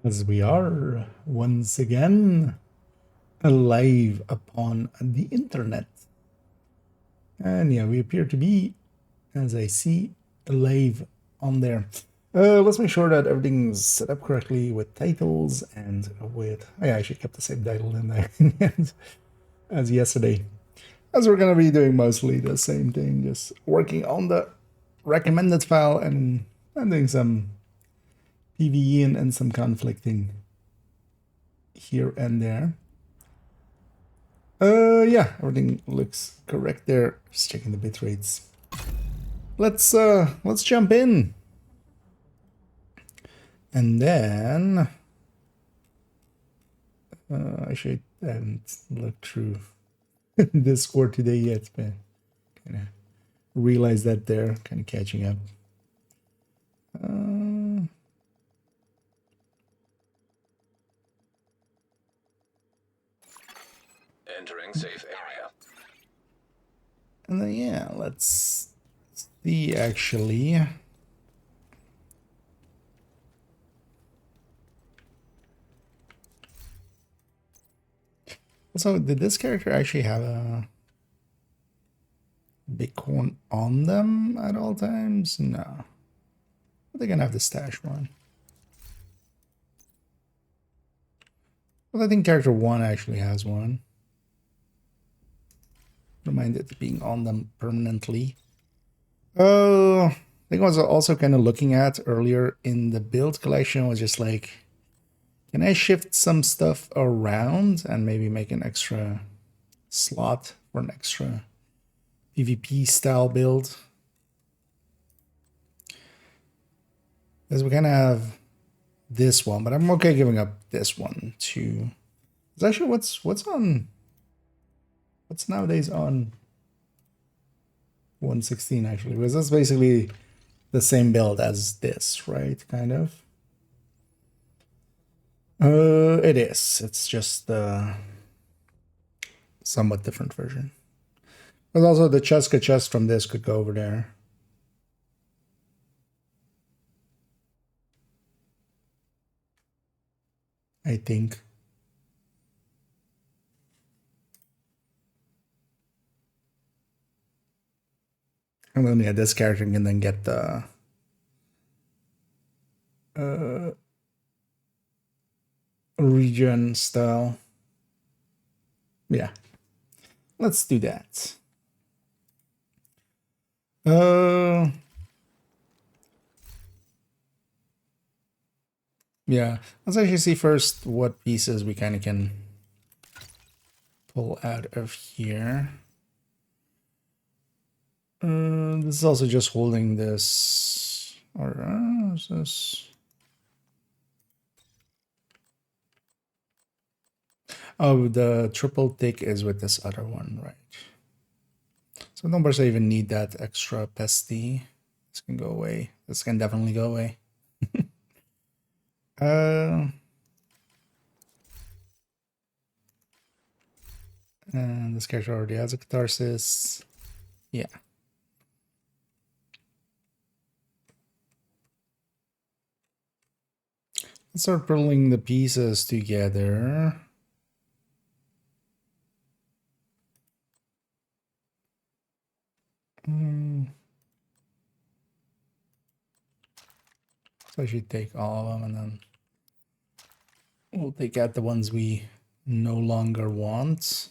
As we are once again alive upon the internet. And yeah, we appear to be, as I see, live on there. Let's make sure that everything's set up correctly with titles and with. I actually kept the same title in there as yesterday. As we're going to be doing mostly the same thing, just working on the recommended file and doing some PvE and some conflicting here and there. Yeah, everything looks correct there. Just checking the bit rates. Let's jump in. And then actually I haven't looked through Discord today yet, but kind of realized that there, kind of catching up. Entering safe area. And then yeah, let's see actually. Also, did this character actually have a Bitcoin on them at all times? No. They're gonna have the stash one. Well, I think character 1 actually has one. Remind it being on them permanently. Oh, I think I was also kind of looking at earlier in the build collection was just like, can I shift some stuff around and maybe make an extra slot for an extra PvP style build? Because we kind of have this one, but I'm okay giving up this one too. It's actually what's nowadays on 116 actually, because that's basically the same build as this, right? Kind of. It is. It's just somewhat different version. But also the chest from this could go over there. I think. And then yeah, this character can then get the regen style. Yeah. Let's do that. Yeah. Let's actually see first what pieces we kind of can pull out of here. This is also just holding this. Or is this? Oh, the triple tick is with this other one, right? So don't per se even need that extra pesty. This can go away. This can definitely go away. And this character already has a catharsis. Yeah. Let's start pulling the pieces together. So I should take all of them and then we'll take out the ones we no longer want.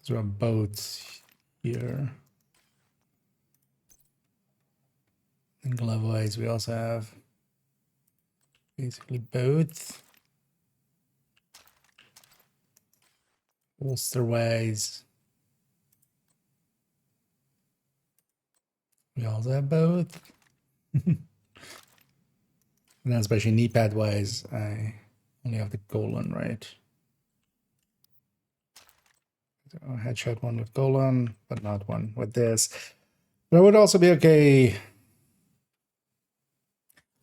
So a boat here. And glove-wise, we also have basically both. Holster-wise, we also have both. And then especially knee pad-wise, I only have the colon, right? So headshot one with colon, but not one with this. But I would also be okay.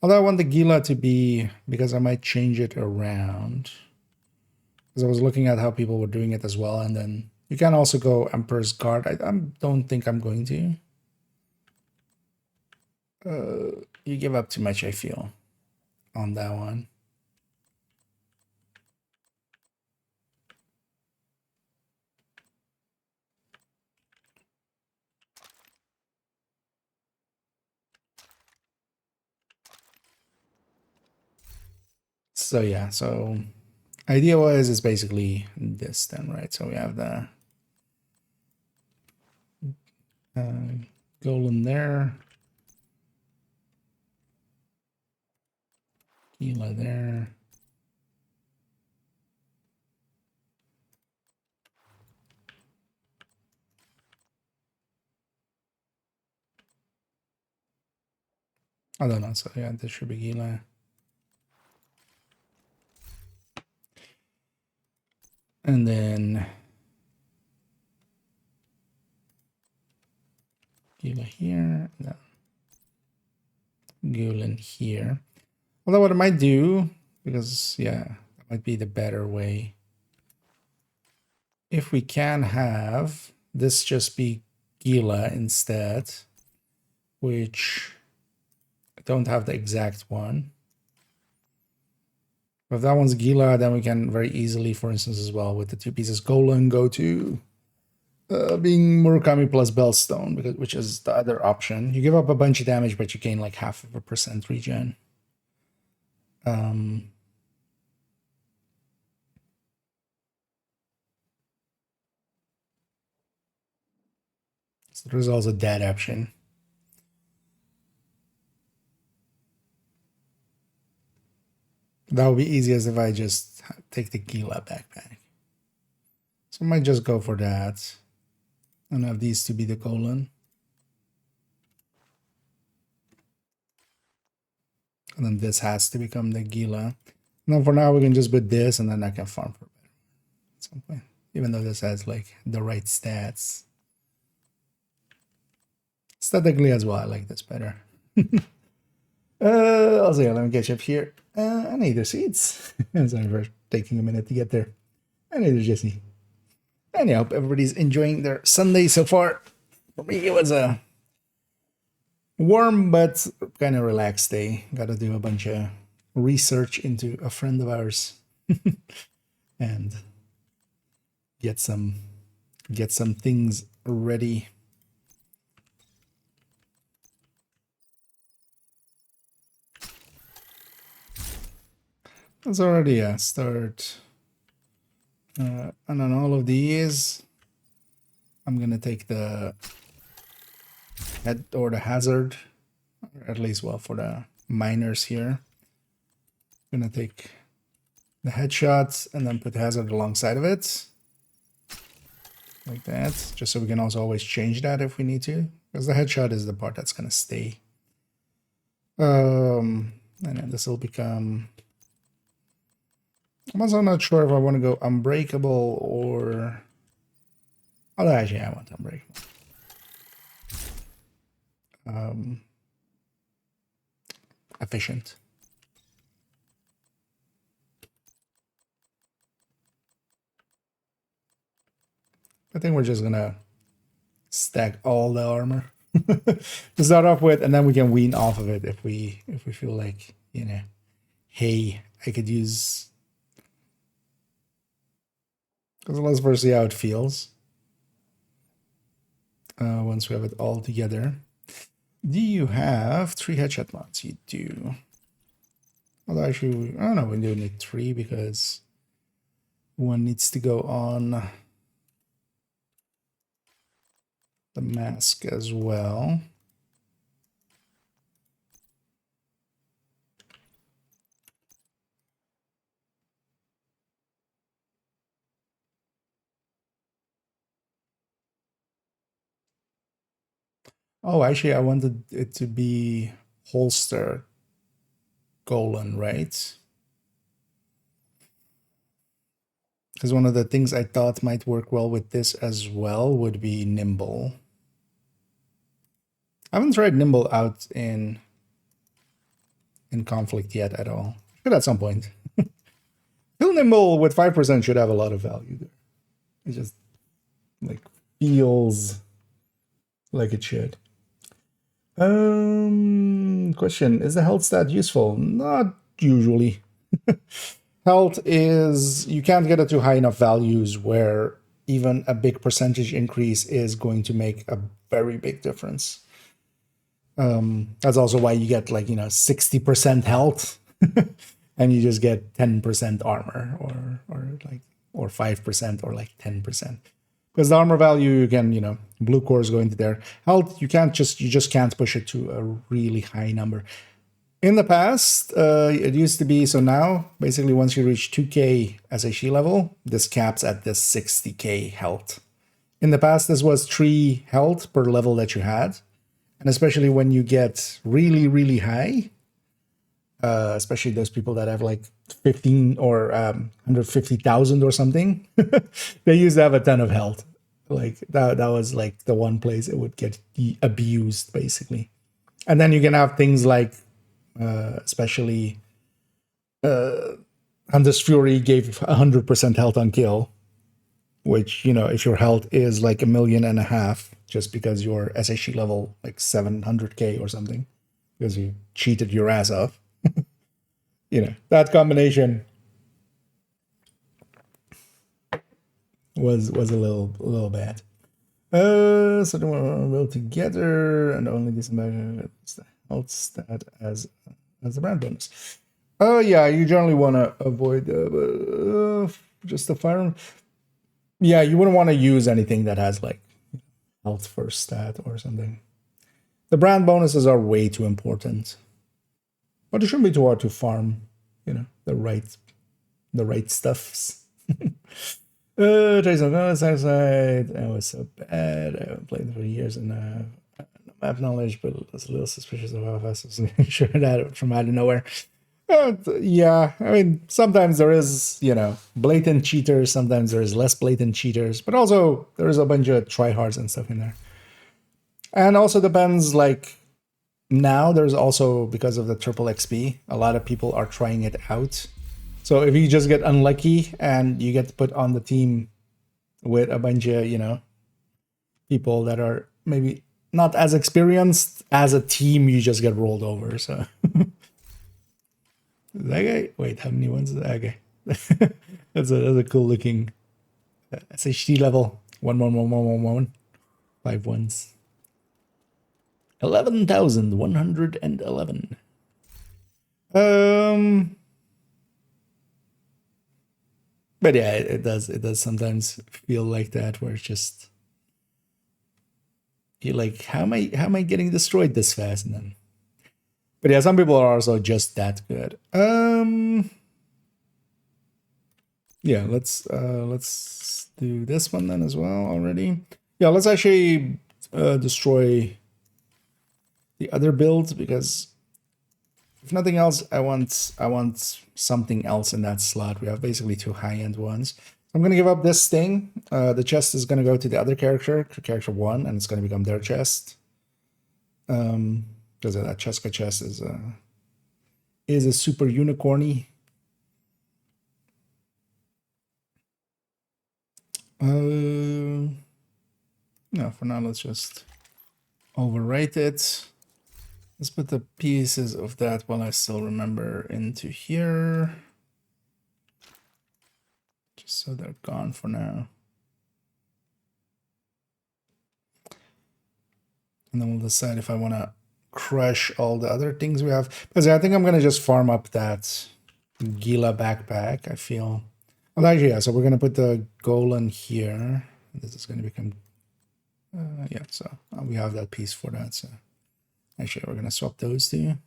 Although I want the Gila to be, because I might change it around. Because I was looking at how people were doing it as well, and then you can also go Emperor's Guard. I don't think I'm going to. You give up too much, I feel, on that one. So yeah, so idea was is basically this then, right? So we have the golem there, Gila there. I don't know, so yeah, this should be Gila. And then Gila here, and then Gulen here. Although what I might do, because yeah, that might be the better way. If we can have this just be Gila instead, which I don't have the exact one. But if that one's Gila, then we can very easily, for instance, as well, with the two pieces Golan, go to being Murakami plus Bellstone, which is the other option. You give up a bunch of damage, but you gain like 0.5% regen. So there's also that option. That would be easiest if I just take the Gila backpack. So I might just go for that. And have these to be the Golan. And then this has to become the Gila. Now for now we can just put this and then I can farm for better at some point. Even though this has like the right stats. Aesthetically as well, I like this better. Also, yeah, let me catch up here. I need the seeds. Sorry for taking a minute to get there. I need the Jesse. And I hope everybody's enjoying their Sunday so far. For me, it was a warm but kind of relaxed day. Got to do a bunch of research into a friend of ours and get some things ready. That's already a start. And on all of these, I'm gonna take the head or the hazard, or at least well for the miners here. I'm gonna take the headshots and then put hazard alongside of it, like that, just so we can also always change that if we need to, because the headshot is the part that's gonna stay. And then this will become. I'm also not sure if I want to go unbreakable or. Oh, actually, I want unbreakable. Efficient. I think we're just gonna stack all the armor to start off with, and then we can wean off of it if we feel like, you know, hey, I could use. Because let's first see how it feels. Once we have it all together. Do you have 3 headshot mods? You do. Although actually, I don't know, we do need 3 because one needs to go on the mask as well. Oh, actually, I wanted it to be holster Golan, right? Because one of the things I thought might work well with this as well would be nimble. I haven't tried nimble out in conflict yet at all. Should at some point. Pill Nimble with 5% should have a lot of value there. It just like feels like it should. Question, is the health stat useful? Not usually. Health is, you can't get it to high enough values where even a big percentage increase is going to make a very big difference. That's also why you get like, 60% health and you just get 10% armor or 5% or like 10%. Because the armor value, you can, blue cores go into there. Health, you just can't push it to a really high number. In the past, it used to be, so now, basically once you reach 2k SHE level, this caps at this 60k health. In the past, this was 3 health per level that you had. And especially when you get really, really high, especially those people that have like 15 or 150,000 or something, they used to have a ton of health. Like that was like the one place it would get abused, basically. And then you can have things like, especially Hunter's Fury gave 100% health on kill, which, if your health is like 1.5 million, just because you're SHE level like 700k or something, because you cheated your ass off, that combination was a little bad. So they were built together, and only this health stat as the brand bonus. Oh yeah, you generally want to avoid just the firearm. Yeah, you wouldn't want to use anything that has like health first stat or something. The brand bonuses are way too important, but it shouldn't be too hard to farm. The right stuffs. Jason, side. That was so bad. I haven't played for years and map knowledge, but I was a little suspicious of how fast I was sure that from out of nowhere. Yeah, I mean, sometimes there is, blatant cheaters. Sometimes there is less blatant cheaters, but also there's a bunch of tryhards and stuff in there. And also depends, like, now there's also, because of the triple XP, a lot of people are trying it out. So if you just get unlucky and you get put on the team with a bunch of, people that are maybe not as experienced as a team, you just get rolled over. So that guy, wait, how many ones is that guy? that's a cool looking SHT level. 11111. 5 ones. 11,111. But yeah, it does sometimes feel like that, where it's just you're like, how am I getting destroyed this fast? And then, but yeah, some people are also just that good. Yeah, let's do this one then as well already. Yeah, let's actually destroy the other builds, because if nothing else, I want something else in that slot. We have basically 2 high-end ones. I'm going to give up this thing. The chest is going to go to the other character, to character 1, and it's going to become their chest. Because that Cheska chest is a super unicorny. No, for now, let's just overwrite it. Let's put the pieces of that while I still remember into here. Just so they're gone for now. And then we'll decide if I want to crush all the other things we have. Because I think I'm going to just farm up that Gila backpack, I feel. Well, actually, yeah, so we're going to put the Golan here. This is going to become... yeah, so we have that piece for that, so... Actually, we're going to swap those two.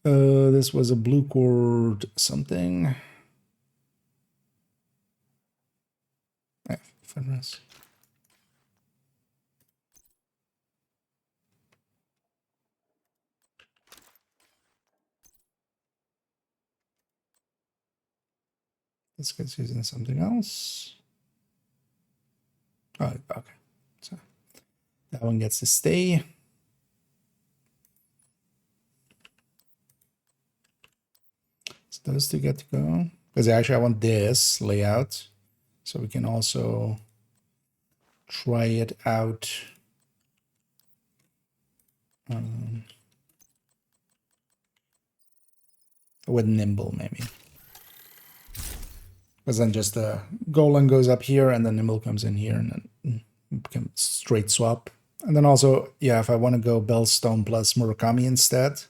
This was a blue cord something. Yeah, Fenris. This guy's using something else. Oh, okay. So that one gets to stay. Those two get to go. Because actually I want this layout. So we can also try it out. With Nimble, maybe. Because then just the Golan goes up here and then Nimble comes in here and then becomes straight swap. And then also, yeah, if I want to go Bellstone plus Murakami instead.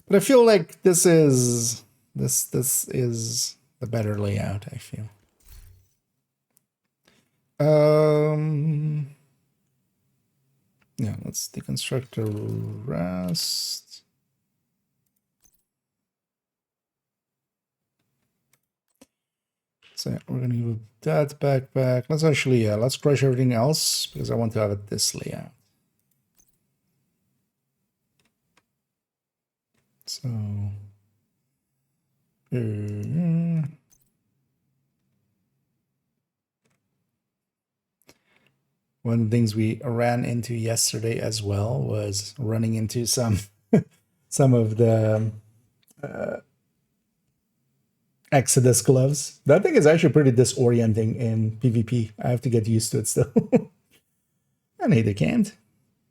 But I feel like this is the better layout, I feel. Yeah, let's deconstruct the rest. So yeah, we're gonna give that back. Let's actually, yeah, let's crush everything else because I want to have it this layout. So one of the things we ran into yesterday as well was running into some of the Exodus gloves. That thing is actually pretty disorienting in PvP. I have to get used to it still. And hey, they can't.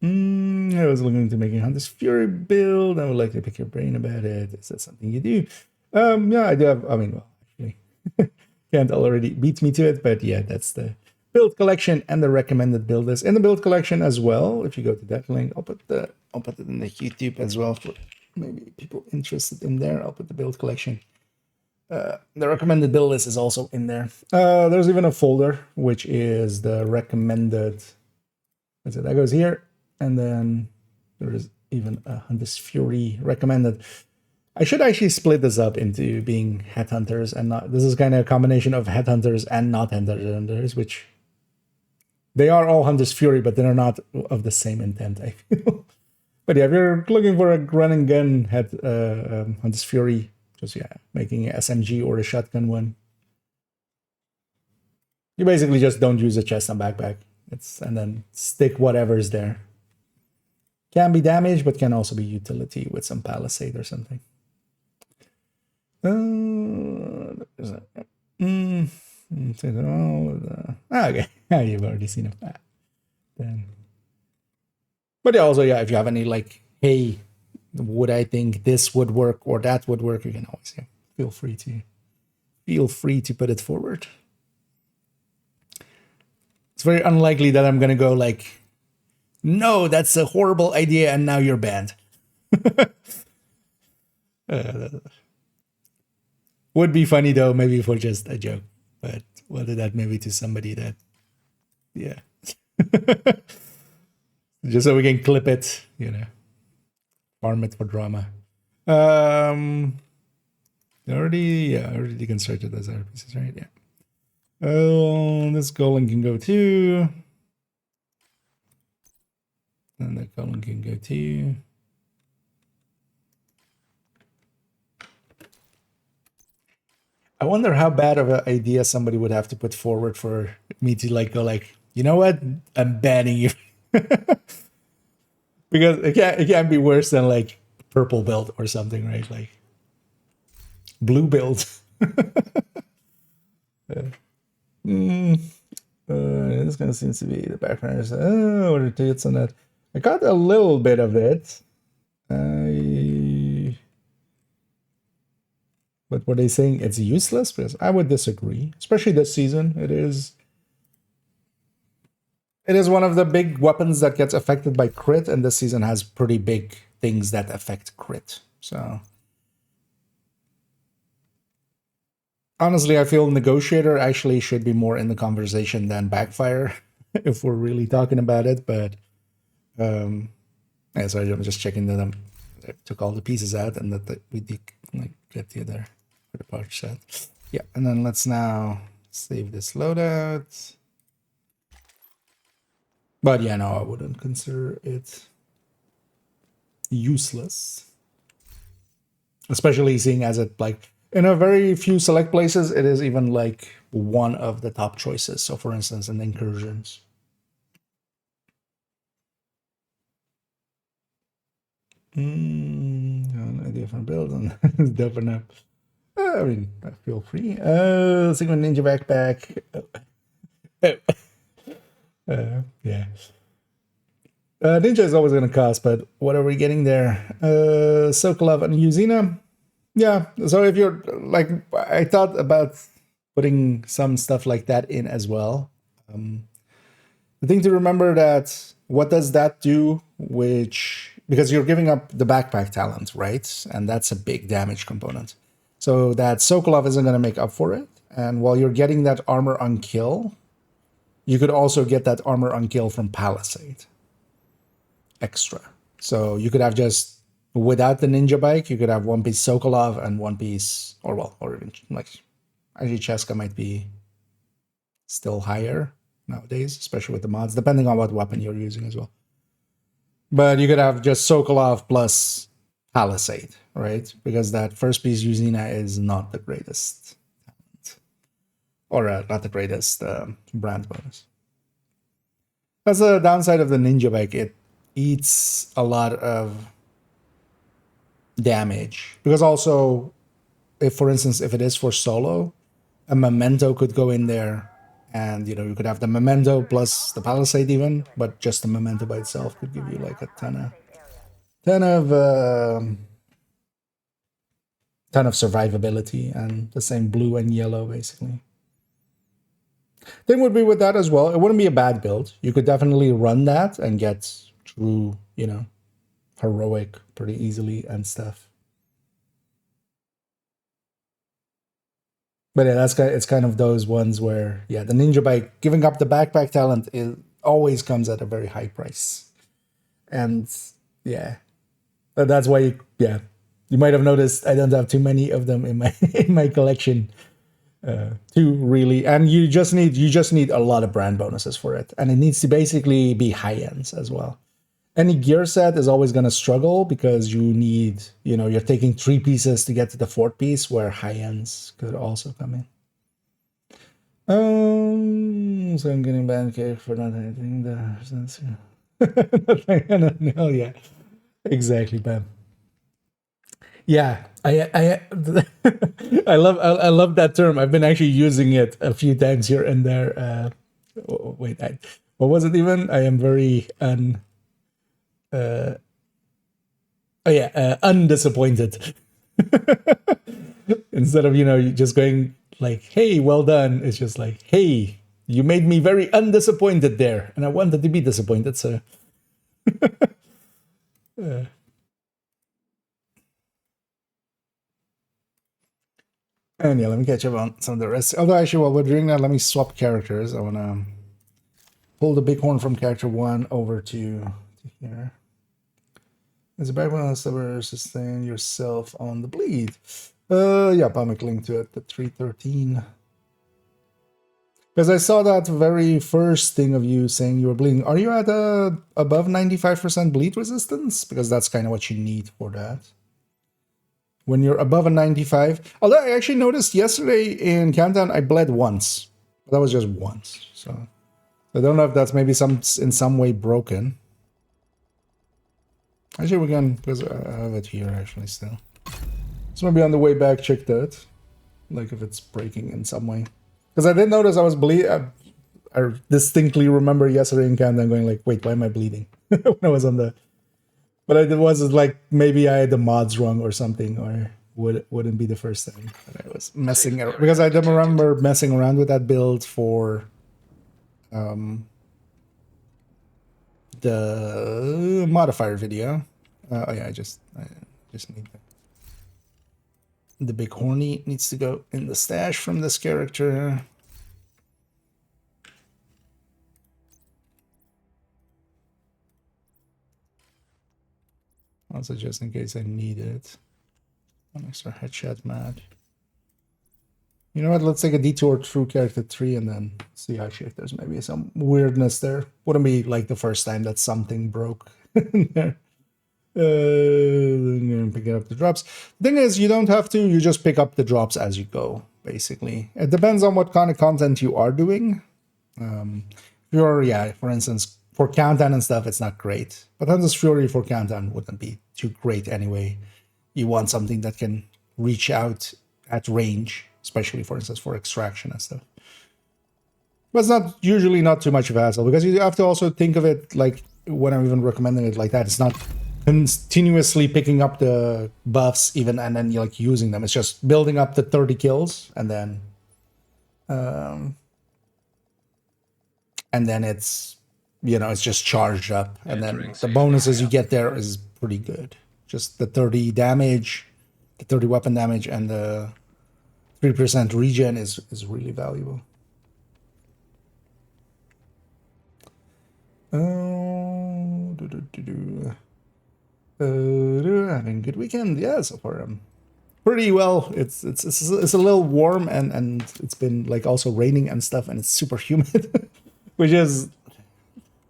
I was looking to making Hunter's Fury build. I would like to pick your brain about it. Is that something you do? Yeah, I do have. I mean, well, actually, Kent already beats me to it, but yeah, that's the build collection and the recommended build list in the build collection as well. If you go to that link, I'll put it in the YouTube as well for maybe people interested in there. I'll put the build collection. The recommended build list is also in there. There's even a folder which is the recommended. So that goes here, and then there is even a Hunter's Fury recommended. I should actually split this up into being headhunters and not. This is kind of a combination of headhunters and not headhunters, which they are all Hunter's Fury, but they're not of the same intent, I feel. But yeah, if you're looking for a run and gun Hunter's Fury, just yeah, making an SMG or a shotgun one. You basically just don't use a chest and backpack. And then stick whatever's there. Can be damage, but can also be utility with some palisade or something. Okay, you've already seen it. Then. But also, yeah, if you have any like, hey, would I think this would work or that would work, you can always feel free to put it forward. It's very unlikely that I'm gonna go like, no, that's a horrible idea, and now you're banned. Would be funny though, maybe for just a joke, but whether that maybe to somebody that, yeah, just so we can clip it, farm it for drama. Already deconstructed those other pieces, right? Yeah. Oh, this golem can go too. And that golem can go too. I wonder how bad of an idea somebody would have to put forward for me to like go like, you know what? I'm banning you. Because it can't be worse than like purple build or something, right? Like blue build. This kind of seems to be the background. What are the dates on that? I got a little bit of it. But were they saying it's useless? Because I would disagree, especially this season. It is one of the big weapons that gets affected by crit, and this season has pretty big things that affect crit. So honestly, I feel Negotiator actually should be more in the conversation than Backfire, if we're really talking about it. But yeah, sorry, I'm just checking that I took all the pieces out and that we did like get the other parts set. Yeah, and then let's now save this loadout. But yeah, no, I wouldn't consider it useless. Especially seeing as it like in a very few select places, it is even like one of the top choices. So for instance, in incursions. An idea for a build and different up. I mean, feel free. Sigma Ninja backpack. Yeah. Ninja is always going to cost, but what are we getting there? Sokolov and Yuzina. Yeah, so if you're like, I thought about putting some stuff like that in as well. The thing to remember that what does that do, which, because you're giving up the backpack talent, right? And that's a big damage component. So that Sokolov isn't going to make up for it. And while you're getting that armor on kill, you could also get that armor on kill from Palisade extra. So you could have just, without the ninja bike, you could have one piece Sokolov and one piece, or even like, actually Cheska might be still higher nowadays, especially with the mods, depending on what weapon you're using as well. But you could have just Sokolov plus Palisade, right? Because that first piece Yuzina is not the greatest talent. Or not the greatest brand bonus. That's the downside of the ninja bike. It eats a lot of damage. Because also, if for instance, if it is for solo, a memento could go in there. And, you know, you could have the memento plus the Palisade even, but just the memento by itself could give you like a ton of survivability, and the same blue and yellow, basically. Thing would be with that as well, it wouldn't be a bad build. You could definitely run that and get true, you know, heroic pretty easily and stuff. But yeah, it's kind of those ones where, yeah, the ninja bike, giving up the backpack talent, it always comes at a very high price. And yeah, that's why, you might have noticed I don't have too many of them in my collection. Too really, and you just need a lot of brand bonuses for it, and it needs to basically be high ends as well. Any gear set is always going to struggle because you need, you know, you're taking 3 pieces to get to the 4th piece, where high ends could also come in. So I'm getting banned for not anything. No, yeah, exactly, Bam. Yeah, I love that term. I've been actually using it a few times here and there. Wait, what was it even? I am very undisappointed. Instead of, you know, just going like, hey, well done, it's just like, hey, you made me very undisappointed there, and I wanted to be disappointed, so and yeah, let me catch up on some of the rest. Although actually, while we're doing that, let me swap characters. I want to pull the bighorn from character 1 over to here. There's a background on the sustain yourself on the bleed. Yeah, I'll make a link to it, the 313. Because I saw that very first thing of you saying you were bleeding. Are you at above 95% bleed resistance? Because that's kind of what you need for that. When you're above a 95. Although I actually noticed yesterday in Countdown, I bled once. But that was just once. So I don't know if that's maybe in some way broken. Actually, we can, because I have it here actually still. So maybe on the way back, check that. Like if it's breaking in some way. Because I did notice I was bleeding. I distinctly remember yesterday in Countdown going like, wait, why am I bleeding? When I was on the... But it was like maybe I had the mods wrong or something, or wouldn't be the first time that I was messing around. Because I don't remember messing around with that build for the modifier video. Oh yeah, I just need the big horny needs to go in the stash from this character. Also, just in case I need it. One extra headshot mat. You know what? Let's take a detour through character 3 and then see actually if there's maybe some weirdness there. Wouldn't be like the first time that something broke in there. I'm gonna pick up the drops. The thing is, you don't have to. You just pick up the drops as you go. Basically, it depends on what kind of content you are doing. You're, for instance, for Countdown and stuff, it's not great. But Hunter's Fury for Countdown wouldn't be too great anyway. You want something that can reach out at range, especially for instance for extraction and stuff. But it's not usually not too much of a hassle, because you have to also think of it like when I'm even recommending it like that. It's not continuously picking up the buffs even and then like using them. It's just building up the 30 kills and then it's, you know, it's just charged up, and then the bonuses you get there is pretty good. Just the 30 damage, the 30 weapon damage, and the 3% regen is really valuable. Having a good weekend, yeah. So far, pretty well. It's a little warm, and it's been like also raining and stuff, and it's super humid, which is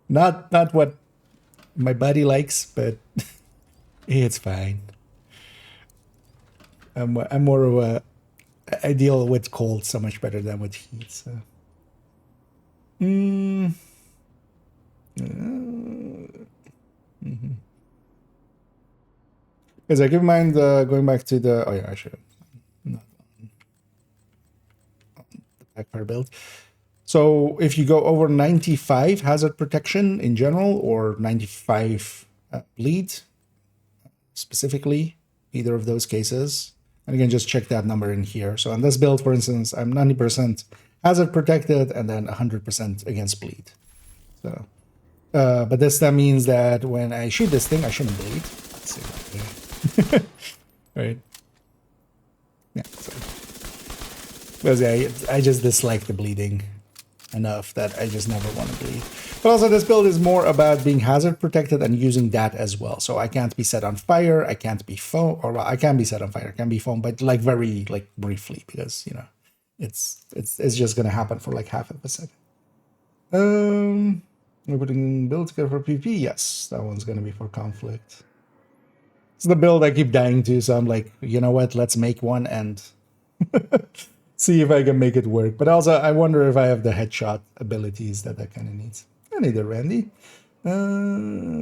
not what my body likes, but it's fine. I'm more of a, I deal with cold so much better than with heat. So. Because I give mind going back to the, oh yeah, I should not on the backfire build. So if you go over 95 hazard protection in general, or 95 bleed specifically, either of those cases, and again, just check that number in here. So on this build, for instance, I'm 90% hazard protected and then 100% against bleed. So, but that means that when I shoot this thing, I shouldn't bleed. Let's see right here. Right? Yeah. So. Because I just dislike the bleeding enough that I just never want to bleed. But also this build is more about being hazard protected and using that as well. So I can't be set on fire, I can't be foam, or well, I can be set on fire, I can be foam, but like very like briefly, because you know it's just gonna happen for like half of a second. We're putting build together for PvP. Yes, that one's gonna be for conflict. It's the build I keep dying to, so I'm like, you know what, let's make one and see if I can make it work. But also, I wonder if I have the headshot abilities that kind of needs. I need a Randy.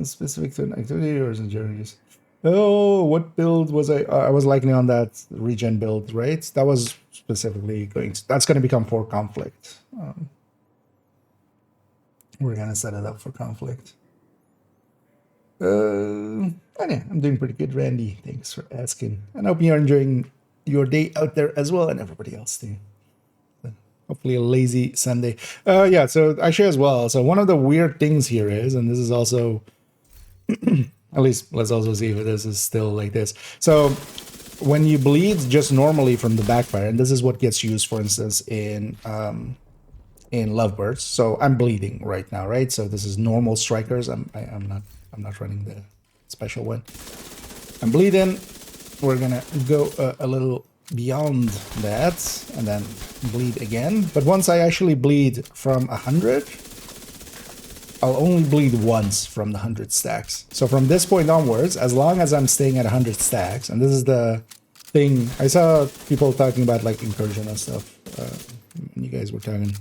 Specific to an activity or is it journeys? Oh, what build was I? I was likely on that regen build, right? That was specifically going. That's going to become for conflict. We're going to set it up for conflict. Anyway, I'm doing pretty good, Randy. Thanks for asking. And I hope you're enjoying your day out there as well, and everybody else too. Hopefully a lazy Sunday. Yeah, so actually as well. So one of the weird things here is, and this is also, at least let's also see if this is still like this. So when you bleed just normally from the backfire, and this is what gets used, for instance, in Lovebirds. So I'm bleeding right now, right? So this is normal strikers. I'm not running the special one. I'm bleeding. We're gonna go a little beyond that and then bleed again. But once I actually bleed from 100, I'll only bleed once from the 100 stacks. So from this point onwards, as long as I'm staying at 100 stacks, and this is the thing, I saw people talking about like incursion and stuff, when you guys were talking.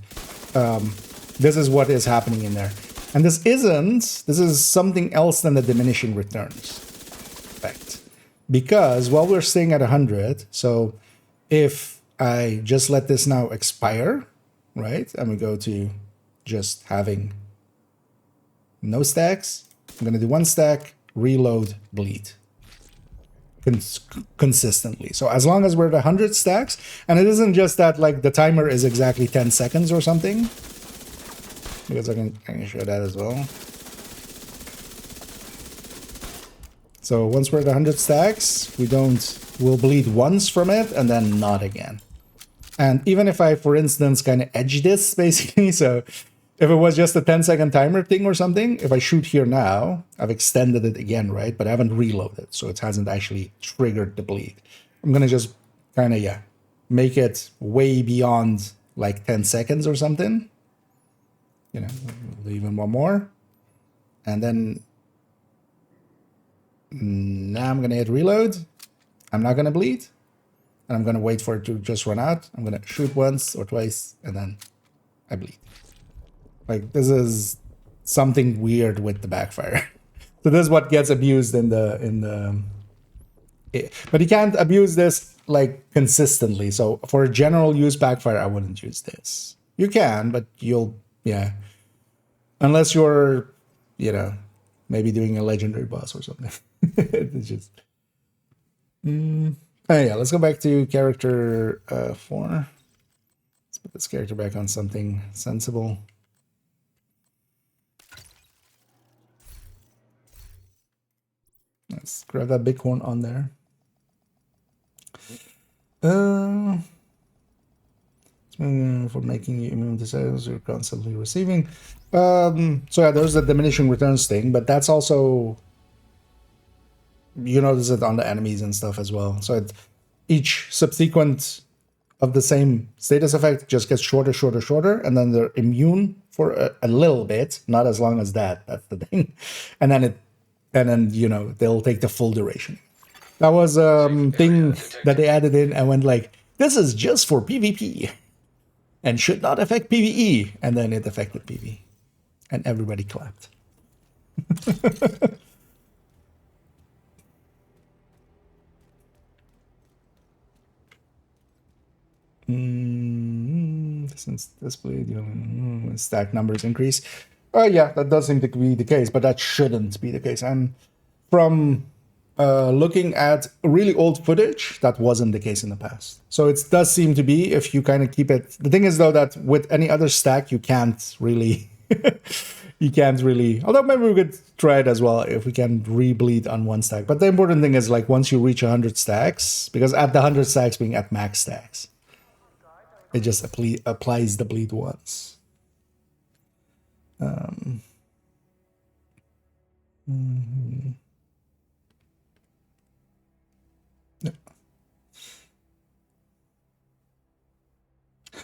This is what is happening in there. And this is something else than the diminishing returns effect. Because while we're staying at 100, so if I just let this now expire, right, and we go to just having no stacks, I'm going to do one stack, reload, bleed. Consistently. So as long as we're at 100 stacks, and it isn't just that like the timer is exactly 10 seconds or something, because I can show that as well. So once we're at 100 stacks, we'll bleed once from it and then not again. And even if I, for instance, kind of edge this basically, so if it was just a 10-second timer thing or something, if I shoot here now, I've extended it again, right? But I haven't reloaded, so it hasn't actually triggered the bleed. I'm gonna just kind of, make it way beyond like 10 seconds or something. You know, we'll do even one more. And then now I'm going to hit reload. I'm not going to bleed. And I'm going to wait for it to just run out. I'm going to shoot once or twice, and then I bleed. Like, this is something weird with the backfire. So this is what gets abused in the But you can't abuse this like consistently. So for a general use backfire, I wouldn't use this. You can, but you'll, yeah. Unless you're, you know, maybe doing a legendary boss or something. It's just. Oh yeah, let's go back to character 4. Let's put this character back on something sensible. Let's grab that bighorn on there. For making you immune to sales you're constantly receiving. So yeah, there's the diminishing returns thing, but that's also, you notice it on the enemies and stuff as well. So each subsequent of the same status effect just gets shorter, shorter, shorter, and then they're immune for a little bit, not as long as that. That's the thing, and then you know they'll take the full duration. That was thing that they added in and went like, this is just for PvP and should not affect PvE, and then it affected PvE, and everybody clapped. Since display stack numbers increase. Yeah, that does seem to be the case, but that shouldn't be the case. And from looking at really old footage, that wasn't the case in the past. So it does seem to be, if you kind of keep it. The thing is though that with any other stack, you can't really, although maybe we could try it as well if we can re-bleed on one stack. But the important thing is like once you reach 100 stacks, because at the 100 stacks being at max stacks, it just applies the bleed once.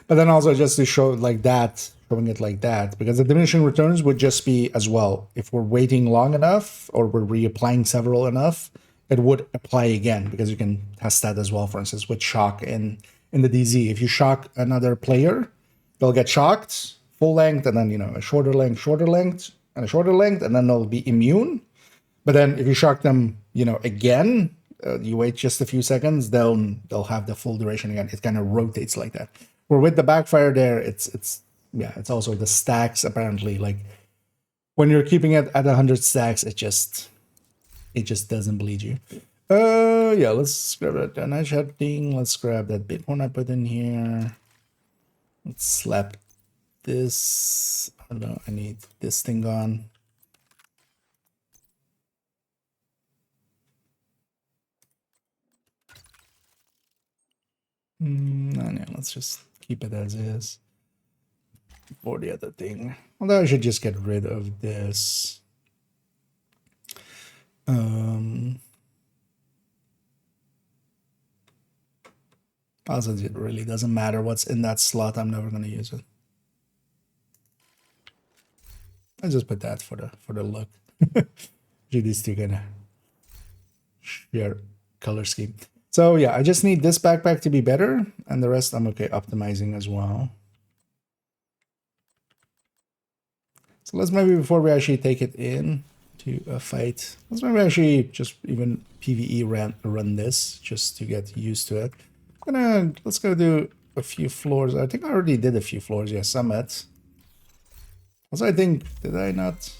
But then also just to show like that, showing it like that, because the diminishing returns would just be as well. If we're waiting long enough or we're reapplying several enough, it would apply again, because you can test that as well, for instance, with shock in the DZ. If you shock another player, they'll get shocked, full length, and then, you know, a shorter length, and a shorter length, and then they'll be immune. But then if you shock them, you know, again, you wait just a few seconds, they'll have the full duration again. It kind of rotates like that. Where with the backfire there, it's also the stacks apparently. Like when you're keeping it at 100 stacks, it just doesn't bleed you. Yeah, let's grab that damage head thing. Let's grab that bighorn I put in here. Let's slap this. Oh no, I need this thing on. No, let's just keep it as is for the other thing. Although I should just get rid of this. Also, it really doesn't matter what's in that slot. I'm never going to use it. I just put that for the look. These two gonna share color scheme. So yeah, I just need this backpack to be better, and the rest I'm okay optimizing as well. So let's maybe, before we actually take it in to a fight, let's maybe actually just even PvE run this just to get used to it. Let's go do a few floors. I think I already did a few floors. Yeah, Summit. Also, I think, did I not?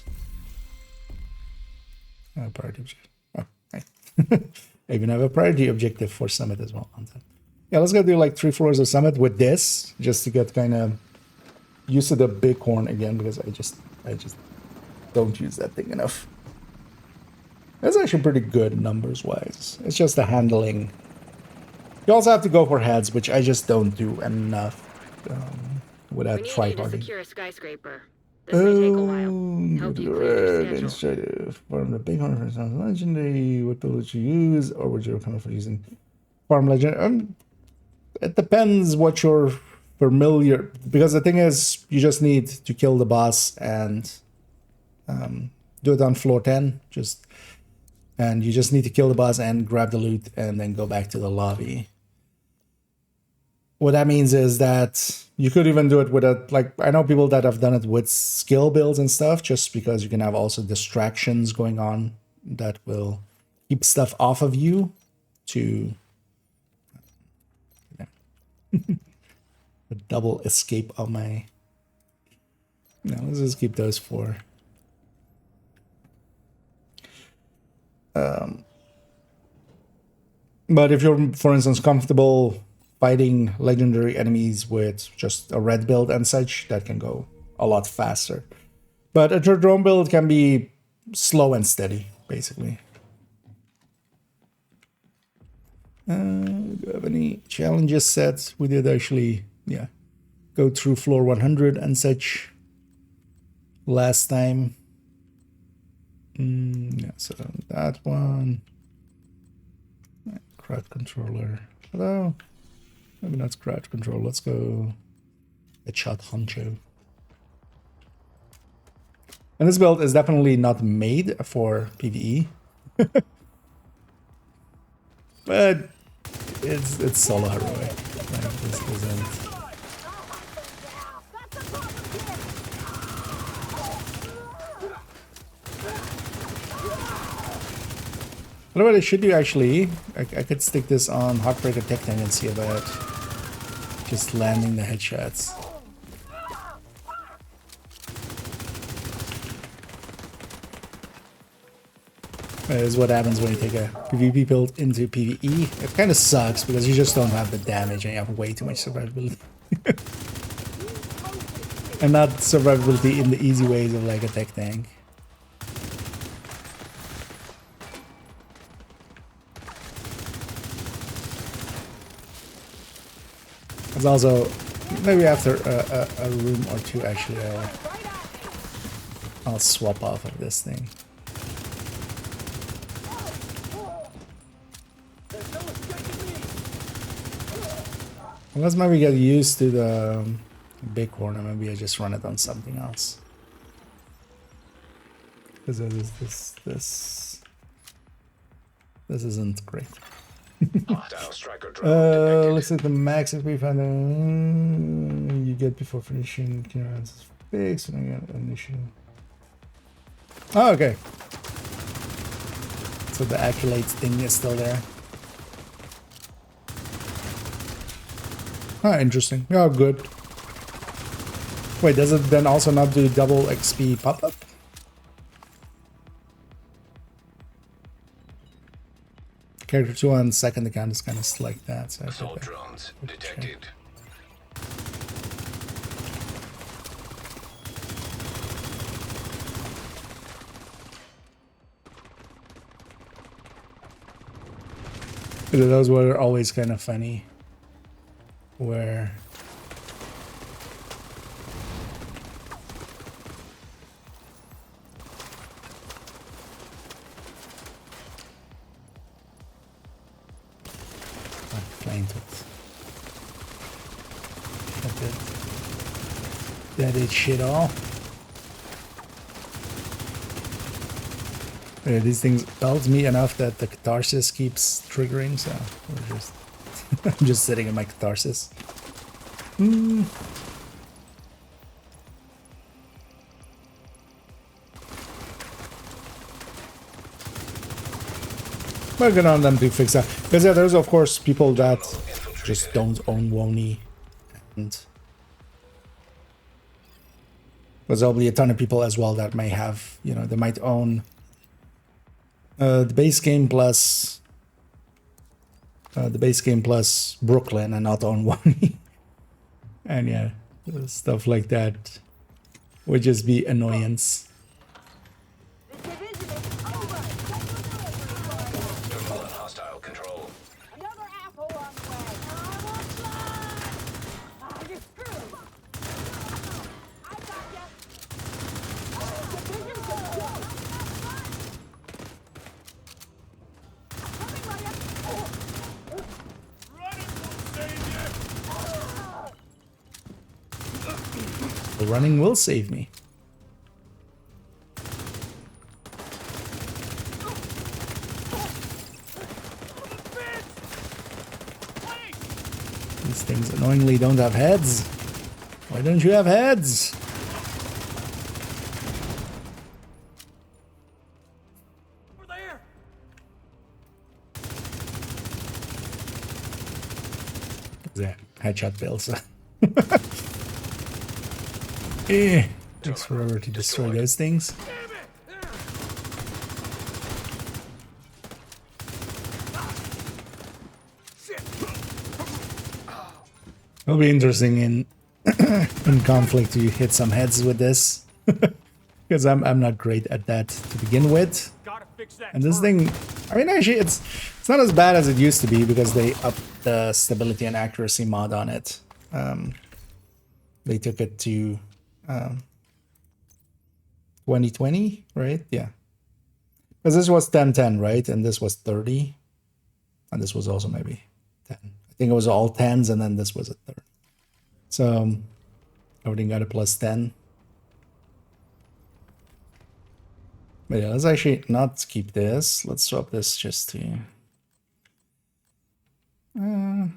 Priority objective. Oh, hey. I even have a priority objective for Summit as well. Yeah, let's go do like 3 floors of Summit with this, just to get kind of used to the bighorn again, because I just don't use that thing enough. That's actually pretty good numbers wise. It's just the handling. You also have to go for heads, which I just don't do enough without tryharding. Secure a skyscraper. This may take a while. Help you clear your schedule. Farm the bighorn sounds legendary. What build you use, or would you come up for using farm legend? It depends what you're familiar, because the thing is, you just need to kill the boss and do it on floor 10. And you just need to kill the boss and grab the loot and then go back to the lobby. What that means is that you could even do it with I know people that have done it with skill builds and stuff, just because you can have also distractions going on that will keep stuff off of you. to a double escape on my. No, let's just keep those 4. But if you're, for instance, comfortable fighting legendary enemies with just a red build and such, that can go a lot faster. But a drone build can be slow and steady, basically. Do you have any challenges set? We did actually, yeah, go through floor 100 and such last time. Yeah, so that one. Crowd controller. Hello. Maybe not crowd control. Let's go headshot honcho. And this build is definitely not made for PvE. But it's solo heroic. Like, this isn't. What I should do actually, I could stick this on Heartbreaker Tech Tank and see about just landing the headshots. That is what happens when you take a PvP build into PvE. It kind of sucks because you just don't have the damage and you have way too much survivability. And not survivability in the easy ways of like a tech tank. It's also, maybe after a room or two actually I'll swap off of this thing. Unless maybe get used to the big corner, maybe I just run it on something else. Because this isn't great. Looks like the max XP find you get before finishing clearance is fixed and I got an issue. Oh, okay. So the accolades thing is still there. Ah, interesting. Oh, good. Wait, does it then also not do double XP pop-up? Character 2 on second account is kind of like that. So assault drones detected. Those were always kind of funny. Where that did shit all. Yeah, these things bells me enough that the catharsis keeps triggering, so we're just I'm just sitting in my catharsis. We're good on them to fix that. Because yeah, there's of course people that just don't own Wony, and there's probably a ton of people as well that may have, you know, they might own the base game plus Brooklyn and not own Wony. And yeah, stuff like that would just be annoyance. Hostile control. Another apple on the way. I want fly. Oh, you're screwed. I got ya. Division control. Coming right up. The running will save me. These things annoyingly don't have heads. Why don't you have heads? Over there. Yeah, headshot builds. Takes forever to destroy those things. It'll be interesting in in conflict to hit some heads with this. Because I'm not great at that to begin with. And this thing, I mean, actually, it's not as bad as it used to be because they upped the stability and accuracy mod on it. They took it to 2020, right? Yeah. Because this was 1010, right? And this was 30. And this was also maybe 10. I think it was all 10s and then this was a third. So everything got a plus 10. But yeah, let's actually not keep this. Let's swap this just to... you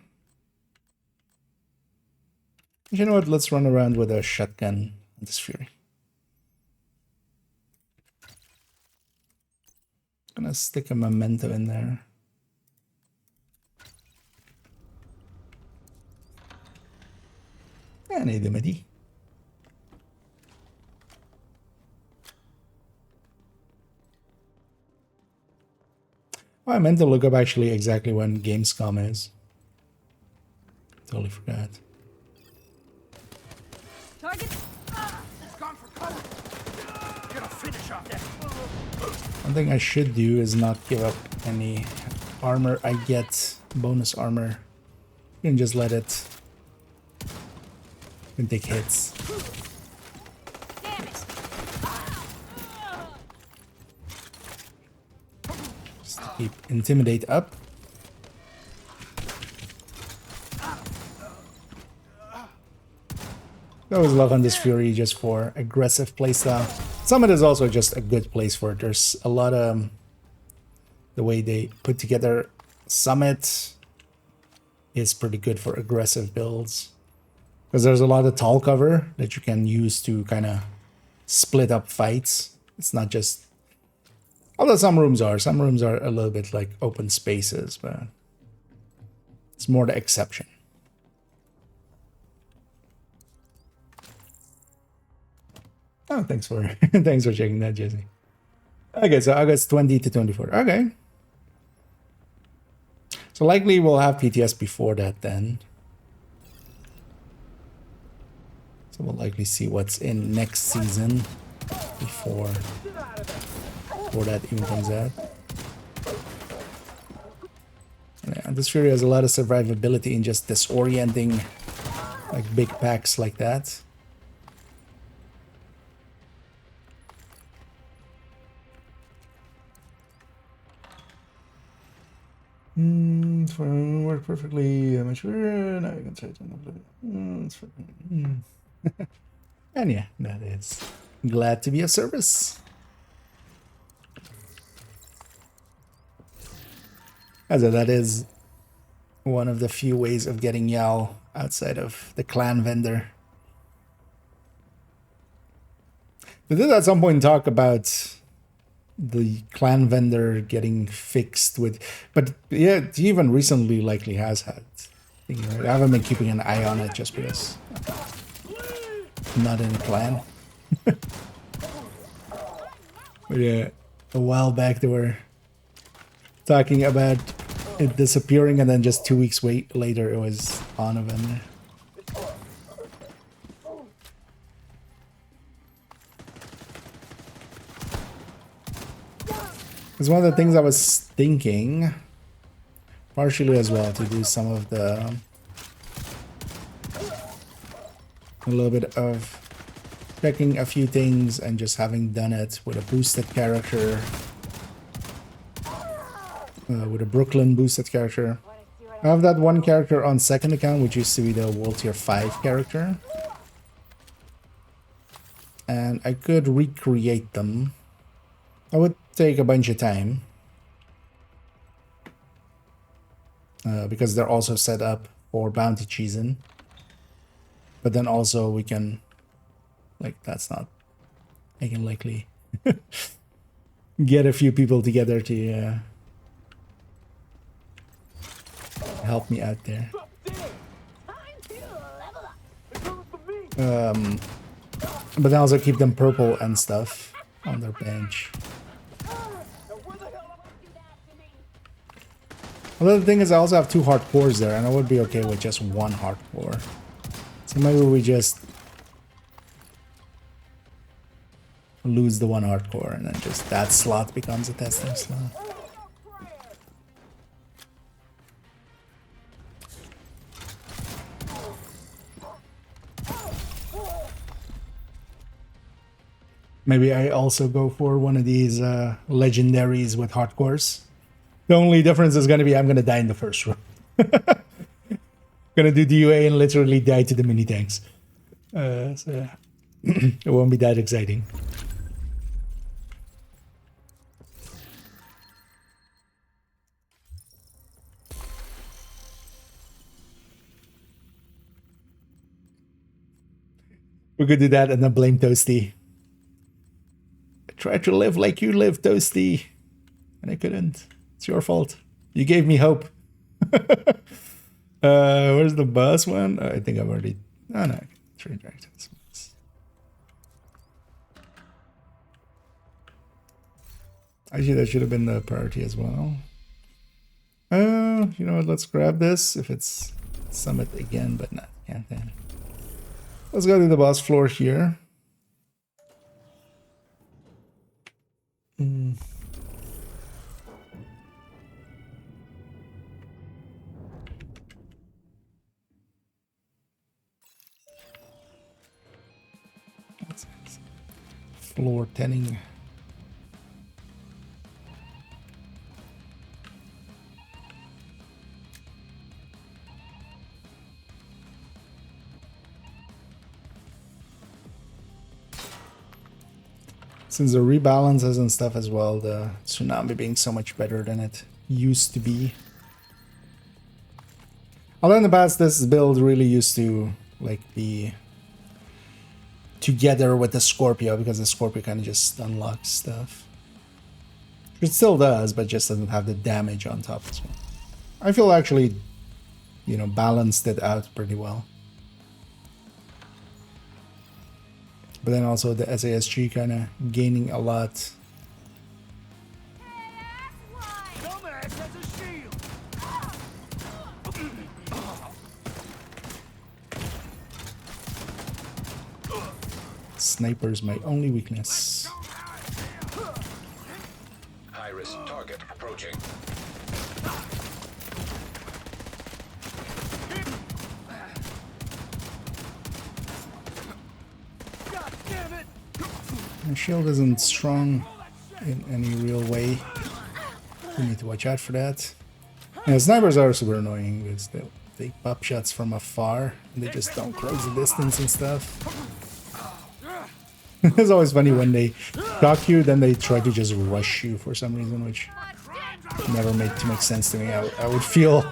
know what? Let's run around with a shotgun on this Fury. Gonna stick a memento in there. And a dimity. Oh, I meant to look up actually exactly when Gamescom is. Totally forgot. Target. Gone for cover. Gonna finish off that. One thing I should do is not give up any armor I get, bonus armor. You can just let it. You can take hits. Damn it. Just to keep intimidate up. I always love on this Fury just for aggressive playstyle. Summit is also just a good place for it. There's a lot of the way they put together Summit is pretty good for aggressive builds. Because there's a lot of tall cover that you can use to kind of split up fights. It's not just... although some rooms are a little bit like open spaces, but it's more the exception. Oh, thanks for thanks for checking that, Jesse. Okay, so August 20 to 24. Okay. So likely we'll have PTS before that then. So we'll likely see what's in next season before that even comes out. Yeah, this Fury has a lot of survivability in just disorienting like big packs like that. Work perfectly mature. Now you can try to and yeah, that is glad to be of service. As that is one of the few ways of getting Yao outside of the clan vendor. We did at some point talk about the clan vendor getting fixed with, but yeah, even recently likely has had. I haven't been keeping an eye on it just because I'm not in a clan. But yeah, a while back they were talking about it disappearing, and then just 2 weeks later it was on a vendor. It's one of the things I was thinking, partially as well, to do some of the, a little bit of checking a few things and just having done it with a boosted character, with a Brooklyn boosted character. I have that one character on second account, which used to be the World Tier 5 character. And I could recreate them. I would take a bunch of time. Because they're also set up for bounty season. But then also we can, like, that's not, I can likely get a few people together to help me out there. But then also keep them purple and stuff on their bench. Although the thing is, I also have 2 hardcores there, and I would be okay with just 1 hardcore. So maybe we just lose the 1 hardcore, and then just that slot becomes a testing slot. Maybe I also go for one of these legendaries with hardcores. The only difference is going to be I'm going to die in the first round. Going to do DUA and literally die to the mini tanks. So yeah. It won't be that exciting. We could do that and then blame Toasty. I tried to live like you live, Toasty. And I couldn't. It's your fault. You gave me hope. Where's the boss one? I think I've already... Oh no, train directors. Actually, that should have been the priority as well. You know what? Let's grab this if it's summit again, but no, can't then. Let's go to the boss floor here. Floor 10ing. Since the rebalances and stuff as well, the Tsunami being so much better than it used to be. Although in the past this build really used to like be together with the Scorpio, because the Scorpio kind of just unlocks stuff. It still does, but just doesn't have the damage on top as well. I feel actually, you know, balanced it out pretty well. But then also the SASG kind of gaining a lot. Sniper's my only weakness. High-risk target approaching. My shield isn't strong in any real way. We need to watch out for that. Yeah, snipers are super annoying because they take pop shots from afar and they just don't close the distance and stuff. It's always funny when they shock you, then they try to just rush you for some reason, which never made too much sense to me. I would feel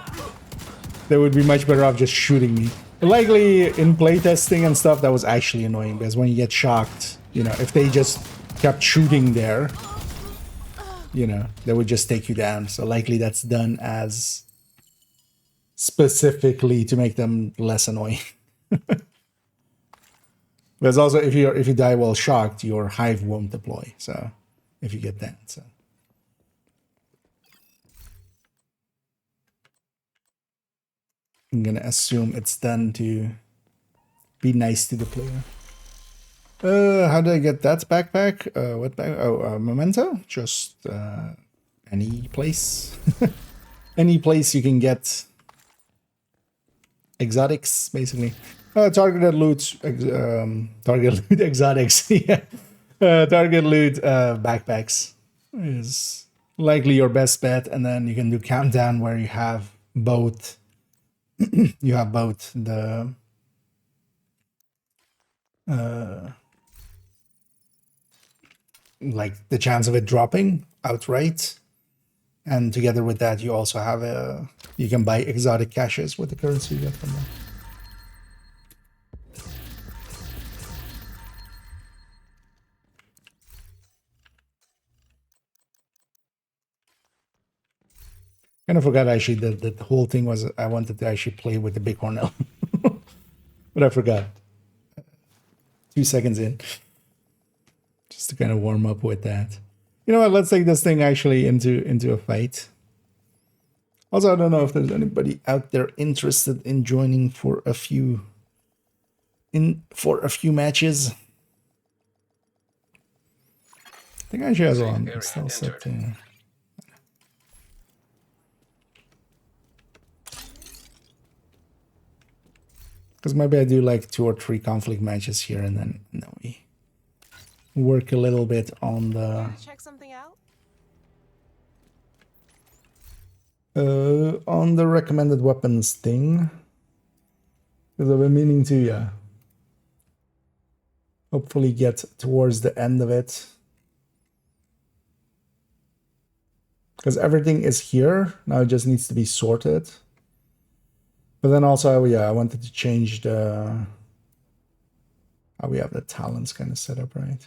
they would be much better off just shooting me. Likely in playtesting and stuff, that was actually annoying because when you get shocked, you know, if they just kept shooting there, you know, they would just take you down. So likely that's done as specifically to make them less annoying. Because also if you die while shocked, your hive won't deploy. So if you get that, so I'm gonna assume it's done to be nice to the player. How do I get that backpack? What back? Oh, memento? Just any place. Any place you can get exotics, basically. Targeted loot, target loot exotics. Yeah. Target loot backpacks is likely your best bet, and then you can do countdown where you have both. You have both the like the chance of it dropping outright, and together with that you also have you can buy exotic caches with the currency you get from them. Kind of forgot actually that the whole thing was I wanted to actually play with the big Hornell, but I forgot. 2 seconds in. Just to kind of warm up with that. You know what? Let's take this thing actually into a fight. Also, I don't know if there's anybody out there interested in joining for a few matches. I think I should have one. It's still set there. Because maybe I do like 2 or 3 conflict matches here, and then we work a little bit on the Check something out. on the recommended weapons thing. Because I've been meaning to, yeah, hopefully get towards the end of it. Because everything is here now, it just needs to be sorted. But then also, yeah, I wanted to change the how we have the talents kind of set up, right?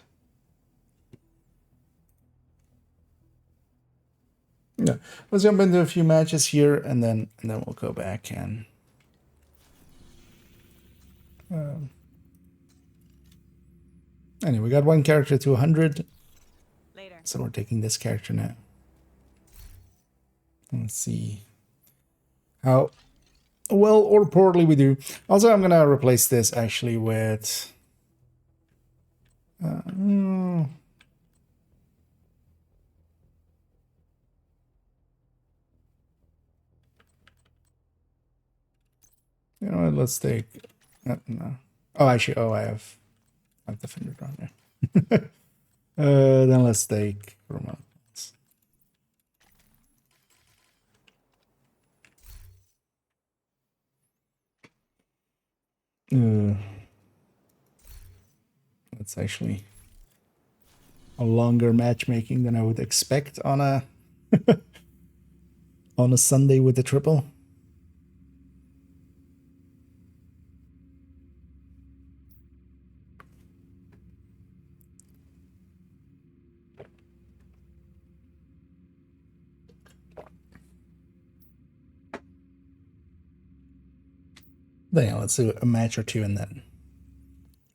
Yeah, let's jump into a few matches here, and then we'll go back and anyway, we got 1 character to 100. Later. So we're taking this character now. Let's see how well or poorly we do. Also, I'm gonna replace this actually with you know what, let's take no. Oh, actually, I have Defender on there. Then let's take remote. That's actually a longer matchmaking than I would expect on a on a Sunday with the triple. Then yeah, let's do a match or 2 and then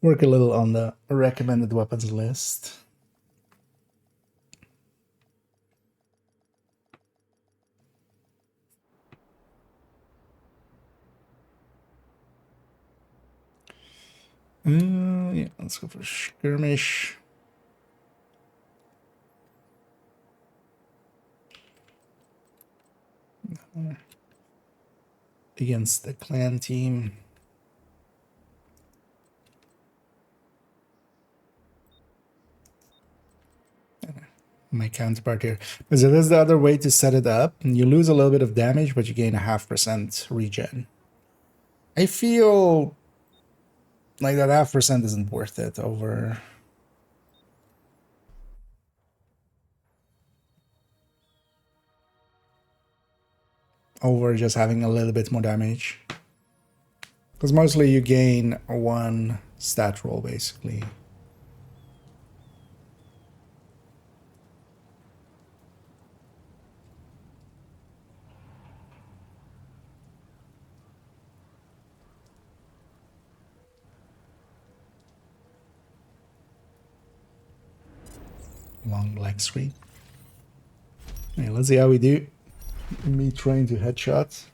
work a little on the recommended weapons list. Yeah, let's go for skirmish. Against the clan team. My counterpart here. Because it is the other way to set it up. You lose a little bit of damage, but you gain a 0.5% regen. I feel like that 0.5% isn't worth it over just having a little bit more damage. Because mostly you gain 1 stat roll, basically. Long black screen. Okay, let's see how we do. Me trying to headshot.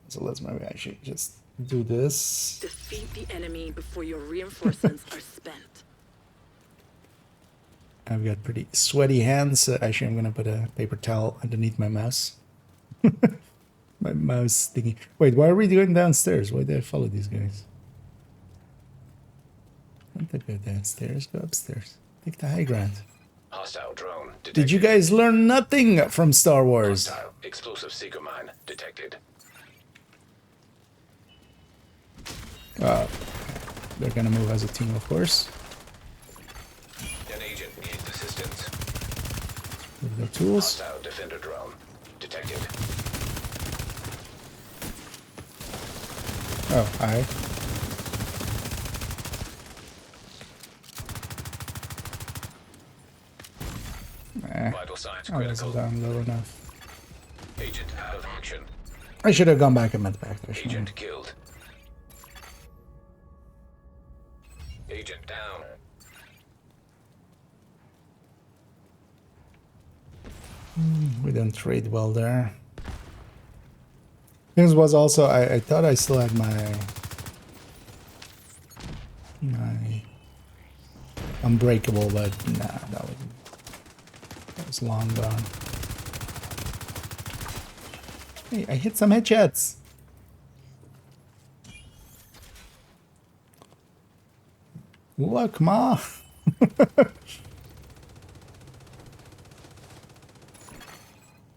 So let's maybe actually just do this. Defeat the enemy before your reinforcements are spent. I've got pretty sweaty hands. Actually, I'm gonna put a paper towel underneath my mouse. My mouse thingy. Wait, why are we going downstairs? Why did I follow these guys? Don't they go downstairs? Go upstairs. Take the high ground. Hostile drone detected. Did you guys learn nothing from Star Wars? Hostile explosive seeker mine detected. They're gonna move as a team, of course. An agent needs assistance. With their tools. Hostile defender drone detected. Oh, hi. Vital signs Oh, that's critical. down low enough. Agent out of action. I should have gone back and meant back there. shouldn't Agent killed. Agent down. We didn't trade well there. Things was also I thought I still had my unbreakable, but nah, that was long gone. Hey, I hit some headshots. Look, Ma.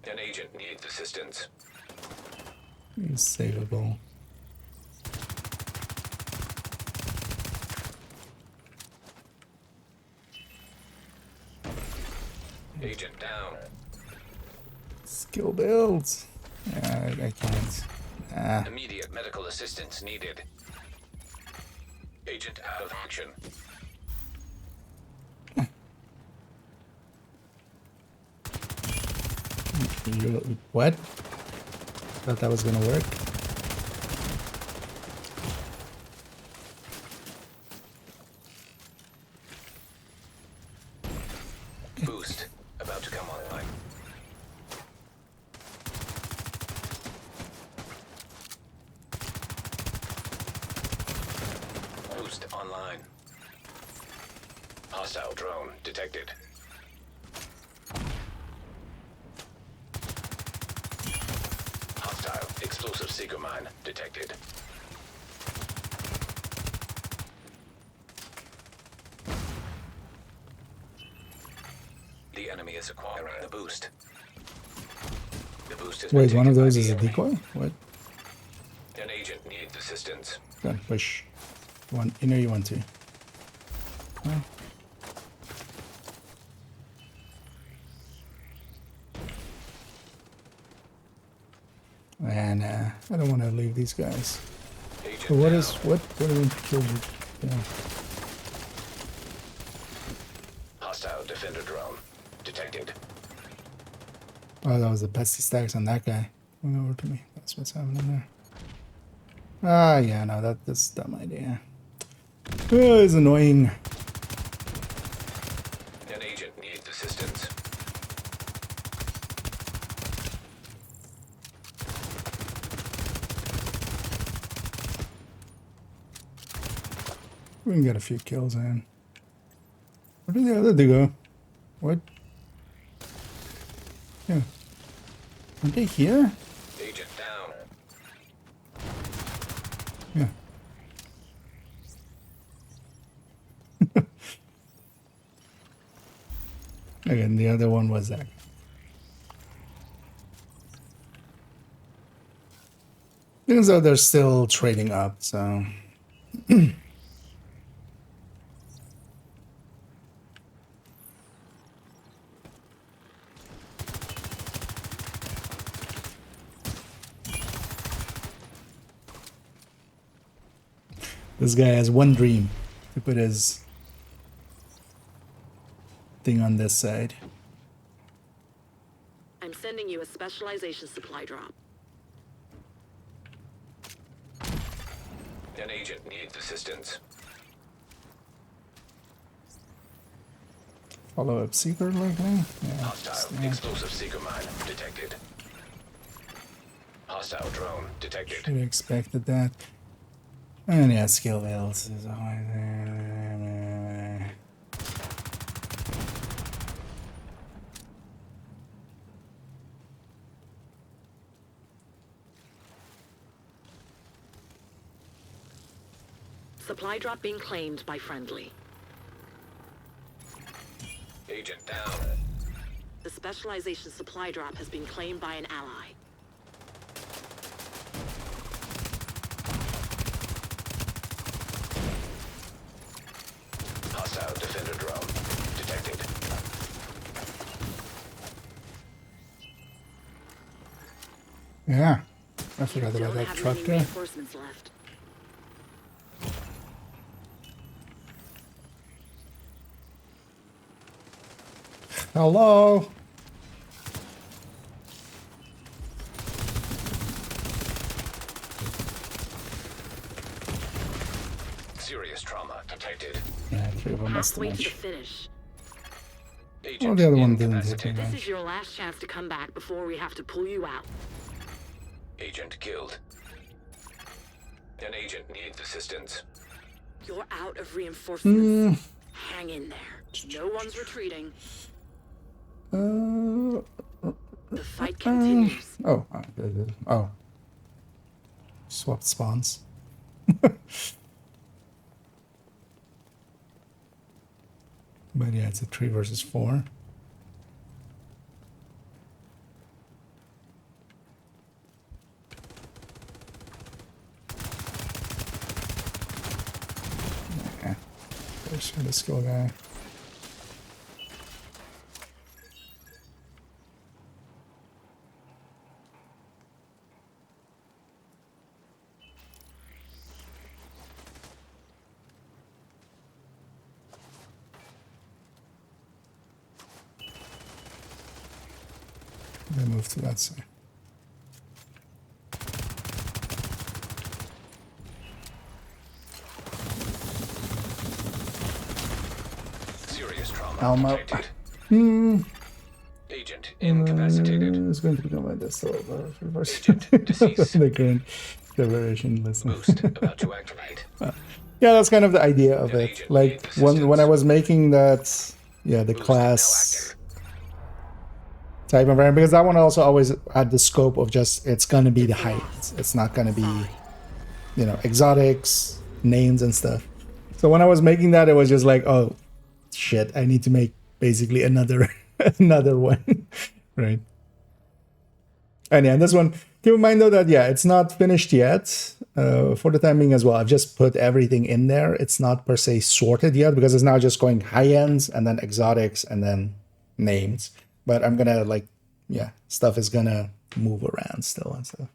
An agent needs assistance. He's savable. Agent down. Skill builds. Yeah, I can't. Ah. Immediate medical assistance needed. Agent out of action. What? Thought that was gonna work. Boost about to come online. Boost online. Hostile drone detected. Hostile explosive seeker mine detected. The enemy is acquiring the boost. The boost is. Wait, one of those is a decoy? What? An agent needs assistance. Go on, push. One, you know you want to. Well. And I don't want to leave these guys. Agent So what down. is what do we kill you? Yeah. Hostile defender drone detected. Oh, that was the pesty stacks on that guy. Went over to me. That's what's happening there. Ah, yeah, no, that's a dumb idea. Oh, it's annoying. An agent needs assistance. We can get a few kills in. Where did the other two go? What? Yeah. Are they here? Agent down. Yeah. Again, the other one was that. Things though they're still trading up, so. This guy has one dream, to put his thing on this side. I'm sending you a specialization supply drop. An agent needs assistance. Follow-up seeker likely? Yeah. Hostile stand. explosive seeker mine detected. Hostile drone detected. Should have expected that. And yeah, skill builds is always there. Supply drop being claimed by friendly. Agent down. The specialization supply drop has been claimed by an ally. Hostile defender drone detected. Yeah. I forgot Don't about that have truck many there. reinforcements left. Hello? Serious trauma detected. Yeah, three of them must have Halfway to the matched. finish. Oh, the other one didn't hit me. This is your last chance to come back before we have to pull you out. Agent killed. An agent needs assistance. You're out of reinforcements. Hang in there. No one's retreating. The fight continues. Oh, oh. Swapped spawns. But yeah, it's a 3 versus 4. Yeah. There's the skill guy. They move to that side. Serious trauma Almo. detected. Agent It's incapacitated. going to become like this. So reverse Agent deceased. the current variation. Listen. Boost about to activate. Yeah, that's kind of the idea of An it. agent Like needs when I was making that, yeah, the Boost class now active. type of variant, because that one also always had the scope of just it's gonna be the height. It's not gonna be, you know, exotics, names and stuff. So when I was making that, it was just like, oh shit, I need to make basically another another one, right? And yeah, this one, keep in mind though that yeah, it's not finished yet. For the time being as well, I've just put everything in there. It's not per se sorted yet because it's now just going high ends and then exotics and then names. But I'm gonna like, yeah, stuff is gonna move around still and stuff.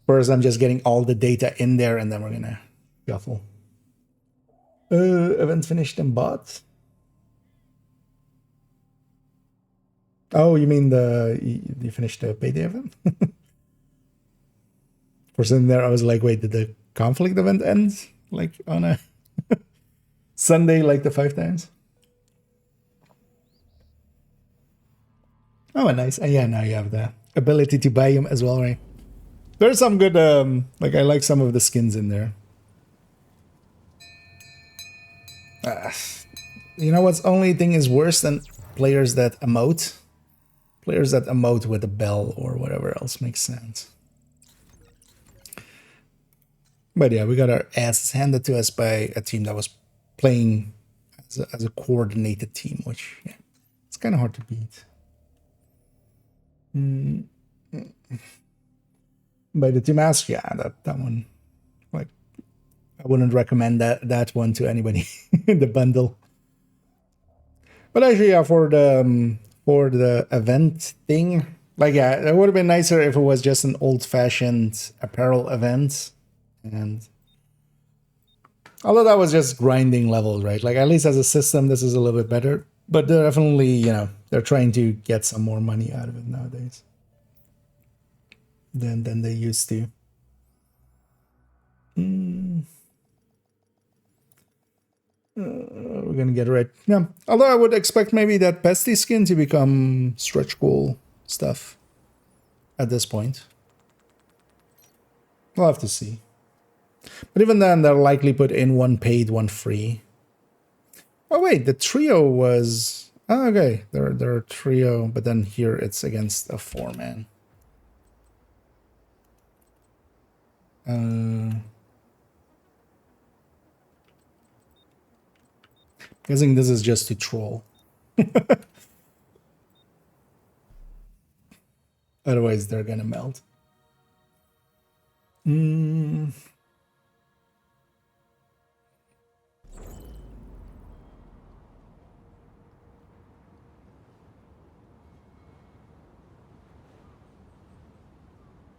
First, I'm just getting all the data in there and then we're gonna shuffle. Event finished and bought. Oh, you mean you finished the payday event? For sitting there, I was like, wait, did the conflict event end? Like on a Sunday, like the 5 times? Oh, nice. And yeah, now you have the ability to buy them as well, right? There's some good, like I like some of the skins in there. You know what's only thing is worse than players that emote? Players that emote with a bell or whatever else makes sense. But yeah, we got our asses handed to us by a team that was playing as a coordinated team, which yeah, it's kind of hard to beat. By the team ask, yeah, that one, like, I wouldn't recommend that one to anybody in the bundle. But actually, yeah, for the event thing, like, yeah, it would have been nicer if it was just an old-fashioned apparel event. And although that was just grinding levels, right? Like at least as a system, this is a little bit better. But they're definitely, you know, they're trying to get some more money out of it nowadays than they used to. We're gonna get it right. Yeah. Although I would expect maybe that Pesty skin to become stretch goal stuff at this point. We'll have to see. But even then, they'll likely put in one paid, one free. Oh wait, the trio was... Oh, okay, they're a trio, but then here it's against a 4-man. Guessing this is just to troll. Otherwise, they're gonna melt.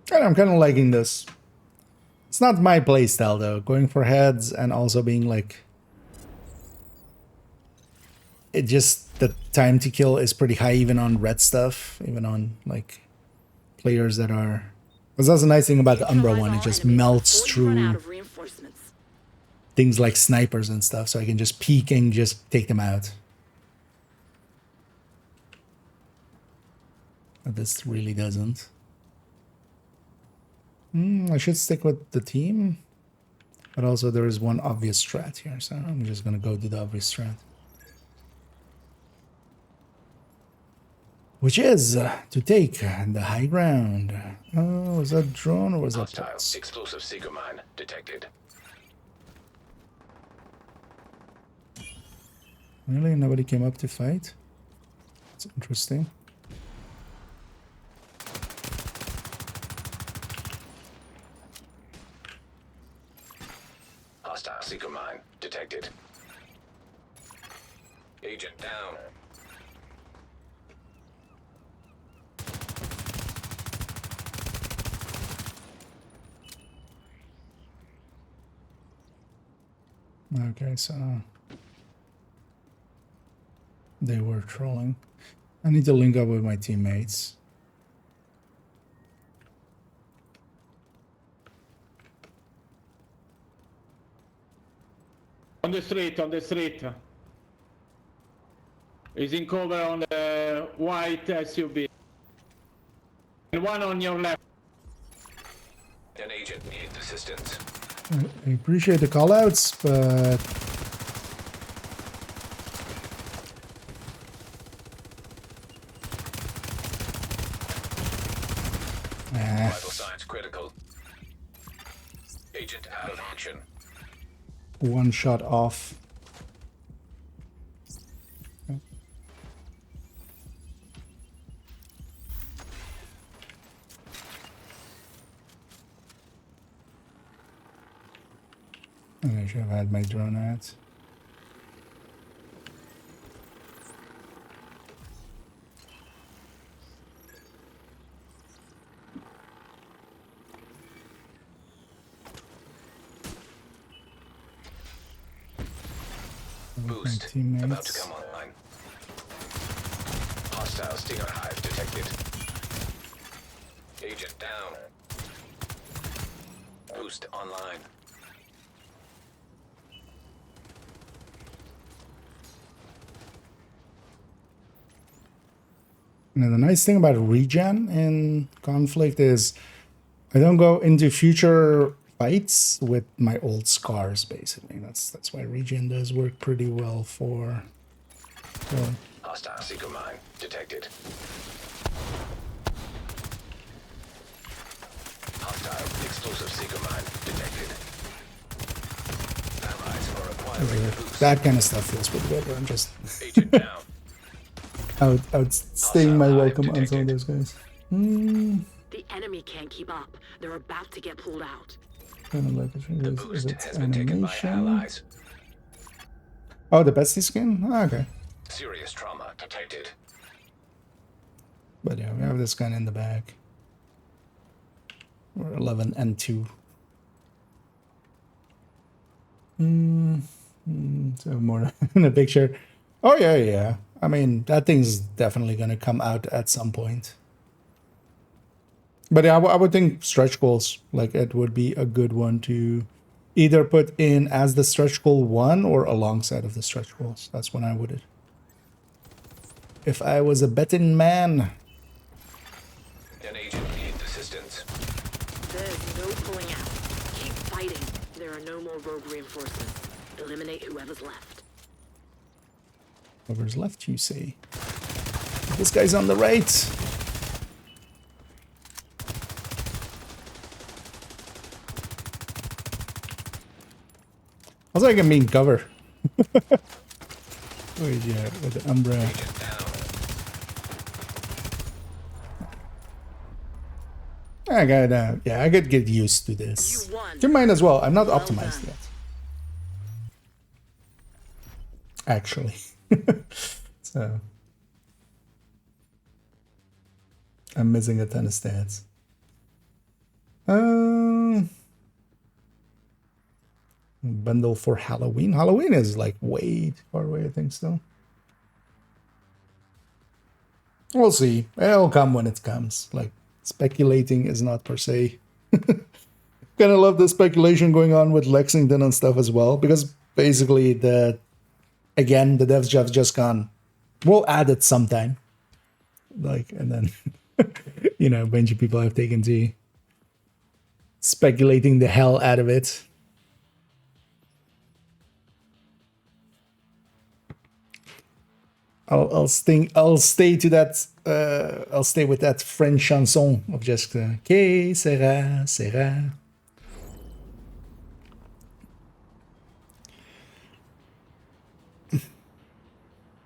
And I'm kind of liking this. It's not my playstyle though. Going for heads and also being like... It just... The time to kill is pretty high even on red stuff. Even on like players that are... Because that's the nice thing about the Umbra one. It just melts through things like snipers and stuff, so I can just peek and just take them out. But this really doesn't. I should stick with the team, but also there is one obvious strat here, so I'm just gonna go to the obvious strat. Which is to take the high ground. Oh, was that drone or was that Hostile bots? explosive seeker mine detected. Really? Nobody came up to fight? That's interesting. Hostile seeker mine detected. Agent down. Okay, so they were trolling. I need to link up with my teammates. On the street, on the street. He's in cover on the white SUV. And one on your left. An agent needs assistance. I appreciate the callouts, but Vital signs critical. Agent out of action. one shot off. I should have had my drone out. Boost about to Teammates. come online. Hostile stinger hive detected. Agent down. Boost online. Now, the nice thing about regen in Conflict is I don't go into future fights with my old scars, basically. That's why regen does work pretty well for... Hostile seeker mine detected. Hostile explosive seeker mine detected. Allies are acquiring the boost. that kind of stuff feels pretty good. I'm just Agent down. outstaying my Hostile welcome hive on some of detected. those guys. The enemy can't keep up. They're about to get pulled out. Kind of like The is boost it has been taken by animation? allies. Oh, the bestie skin? Oh, okay. Serious trauma detected. But yeah, we have this gun in the back. We're 11 and 2. So more in the picture. Oh yeah. I mean, that thing's definitely gonna come out at some point. But yeah, I would think stretch goals, like it would be a good one to either put in as the stretch goal 1 or alongside of the stretch goals. That's when I would. If I was a betting man. An agent needs assistance. There's no pulling out. Keep fighting. There are no more rogue reinforcements. Eliminate whoever's left. Whoever's left, you say. This guy's on the right. Also, I can mean cover. Wait, yeah, with the umbrella. Agent down. I got, yeah, I could get used to this. You won. You might as well. I'm not Well optimized done. yet. Actually. So. I'm missing a ton of stats. Bundle for Halloween. Halloween is like way far away, I think, still. We'll see. It'll come when it comes. Like, speculating is not per se kind of love the speculation going on with Lexington and stuff as well, because basically the devs have just gone, we'll add it sometime, like, and then you know, a bunch of people have taken to speculating the hell out of it. I'll stay to that. I'll stay with that French chanson of just que sera sera.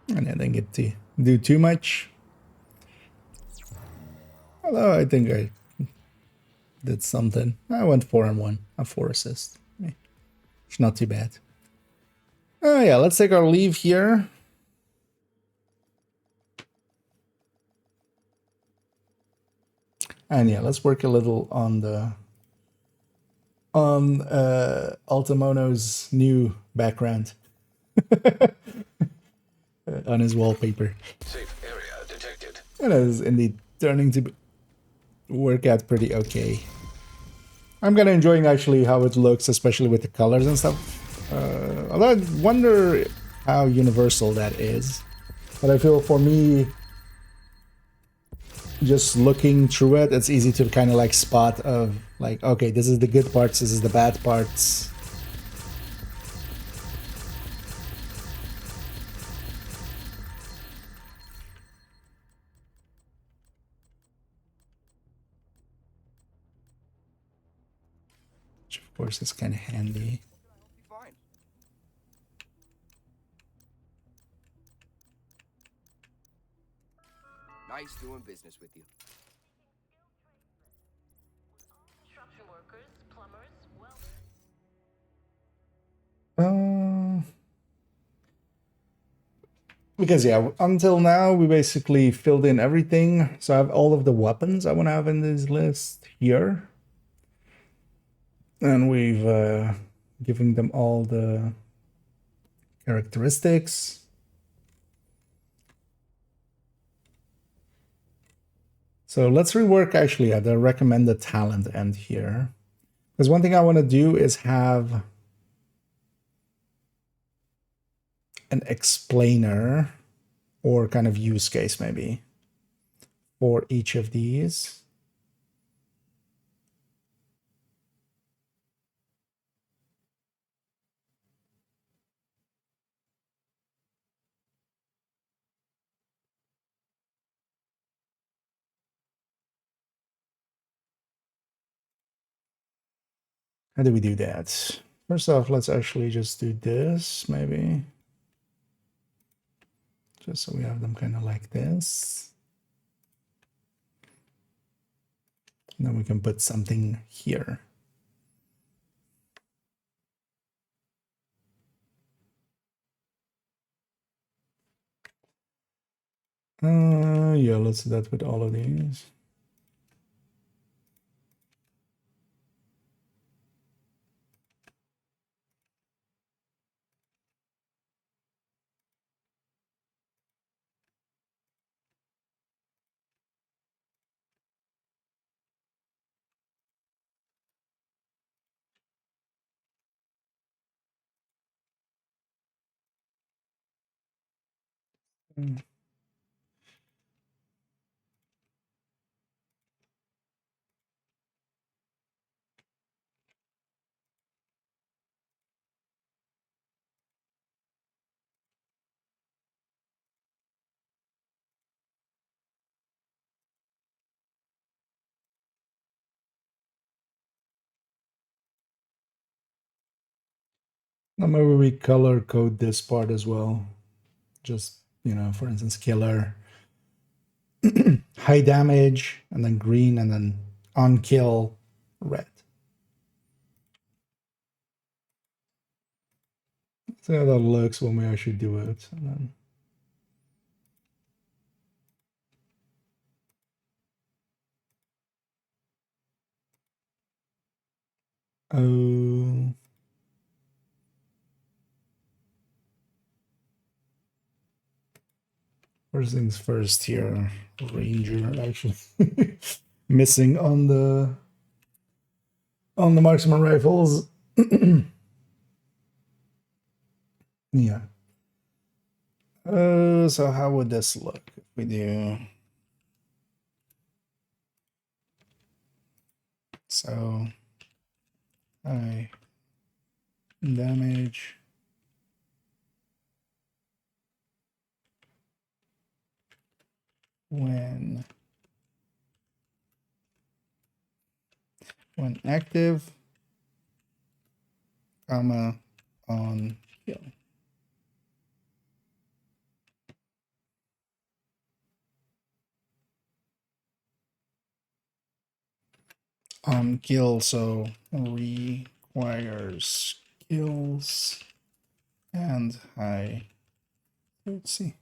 And I didn't get to do too much. Although I think I did something. I went 4-1, a 4 assist. It's not too bad. Oh yeah, let's take our leave here. And yeah, let's work a little on the Altamono's new background on his wallpaper. Safe area detected. It is indeed turning to work out pretty okay. I'm kind of enjoying actually how it looks, especially with the colors and stuff. Although I wonder how universal that is. But I feel for me, just looking through it, it's easy to kind of like spot of like, okay, this is the good parts, this is the bad parts. Which of course is kind of handy. Fine. Nice doing business with you. Construction workers, plumbers, welders. Because yeah, until now we basically filled in everything. So I have all of the weapons I want to have in this list here. And we've given them all the characteristics. So let's rework actually the recommended talent end here. Because one thing I want to do is have an explainer or kind of use case maybe for each of these. How do we do that? First off, let's actually just do this, maybe. Just so we have them kind of like this. And then we can put something here. Yeah, let's do that with all of these. Now maybe we color code this part as well. Just, you know, for instance, killer, high damage, and then green, and then on kill, red. See how that looks when we actually do it. And then oh, first things first here, Ranger actually missing on on the marksman rifles. Yeah. So how would this look if we do? So high damage. When active, comma, on kill. On kill, so requires kills and high. Let's see.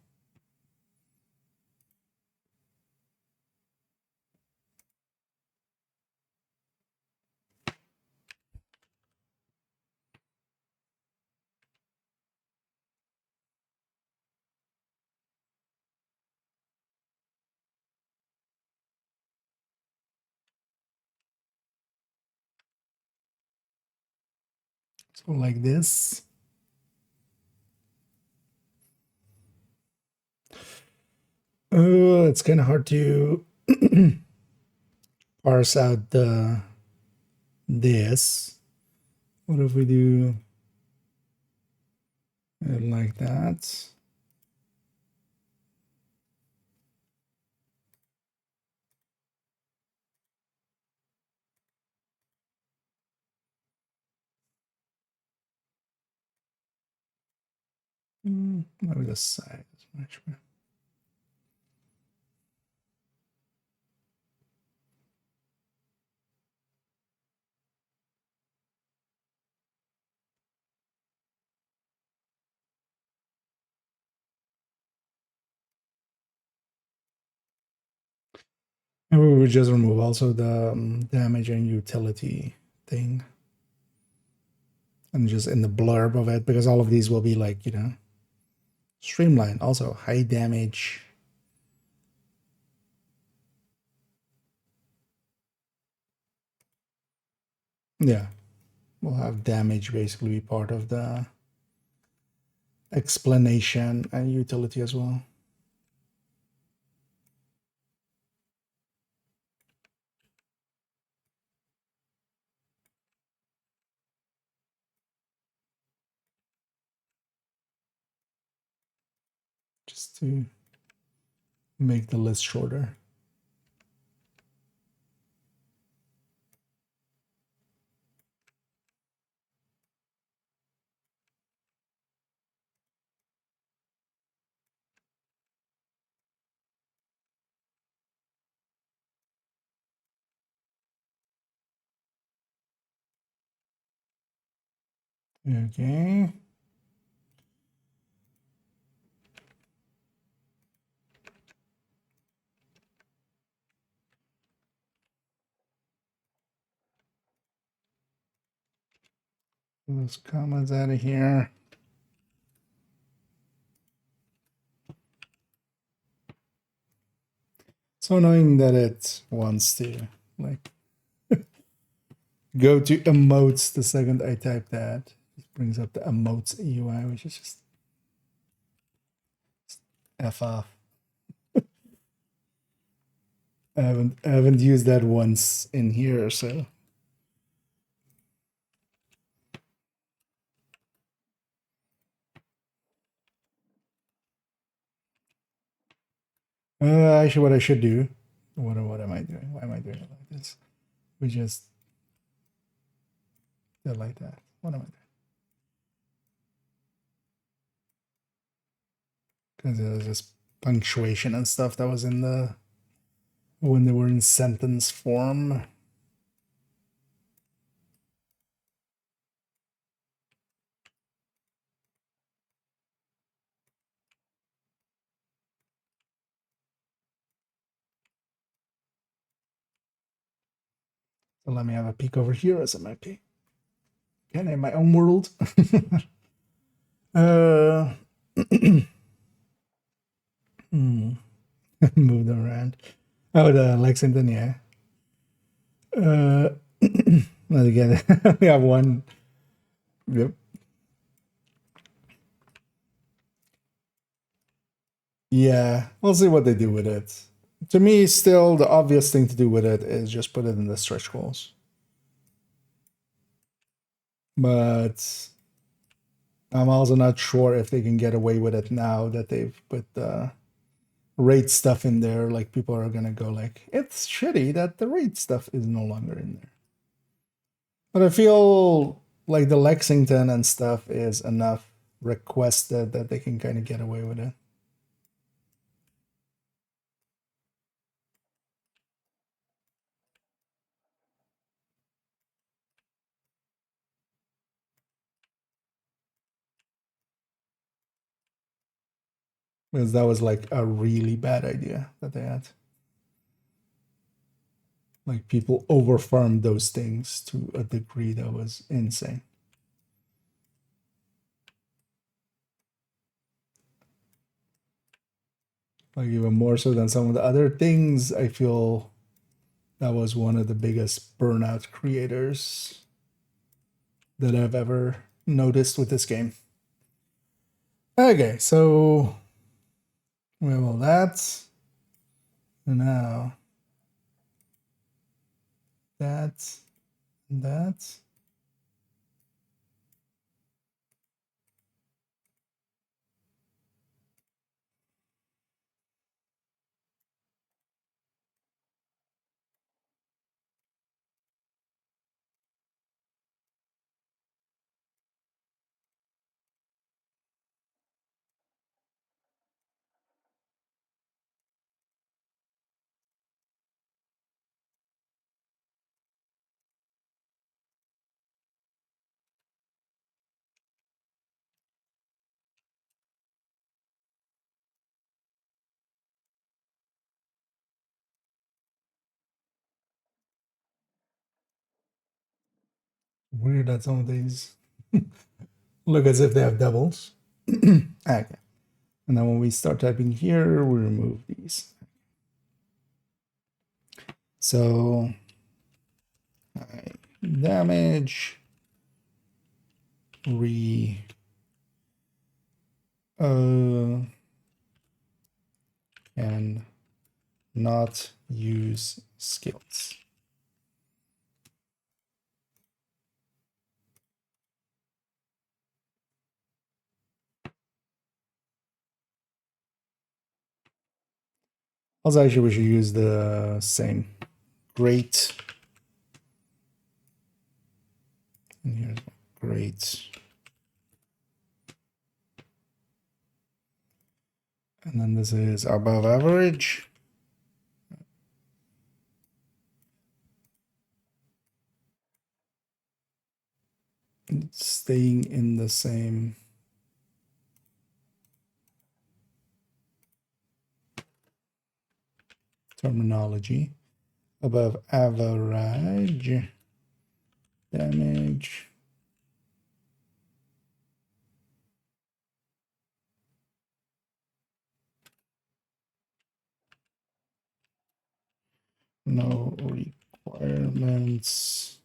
So like this. It's kind of hard to parse out this. What if we do it like that? Maybe the side is much better. And we would just remove also the damage and utility thing. And just in the blurb of it, because all of these will be like, you know, streamlined. Also, high damage. Yeah. We'll have damage basically be part of the explanation and utility as well. Just to make the list shorter. Okay. Those comments out of here. So annoying that it wants to like go to emotes the second I type that. It brings up the emotes UI, which is just F off. I haven't used that once in here, so actually what I should do. What am I doing? Why am I doing it like this? We just do it like that. What am I doing? Because there's just punctuation and stuff that was in the when they were in sentence form. So let me have a peek over here as a MP. Can I in my own world? Moved around. Oh, the Lexington, yeah. But again, we have one. Yep. Yeah, we'll see what they do with it. To me, still, the obvious thing to do with it is just put it in the stretch goals. But I'm also not sure if they can get away with it now that they've put the raid stuff in there. Like, people are gonna go like, it's shitty that the raid stuff is no longer in there. But I feel like the Lexington and stuff is enough requested that they can kind of get away with it. Because that was like a really bad idea that they had. Like, people overfarmed those things to a degree that was insane. Like, even more so than some of the other things, I feel that was one of the biggest burnout creators that I've ever noticed with this game. Okay, so we have all that. And now that and that. Weird that some of these look as if they have doubles. Okay. And then when we start typing here, we remove these. So damage and not use skills. Also, actually, we should use the same great. And here's great. And then this is above average. It's staying in the same terminology. Above average damage. No requirements.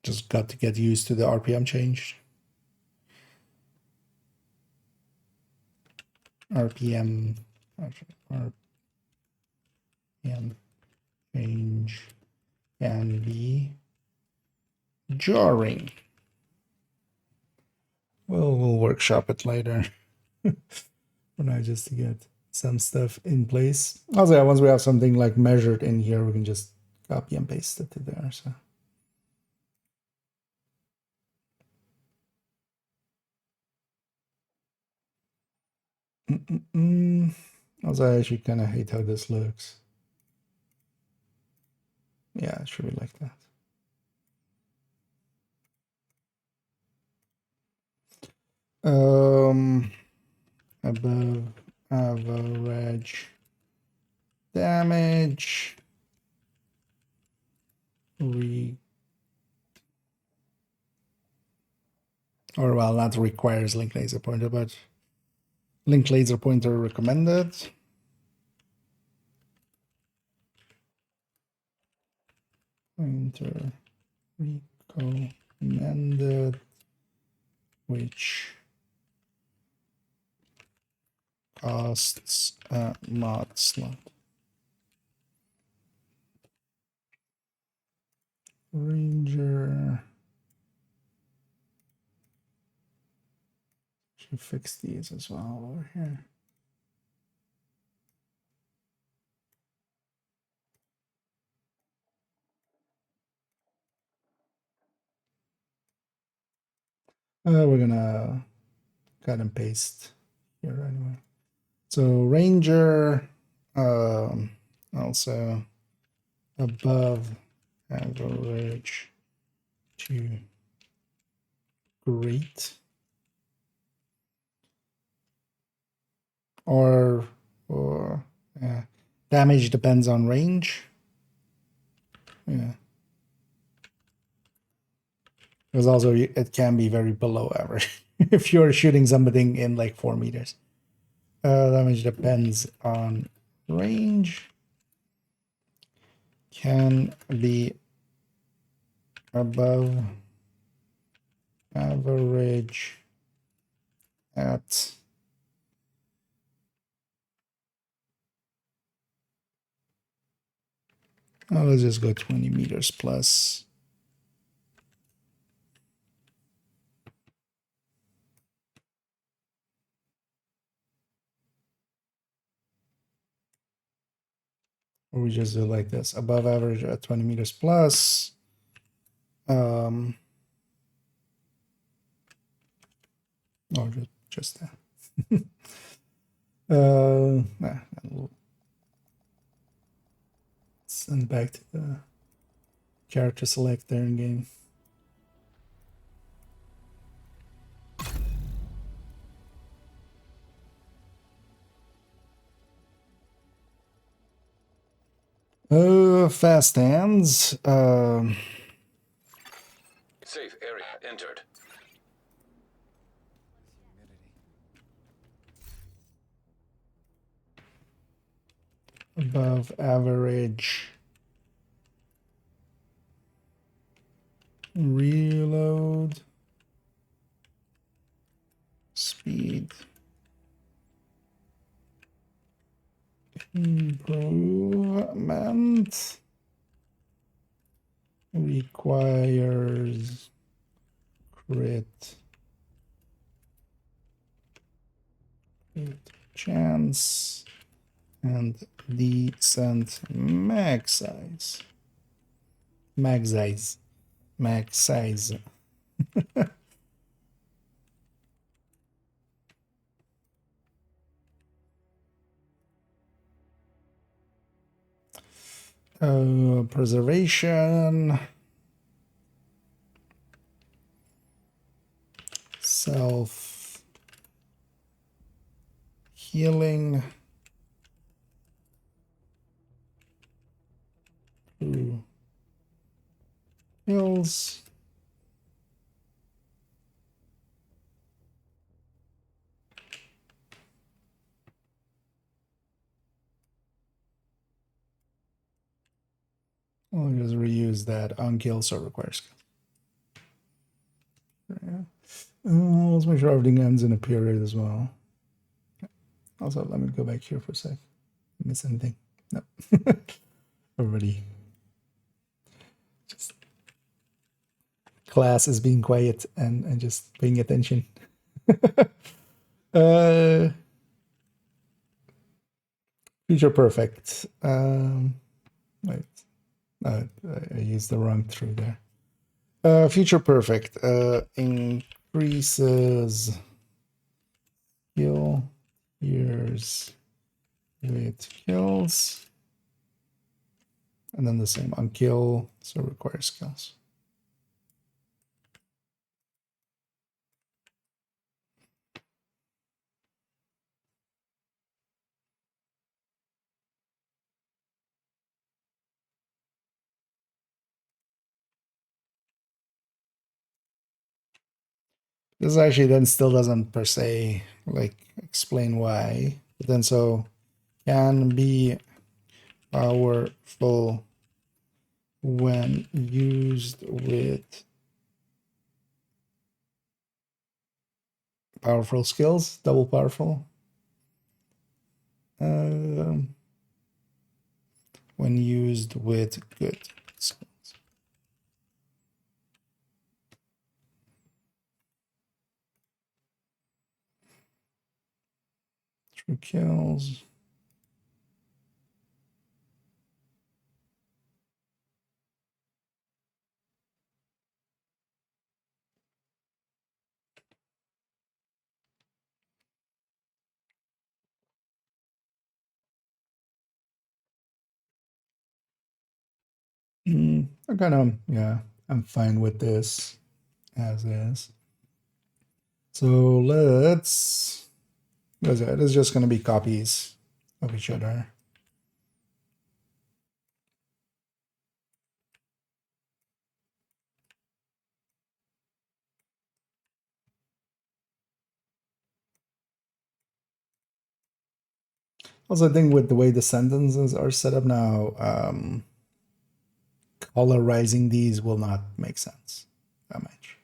Just got to get used to the RPM change. RPM change can be jarring. Well, we'll workshop it later. For now, just to get some stuff in place. Also, yeah, once we have something like measured in here, we can just copy and paste it to there. So. Also, I actually kind of hate how this looks. Yeah, it should be like that. Above average damage Or well, not requires link laser pointer, but link laser pointer recommended. Pointer recommended, which costs a mod slot. Ranger. Should fix these as well over here. We're gonna cut and paste here anyway. So Ranger, also above average to great, or damage depends on range. Yeah, because also it can be very below average if you're shooting something in like 4 meters. Damage depends on range. Can be above average at let's just go 20 meters plus. Or we just do like this, above average at 20 meters plus. Or just that. We'll send back to the character selector in game. Fast hands. Safe area entered. Above average reload speed. Improvement requires crit chance and decent max size. Max size. Max size. Preservation. Self healing. Heals. I'll just reuse that on kill, so requires. Yeah. Let's make sure everything ends in a period as well. Also, let me go back here for a sec. Miss anything? No. Everybody. Just class is being quiet and just paying attention. Future perfect. Wait. I used the wrong true there. Future perfect increases kill years with kills, and then the same on kill, so requires kills. This actually then still doesn't per se like explain why, but then so can be powerful when used with powerful skills, double powerful. When used with good skills. True kills. I kind of, yeah, I'm fine with this as is. So let's, it's just going to be copies of each other. Also, I think with the way the sentences are set up now, colorizing these will not make sense that much.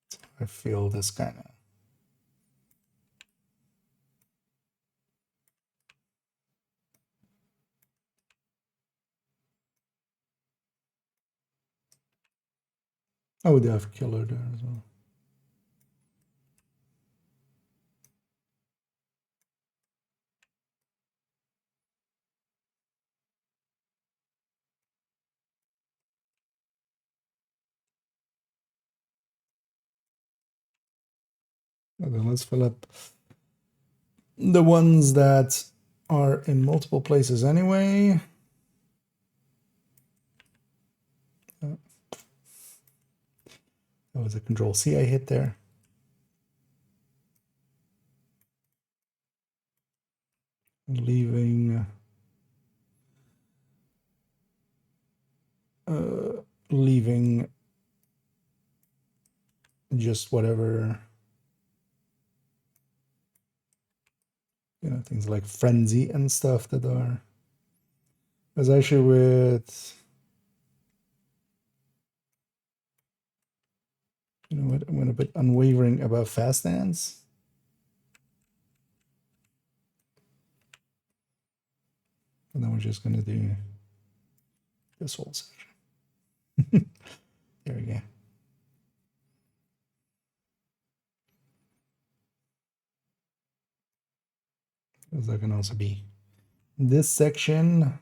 So I feel this kind of. Oh, they have killer there as well. Okay, let's fill up the ones that are in multiple places anyway. That was a Control C I hit there. Leaving leaving just whatever, you know, things like frenzy and stuff that are. Because actually with, you know what, I'm going to put unwavering above fast dance. And then we're just going to do this whole section. There we go. Because that can also be this section.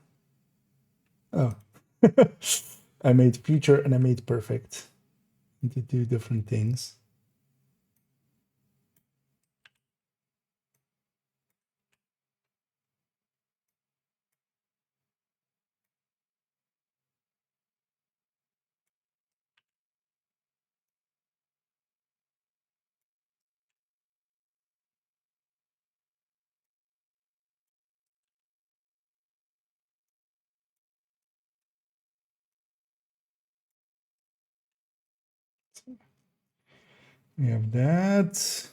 Oh, I made future and I made perfect into two different things. We have that. Let's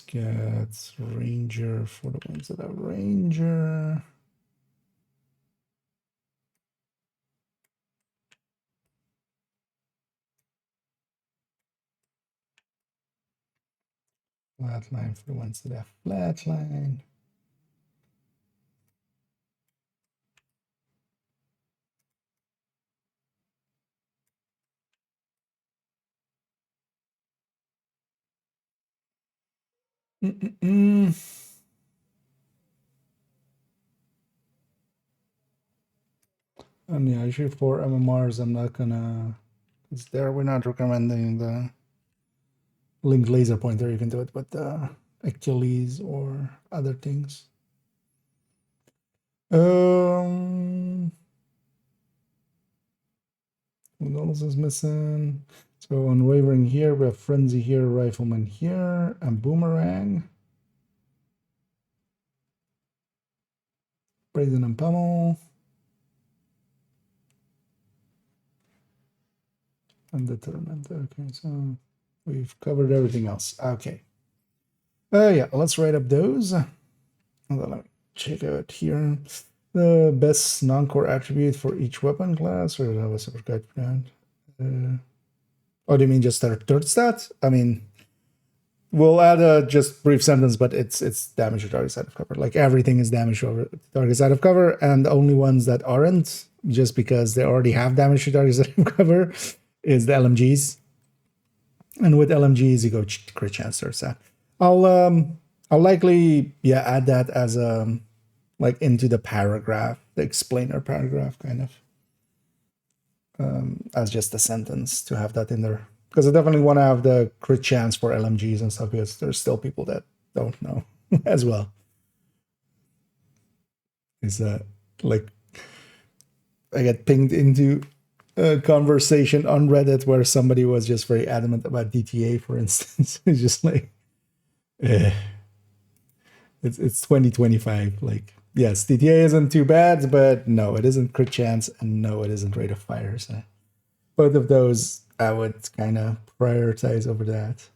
get Ranger for the ones that have Ranger. Flatline for the ones that have flatline. And yeah, actually for MMRs, I'm not gonna, because there we're not recommending the linked laser pointer. You can do it with the Achilles or other things. What else is missing? So unwavering here, we have frenzy here, rifleman here, and boomerang. Brazen and pummel. Undetermined. Okay, so we've covered everything else. Okay. Yeah, let's write up those. And then let me check out here. The best non-core attribute for each weapon class, or do I have a separate guide for that? Oh, do you mean just their third stat? I mean, we'll add a just brief sentence, but it's damage to target side of cover. Like everything is damage to target side of cover, and the only ones that aren't, just because they already have damage to target side of cover, is the LMGs. And with LMGs, you go crit chance third stat. I'll likely add that as like into the paragraph, the explainer paragraph, kind of. As just a sentence to have that in there, because I definitely want to have the crit chance for LMGs and stuff, because there's still people that don't know as well. Is like I get pinged into a conversation on Reddit where somebody was just very adamant about DTA, for instance. It's just like, it's 2025. Like, yes, DTA isn't too bad, but no, it isn't crit chance, and no, it isn't rate of fire. So both of those I would kind of prioritize over that.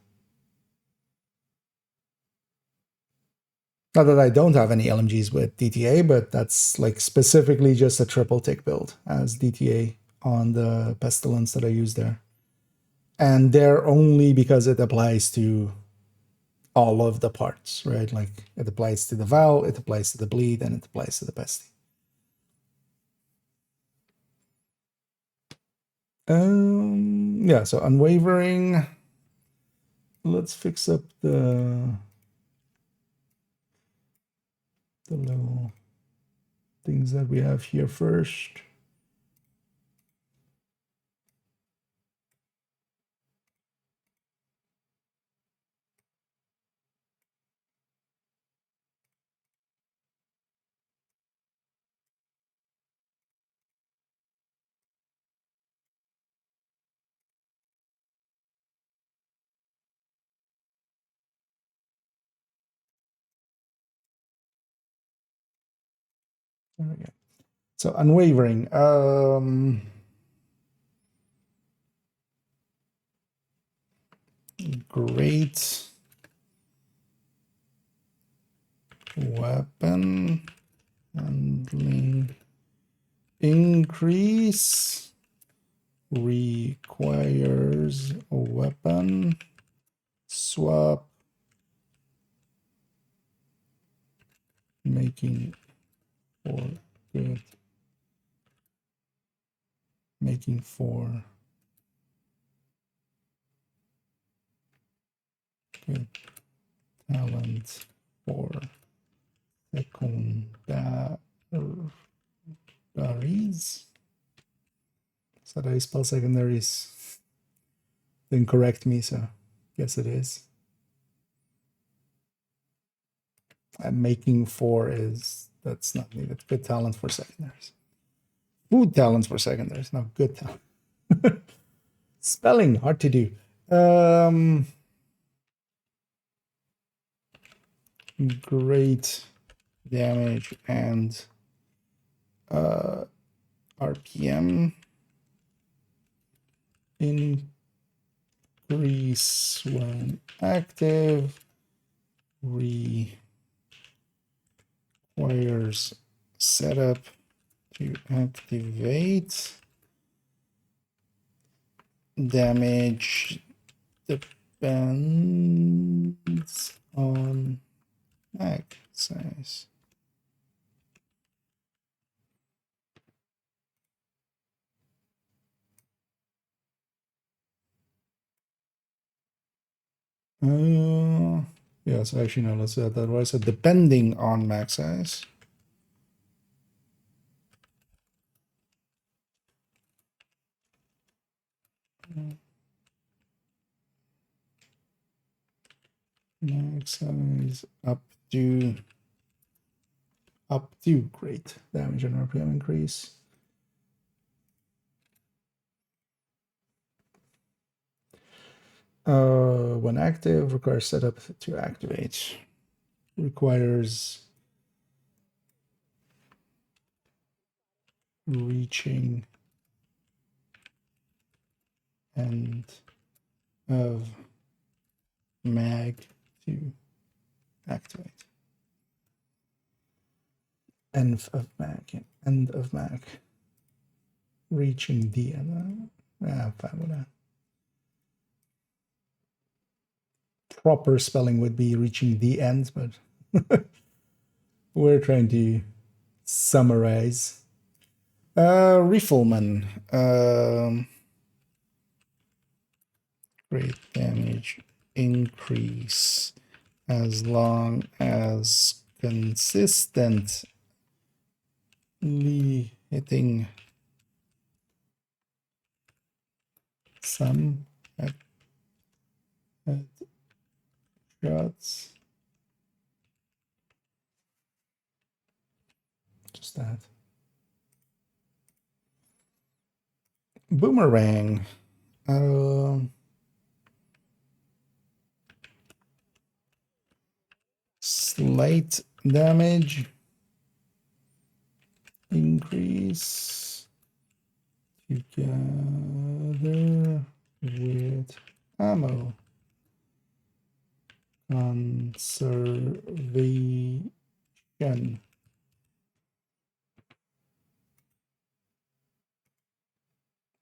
Not that I don't have any LMGs with DTA, but that's like specifically just a triple tick build as DTA on the Pestilence that I use there. And they're only because it applies to all of the parts, right? Like it applies to the Val, it applies to the Bleed, and it applies to the Pesty. Yeah, so Unwavering. Let's fix up the little things that we have here first. There we go. So Unwavering. Great weapon handling increase requires a weapon swap, making for good, making for good talent for secondaries. Is that how you spell secondaries? Didn't correct me, so guess it is. And making for that's not needed. Good talent for secondaries. Food talents for secondaries, not good talent. Spelling, hard to do. Great damage and RPM increase when active, requires setup to activate, damage depends on mag size. Yes, actually, no, let's add that. So depending on max size. Max size up to great damage and RPM increase. When active, requires setup to activate. Requires reaching end of mag to activate. End of mag, end of mag. Reaching the end. I'm fine with that. Proper spelling would be reaching the end, but we're trying to summarize. Rifleman. Great damage increase as long as consistently hitting some shots. Just that. Boomerang. Slight damage increase together with ammo conservation.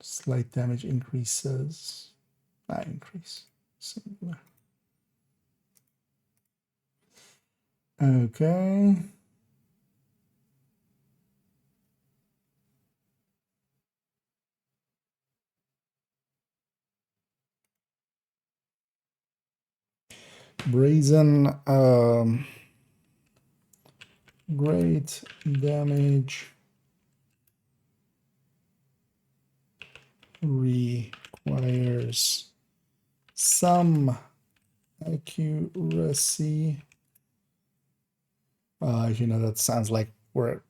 Slight damage increases. Increase. Singular. Okay. Brazen, great damage requires some accuracy. You know, that sounds like we're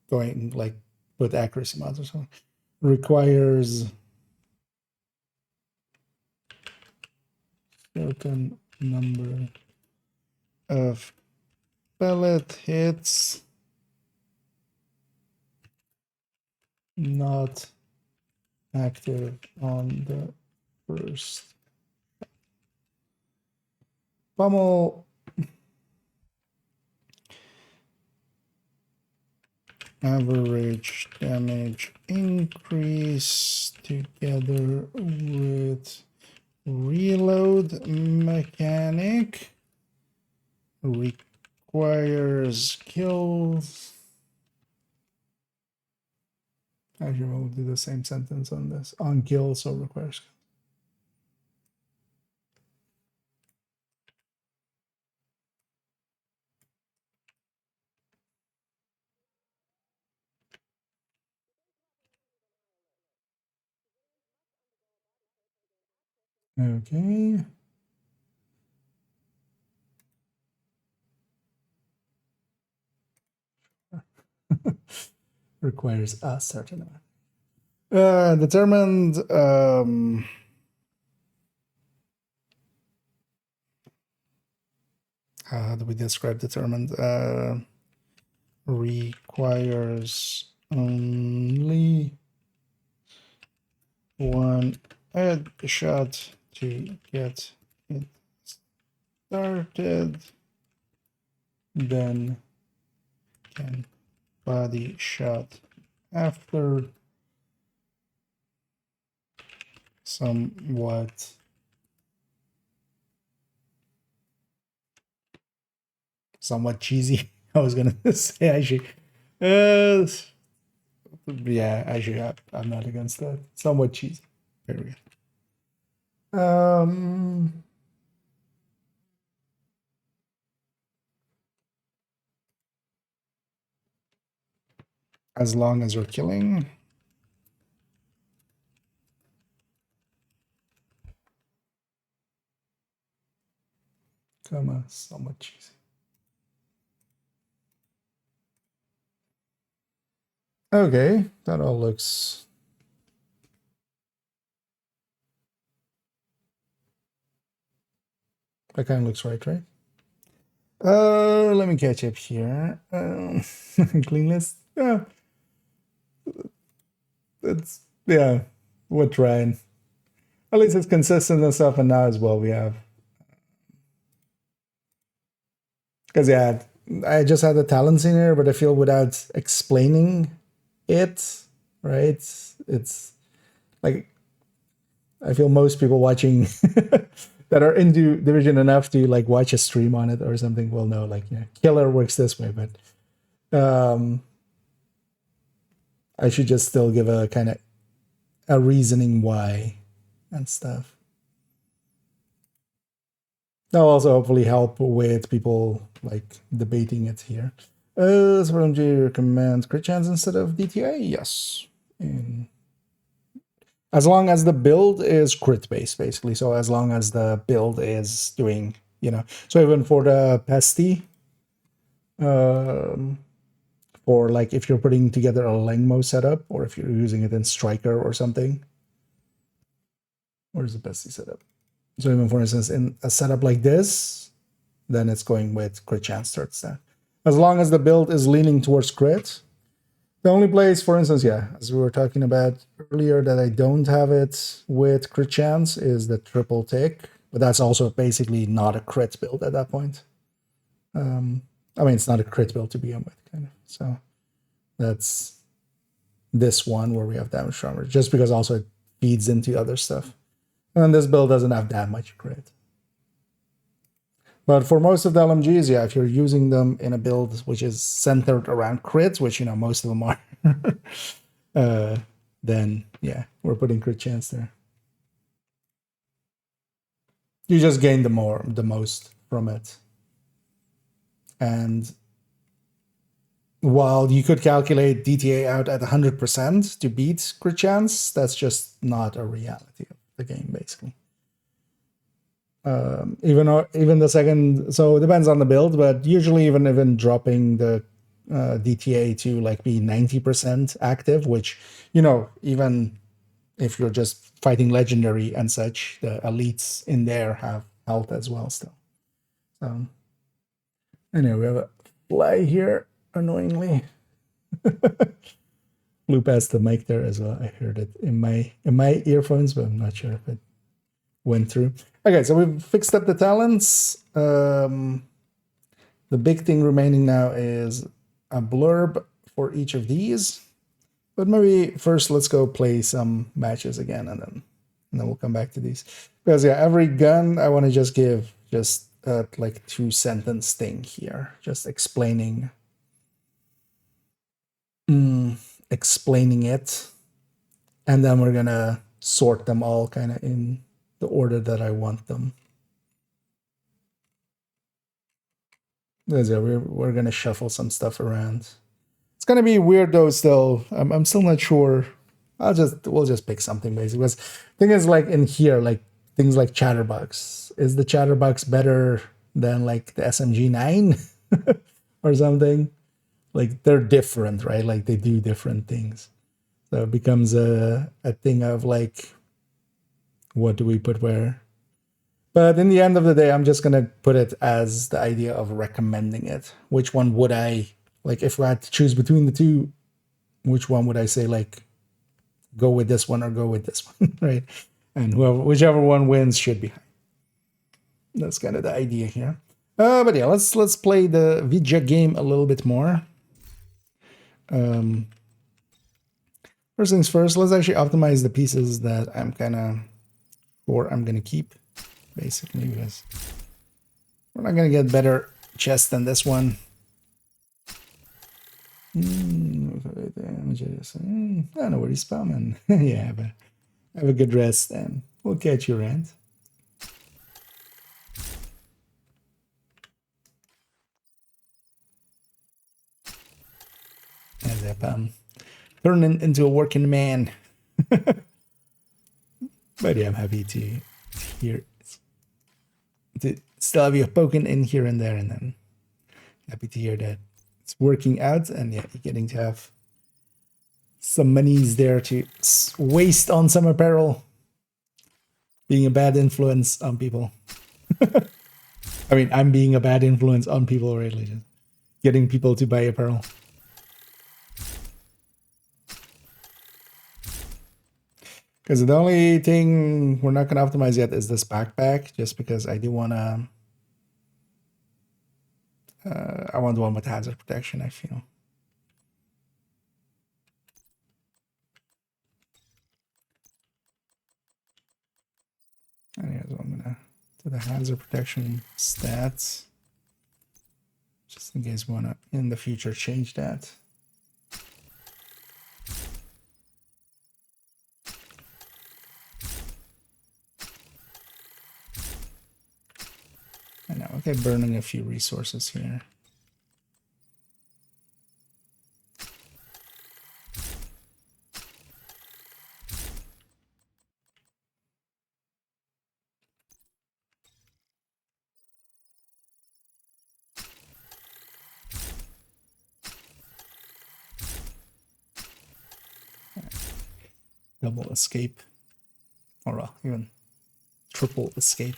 going like with accuracy mods or something. Requires certain number of pellet hits, not active on the first. Pummel. Average damage increase together with reload mechanic. Requires kills. Actually, we'll do the same sentence on this. On kills, so requires kills. Okay. Requires a certain amount. Determined. How do we describe determined? Requires only one headshot to get it started, then can body shot after. Somewhat cheesy. I was gonna say actually. Yeah, actually, I'm not against that. Somewhat cheesy. Very good. As long as you're killing. Comma, somewhat cheesy. Okay, that all looks. That kind of looks right? Let me catch up here. Clean list. Yeah. That's, yeah, we're trying. At least it's consistent and stuff. And now as well, we have, because yeah, I just had the talents in here, but I feel without explaining it, right? It's like, I feel most people watching that are into Division enough to like watch a stream on it or something will know, like, yeah, killer works this way, but I should just still give a kind of a reasoning why and stuff. That'll also hopefully help with people like debating it here. So MJ recommends crit chance instead of DTA? Yes. And as long as the build is crit based, basically. So as long as the build is doing, you know, so even for the pesty, or like if you're putting together a Langmo setup, or if you're using it in Striker or something. Where's the pesty setup? So even for instance, in a setup like this, then it's going with crit chance starts there. As long as the build is leaning towards crit. The only place, for instance, yeah, as we were talking about earlier, that I don't have it with crit chance is the triple tick, but that's also basically not a crit build at that point. I mean, it's not a crit build to begin with, kind of. So that's this one where we have damage armor, just because also it feeds into other stuff. And this build doesn't have that much crit. But for most of the LMGs, yeah, if you're using them in a build which is centered around crits, which, you know, most of them are, then, yeah, we're putting crit chance there. You just gain the most from it. And while you could calculate DTA out at 100% to beat crit chance, that's just not a reality of the game, basically. Even the second, so it depends on the build, but usually even dropping the DTA to like be 90% active, which, you know, even if you're just fighting legendary and such, the elites in there have health as well still. So anyway, we have a fly here, annoyingly. Flew past the mic there as well. I heard it in my earphones, but I'm not sure if it went through. Okay, so we've fixed up the talents. The big thing remaining now is a blurb for each of these. But maybe first let's go play some matches again, and then we'll come back to these. Because yeah, every gun I want to just give just like 2-sentence thing here, just explaining it, and then we're gonna sort them all kind of in the order that I want them. We're gonna shuffle some stuff around. It's gonna be weird though. Still, I'm still not sure. We'll just pick something basically. Because thing is, like in here, like things like Chatterbox. Is the Chatterbox better than like the SMG9 or something? Like they're different, right? Like they do different things. So it becomes a thing of like, what do we put where? But in the end of the day, I'm just going to put it as the idea of recommending it. Which one would I, like if I had to choose between the two, which one would I say, like, go with this one or go with this one, right? And whichever one wins should be high. That's kind of the idea here. But yeah, let's play the Vidya game a little bit more. First things first, let's actually optimize the pieces that I'm going to keep, basically, because we're not going to get better chest than this one. I don't know where he's spamming. Yeah, but have a good rest, and we'll catch you around. As if I'm turning into a working man. But yeah, I'm happy to still have you poking in here and there, and then happy to hear that it's working out, and yeah, you're getting to have some monies there to waste on some apparel, being a bad influence on people. I mean, I'm being a bad influence on people already, just getting people to buy apparel. Because the only thing we're not going to optimize yet is this backpack, just because I do want to... I want the one with hazard protection, I feel. Anyways, I'm going to do the hazard protection stats. Just in case we want to, in the future, change that. I know, okay, burning a few resources here. Double escape. Or well, even triple escape.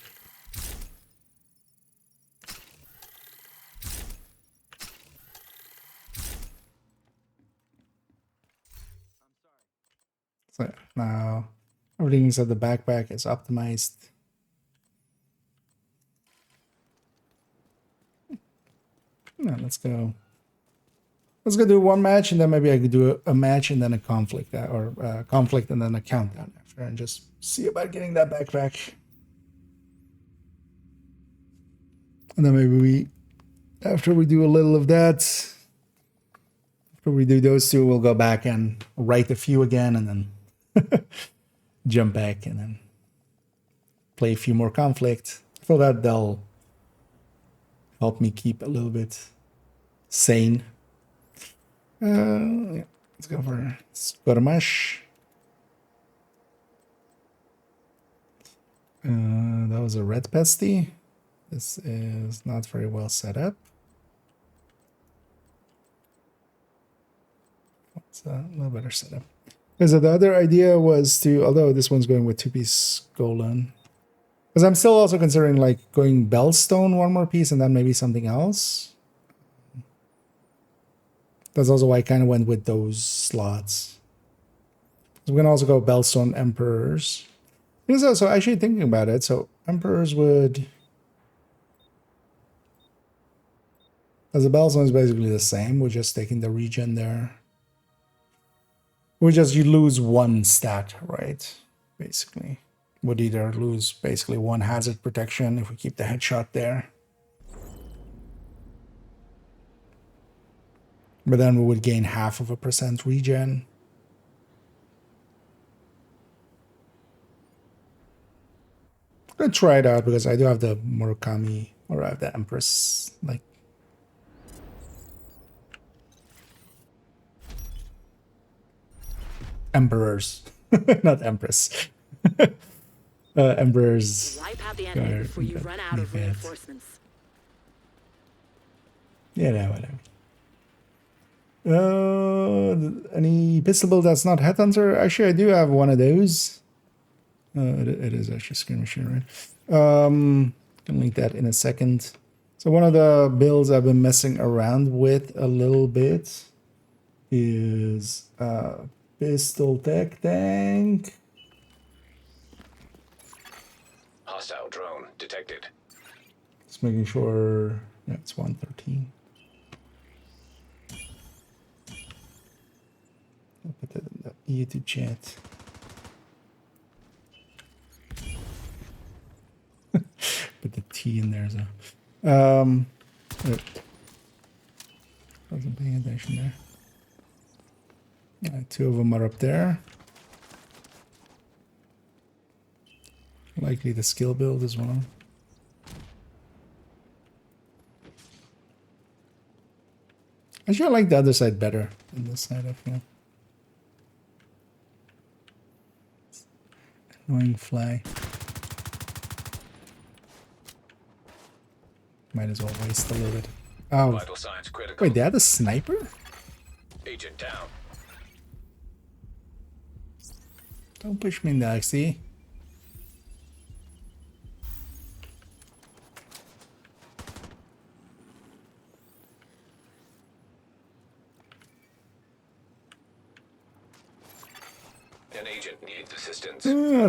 So now everything inside the backpack is optimized. Now let's go. Let's go do one match, and then maybe I could do a match and then a conflict, or conflict and then a countdown after, and just see about getting that backpack. And then maybe we, after we do a little of that, after we do those two, we'll go back and write a few again, and then jump back and then play a few more conflict. I feel that they'll help me keep a little bit sane. Yeah, let's go for Skirmish. That was a red pesty. This is not very well set up. It's a little better setup. Because the other idea was to, although this one's going with 2-piece golden, because I'm still also considering like going Bellstone one more piece and then maybe something else. That's also why I kind of went with those slots. So we can also go Bellstone Emperors. Because also actually thinking about it, so Emperors would... As the Bellstone is basically the same, we're just taking the regen there. We just, you lose one stat, right? Basically. Would either lose basically one hazard protection if we keep the headshot there. But then we would gain 0.5% regen. I'm gonna try it out because I do have the Murakami, or I have the Empress, like... Emperors. Not Empress. Emperors. Wipe out the enemy before you run out of reinforcements. Yeah, no, whatever. Any pistol build that's not Headhunter? Actually, I do have one of those. It is actually Skirmisher, right? Can link that in a second. So one of the builds I've been messing around with a little bit is pistol tech tank. Hostile drone detected. Just making sure. Yeah, it's 113. I'll put that in the YouTube chat. Put the T in there, so. Wasn't paying attention there. Two of them are up there. Likely the skill build as well. Actually, I like the other side better than this side, I feel. Annoying fly. Might as well waste a little bit. Oh, Vital signs critical. wait, they had a sniper? Agent down. Don't push me, Noxy. An agent needs assistance.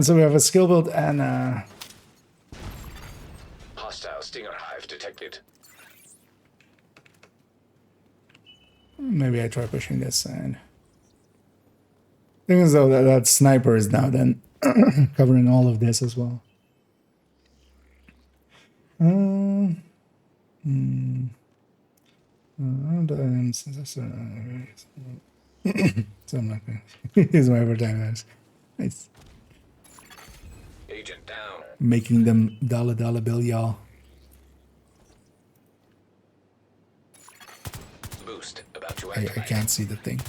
So we have a skill build and Hostile stinger hive detected. maybe I try pushing this side. Thing is though that sniper is now then covering all of this as well. So I'm not gonna use my overtime as nice. Agent down. Making them dollar bill, y'all. Boost about to I activate. can't see the thing.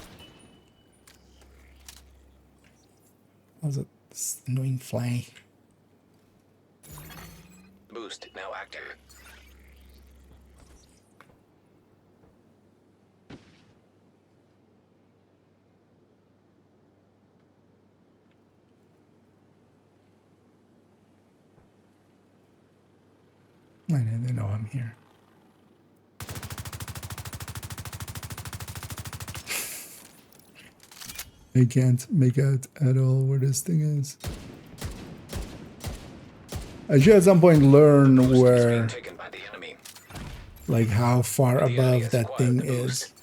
What was it? This annoying fly. Boost now active. They know I'm here. I can't make out at all where this thing is. I should at some point learn Boost is being where, taken by the enemy. like how far The enemy above has that acquired thing the boost. is.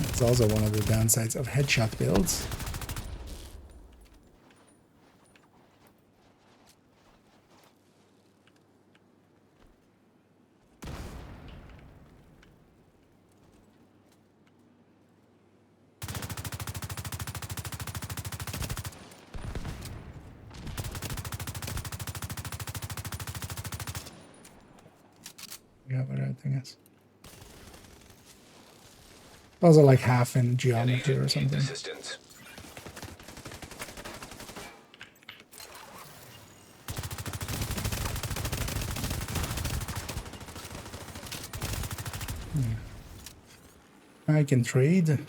It's also one of the downsides of headshot builds. Yeah, what that thing is. Also like half in An geometry agent or needs something. assistance. I can trade.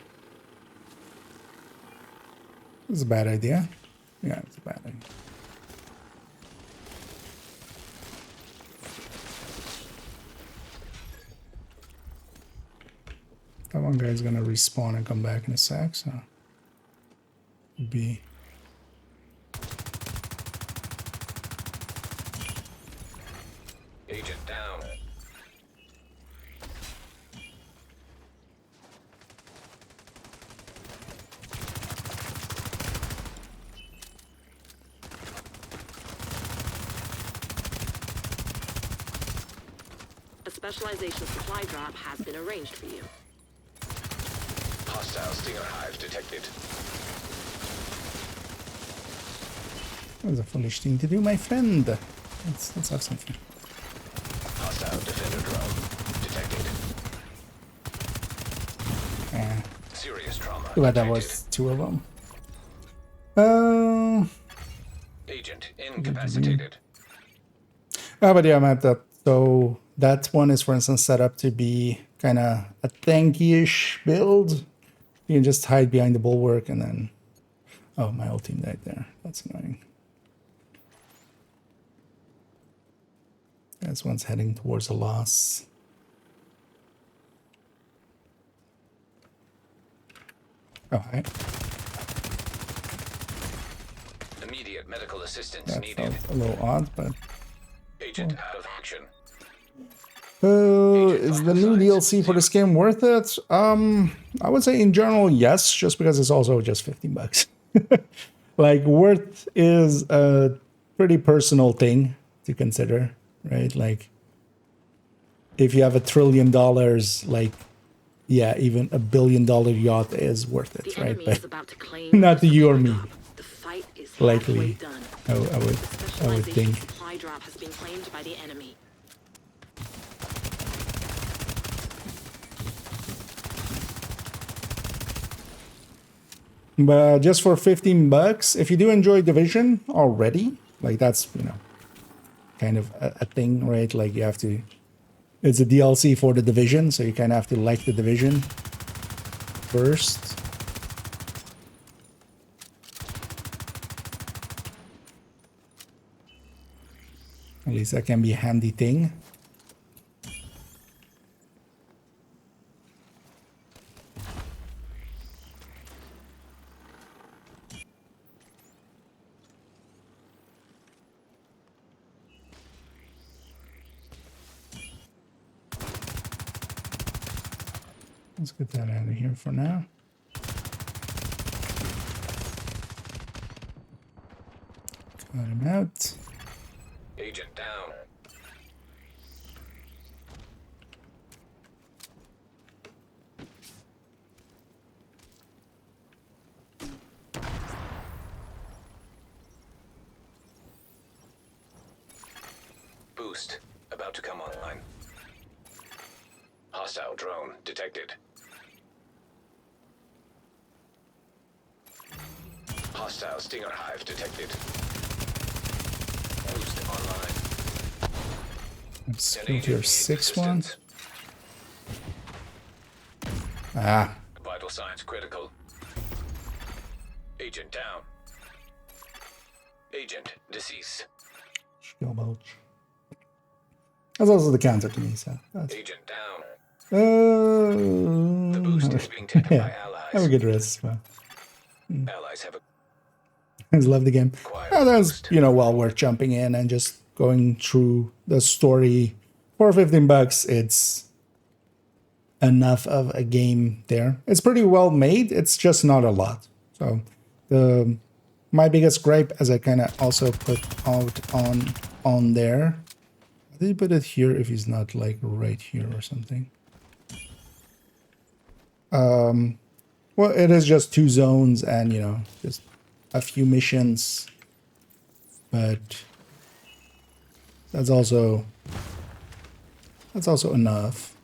It's a bad idea. Yeah, it's a bad idea. That one guy's gonna respawn and come back in a sec, so be Agent down. A specialization supply drop has been arranged for you. Hostile stinger hive detected. that was a foolish thing to do, my friend. Let's have some fun. Hostile defender drone detected. Yeah, Serious trauma too bad that detected. was two of them. Agent incapacitated. But yeah, I'm at that. So that one is, for instance, set up to be kind of a tanky-ish build. You can just hide behind the bulwark and then... Oh, my whole team died there. That's annoying. This one's heading towards a loss. Oh, hi. Immediate medical assistance That needed. felt a little odd, but... Agent out of action. Is the new DLC for this game worth it? I would say in general, yes, just because it's also just $15. Like, worth is a pretty personal thing to consider, right? Like, if you have $1 trillion, like, yeah, even $1 billion yacht is worth The it, right? enemy But is about to claim not the to you or supply me, drop. The fight is likely. halfway done. I would The specialization think. supply drop has been claimed by the enemy. But just for $15, if you do enjoy Division already, like that's, you know, kind of a thing, right? Like you have to, it's a DLC for the Division, so you kind of have to like the Division first. At least that can be a handy thing. Let's get that out of here for now. Cut him out. Agent down. Boost about to come online. Hostile drone detected. Hostile Stinger Hive detected. Boost online. Let's An go to agent your needs 6 one. assistance. Ah, Vital signs critical. Agent down. Agent deceased. skill bulge. That's also the counter to me, so that's Agent down. the boost is being taken by yeah, allies. have a good rest. Well, Allies have I just love the game. acquired Oh, that's, boost. you know, while we're jumping in and just going through the story for $15, it's enough of a game there. It's pretty well made. It's just not a lot. So the my biggest gripe, as I kind of also put out on there. I did put it here if he's not like right here or something. Well, it is just 2 zones and, you know, just a few missions, but that's also enough.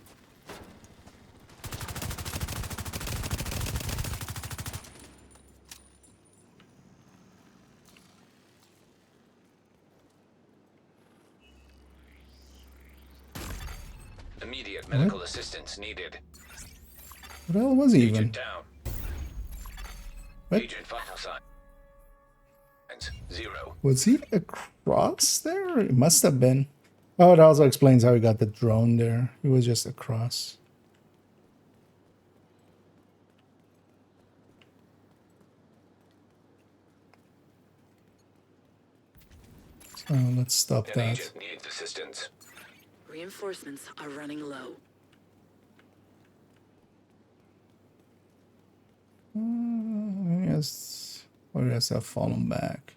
Immediate medical assistance needed. What the hell was he even? Agent down. What? Agent vital signs 0. Was he across there? It must have been. Oh, it also explains how he got the drone there. He was just across. So let's stop An that. agent needs assistance. Reinforcements are running low. Yes. Or yes, I've fallen back.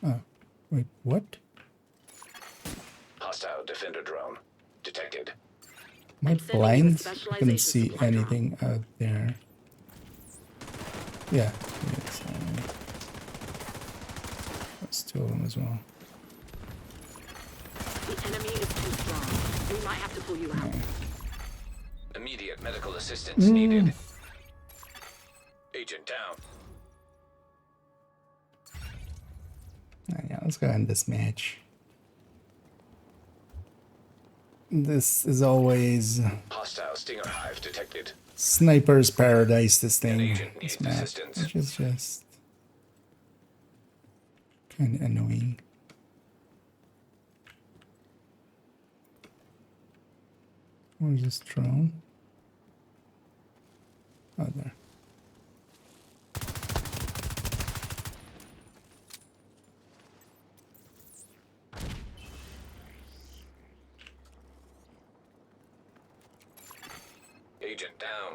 Oh, wait, what? Hostile defender drone detected. Am I I'm sending you a blind? I specialization couldn't see supply drone. anything out there. Yeah, that's 2 of them as well. The enemy is too strong. We might have to pull you out. Immediate medical assistance needed. Agent down. Yeah, let's go end this match. This is always Hostile Stinger Hive detected. sniper's paradise, this thing. agent This needs map, assistance. which is just kind of annoying. Where's this drone? Oh, there. Agent down.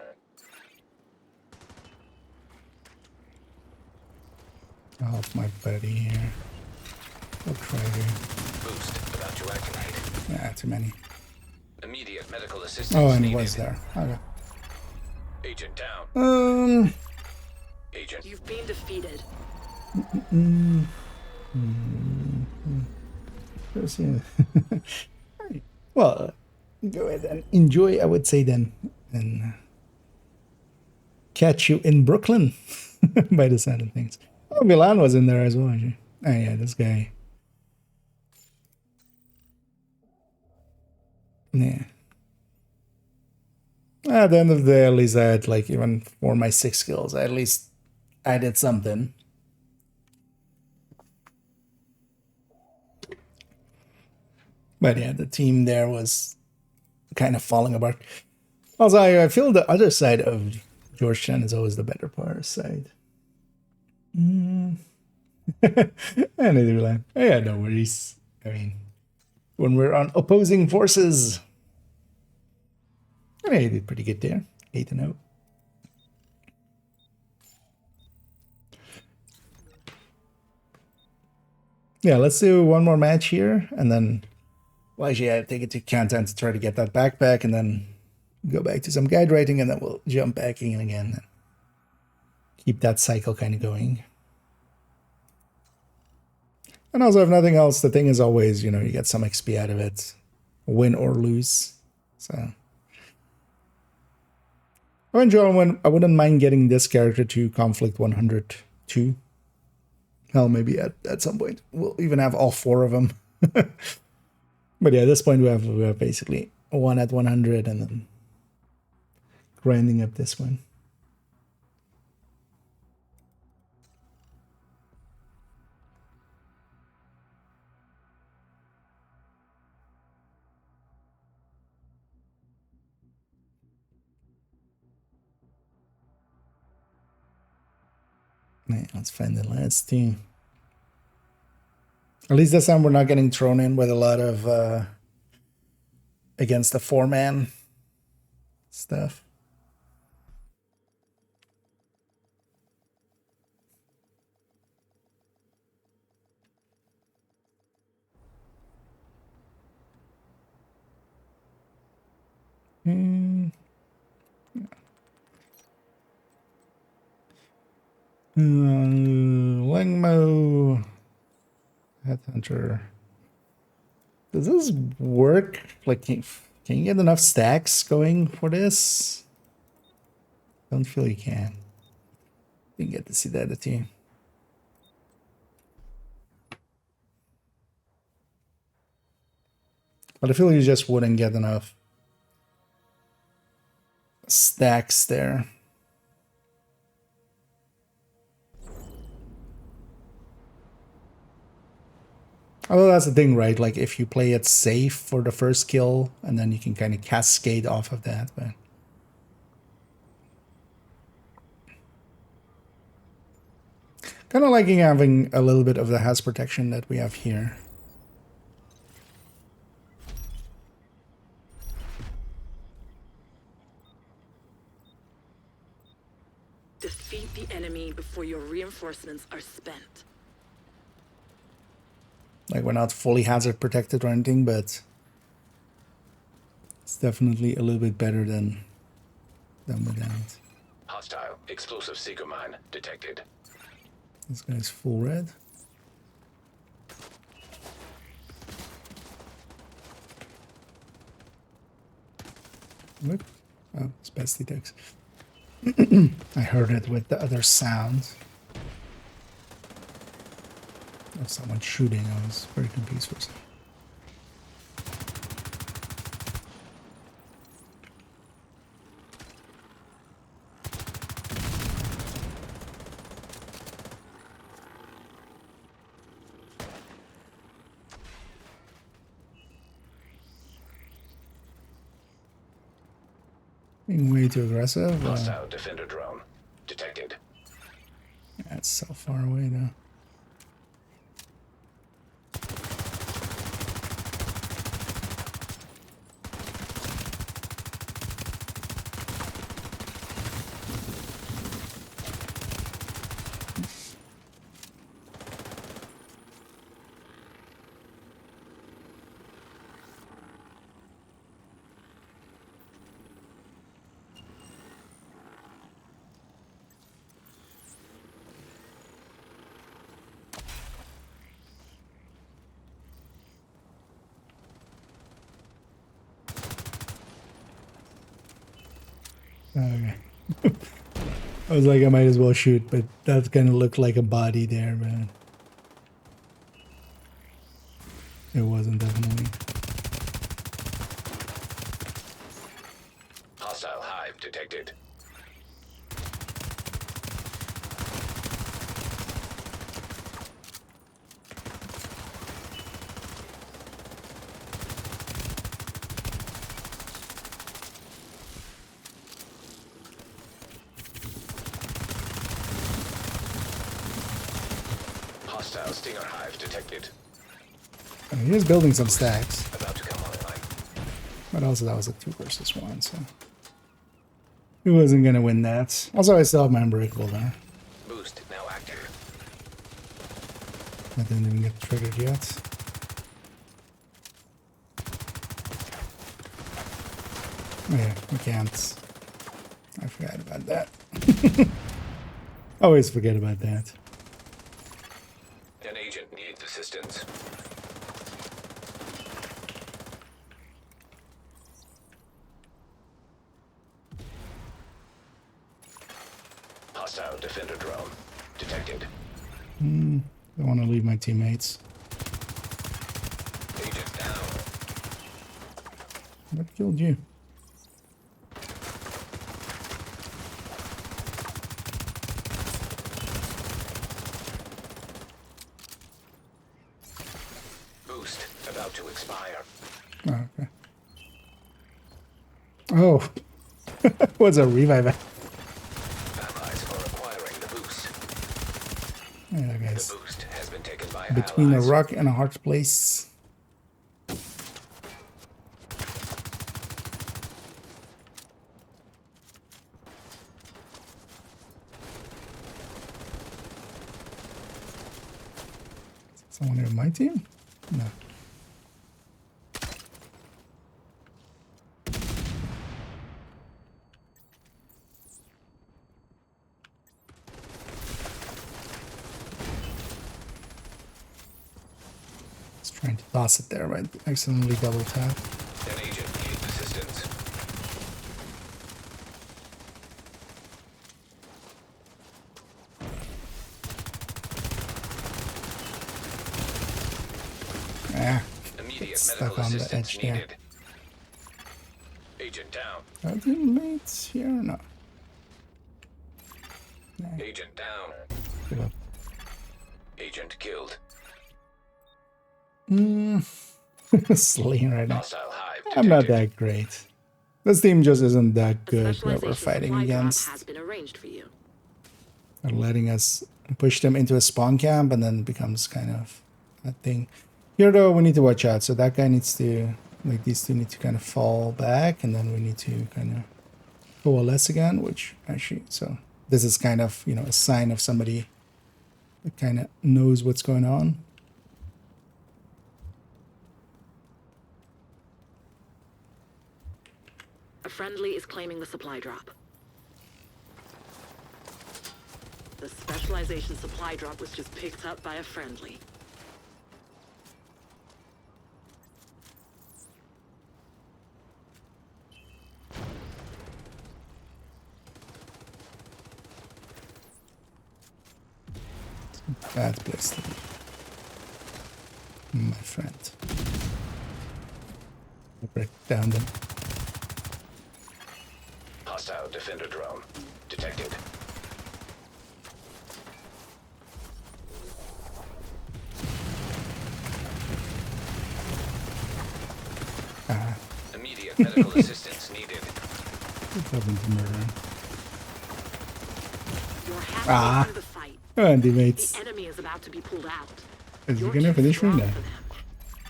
I'll help my buddy here. I'll try to. Boost about to activate. Yeah, too many. Immediate medical assistance Oh, and needed. he was there. Okay. Agent down. Agent. You've been defeated. Let's see. Well, go ahead and enjoy, I would say then. And catch you in Brooklyn by the sound of things. Oh, Milan was in there as well, actually. Oh, yeah, this guy. Yeah. At the end of the day, at least I had, like, even for my 6 skills, at least I did something. But yeah, the team there was kind of falling apart. Also, I feel the other side of Georgetown is always the better part side. And either line. Yeah, no worries. I mean, when we're on opposing forces, I mean, I did pretty good there. 8-0. Yeah, let's do one more match here, and then well, actually, I take it to content to try to get that backpack, and then go back to some guide writing, and then we'll jump back in again. Keep that cycle kind of going. And also, if nothing else, the thing is always, you know, you get some XP out of it, win or lose. So I wouldn't mind getting this character to conflict 102. Hell, maybe at some point we'll even have all 4 of them. But yeah, at this point we have basically one at 100 and then grinding up this one. Yeah, let's find the last team. At least this time we're not getting thrown in with a lot of against the 4-man stuff. Langmo Headhunter. Does this work? Like, can you get enough stacks going for this? Don't feel you can. Didn't get to see that at you. But I feel you just wouldn't get enough stacks there. Although that's the thing, right? Like if you play it safe for the first kill, and then you can kind of cascade off of that. But kind of liking having a little bit of the house protection that we have here. Defeat the enemy before your reinforcements are spent. Like, we're not fully hazard protected or anything, but it's definitely a little bit better than without. Hostile explosive seeker mine detected. This guy's full red. Look. Oh, it's best detects. I heard it with the other sound. Of someone shooting. I was very confused for a second. Being way too aggressive. Hostile defender drone detected. Yeah, it's so far away though. Okay. I was like, I might as well shoot, but that kind of looked like a body there, but it wasn't definitely. Hostile hive detected. Hostile stinger hive detected. I mean, he was building some stacks, About to come online. but also that was a 2 versus 1, so He wasn't gonna win that. Also, I still have my unbreakable there. Boost now active. I didn't even get triggered yet. Oh yeah, we can't. I forgot about that. Always forget about that. An agent needs assistance. Hostile defender drone detected. Don't want to leave my teammates. Agent down. What killed you? Boost about to expire. Oh, okay. Oh, what's a revive? Allies are acquiring the boost. Yeah, guys. The boost has been taken by Between allies. a rock and a hard place. Someone in my team? No. Just trying to toss it there, but accidentally double tap. An agent needs assistance. Ah, Immediate it's medical stuck on the assistance edge there. needed. Agent down. Are teammates here? No. Agent down. Give up. Agent killed. Slaying right now. Hostile hive I'm not detected. that great. This team just isn't that A good that specialization we're fighting supply drop against. has been arranged for you. They're letting us push them into a spawn camp, and then it becomes kind of a thing. Here, though, we need to watch out. So that guy needs to, like, these two need to kind of fall back, and then we need to kind of coalesce again, which actually, so this is kind of, you know, a sign of somebody that kind of knows what's going on. A friendly is claiming the supply drop. The specialization supply drop was just picked up by a friendly. Bad place to be, my friend. Break down them. Hostile defender drone detected. Immediate medical assistance needed. What's happened to murder? You're halfway through the fight. Come on, The teammates. enemy is about to be pulled out. Is he You're gonna too finish me strong now? for them.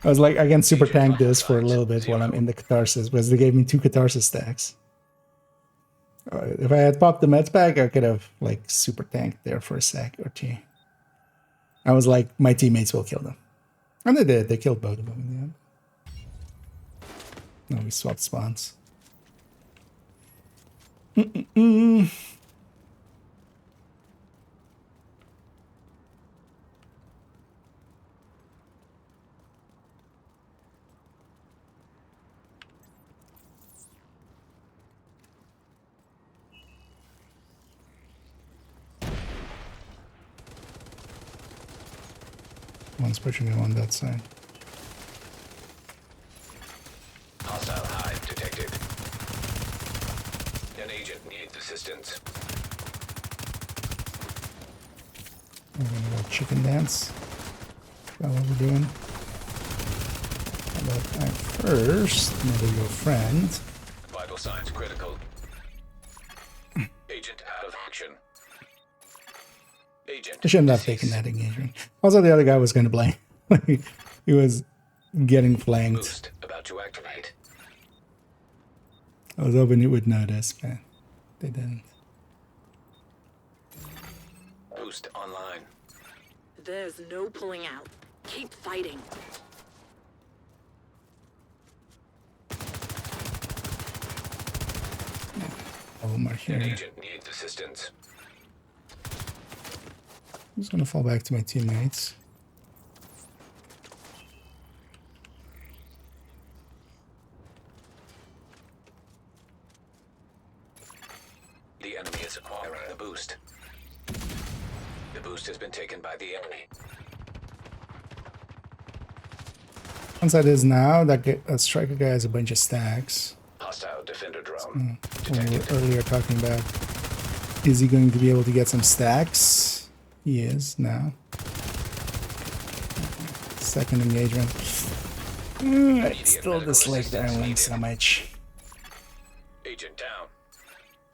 I was like, I can super tank this for a little bit while I'm in the catharsis, because they gave me 2 catharsis stacks. If I had popped the meds back, I could have like super tanked there for a sec or two. I was like, my teammates will kill them. And they did. They killed both of them in the end. No, we swapped spawns. One's pushing me on that side. Hostile hive detected. An agent needs assistance. We're gonna go chicken dance. Is that what we're doing? But I first murder your friend. Vital signs critical. Agent out of action. Agent I shouldn't have taken that engagement. Also, the other guy was going to blame. He was getting flanked. Boost about to activate. I was hoping he would notice, but they didn't. Boost online. There's no pulling out. Keep fighting. All of them are An here. agent needs assistance. I'm just gonna fall back to my teammates. The enemy is acquiring the boost. The boost has been taken by the enemy. Once that is now, that striker guy has a bunch of stacks. Hostile defender drone. When we Detected. were earlier talking about, is he going to be able to get some stacks? He is now. Second engagement. I still dislike the island so much. Agent down.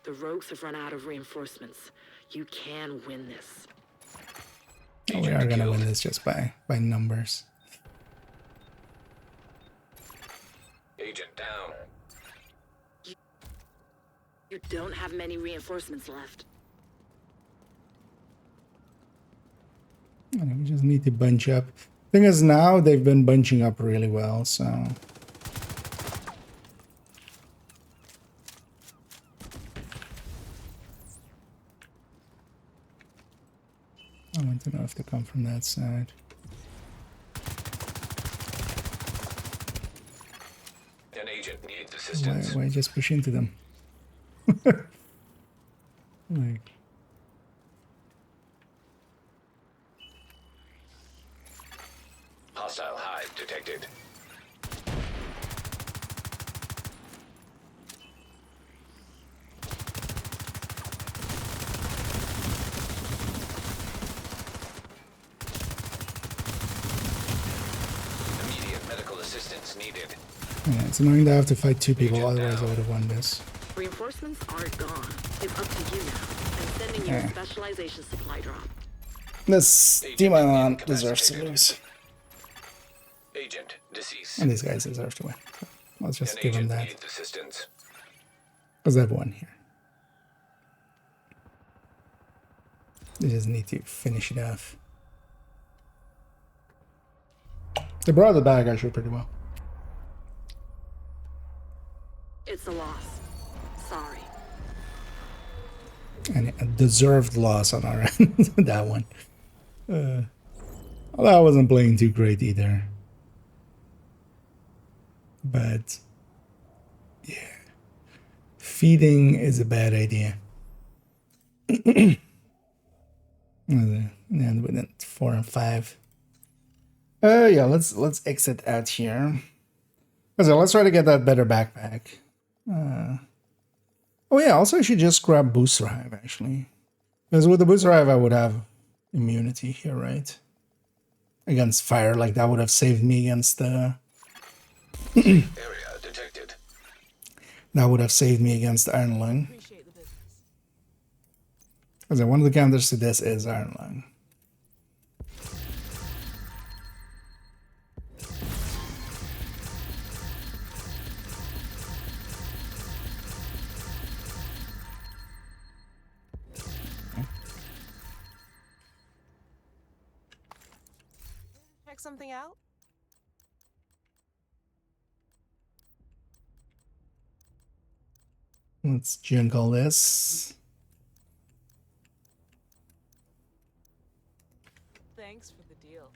The rogues have run out of reinforcements. You can win this. Oh, we are gonna win this just by numbers. Agent down. You don't have many reinforcements left. We just need to bunch up. Thing is, now they've been bunching up really well, so I want to know if they come from that side. An agent needs assistance. Why just push into them? Like, Hostile hive detected. Immediate medical assistance needed. yeah, it's annoying to have to fight two people, Agent otherwise I down. would have won this. Reinforcements aren't gone. It's up to you now. I'm sending you a specialization supply drop. This team island deserves to lose. Agent deceased. And these guys deserve to win. So let's just An give them agent that. needs assistance. Because they've won here. They just need to finish it off. They brought it back actually pretty well. It's a loss. Sorry. And a deserved loss on our end. That one. Although I wasn't playing too great either. But yeah. Feeding is a bad idea. And within 4 and 5. Yeah, let's exit out here. So let's try to get that better backpack. Oh yeah, also I should just grab booster hive actually. Because with the booster hive I would have immunity here, right? Against fire, like that would have saved me against the Area detected. that would have saved me against the Iron Lung. Because one of the counters to this is Iron Lung. Check something out? Let's jingle this. Thanks for the deal.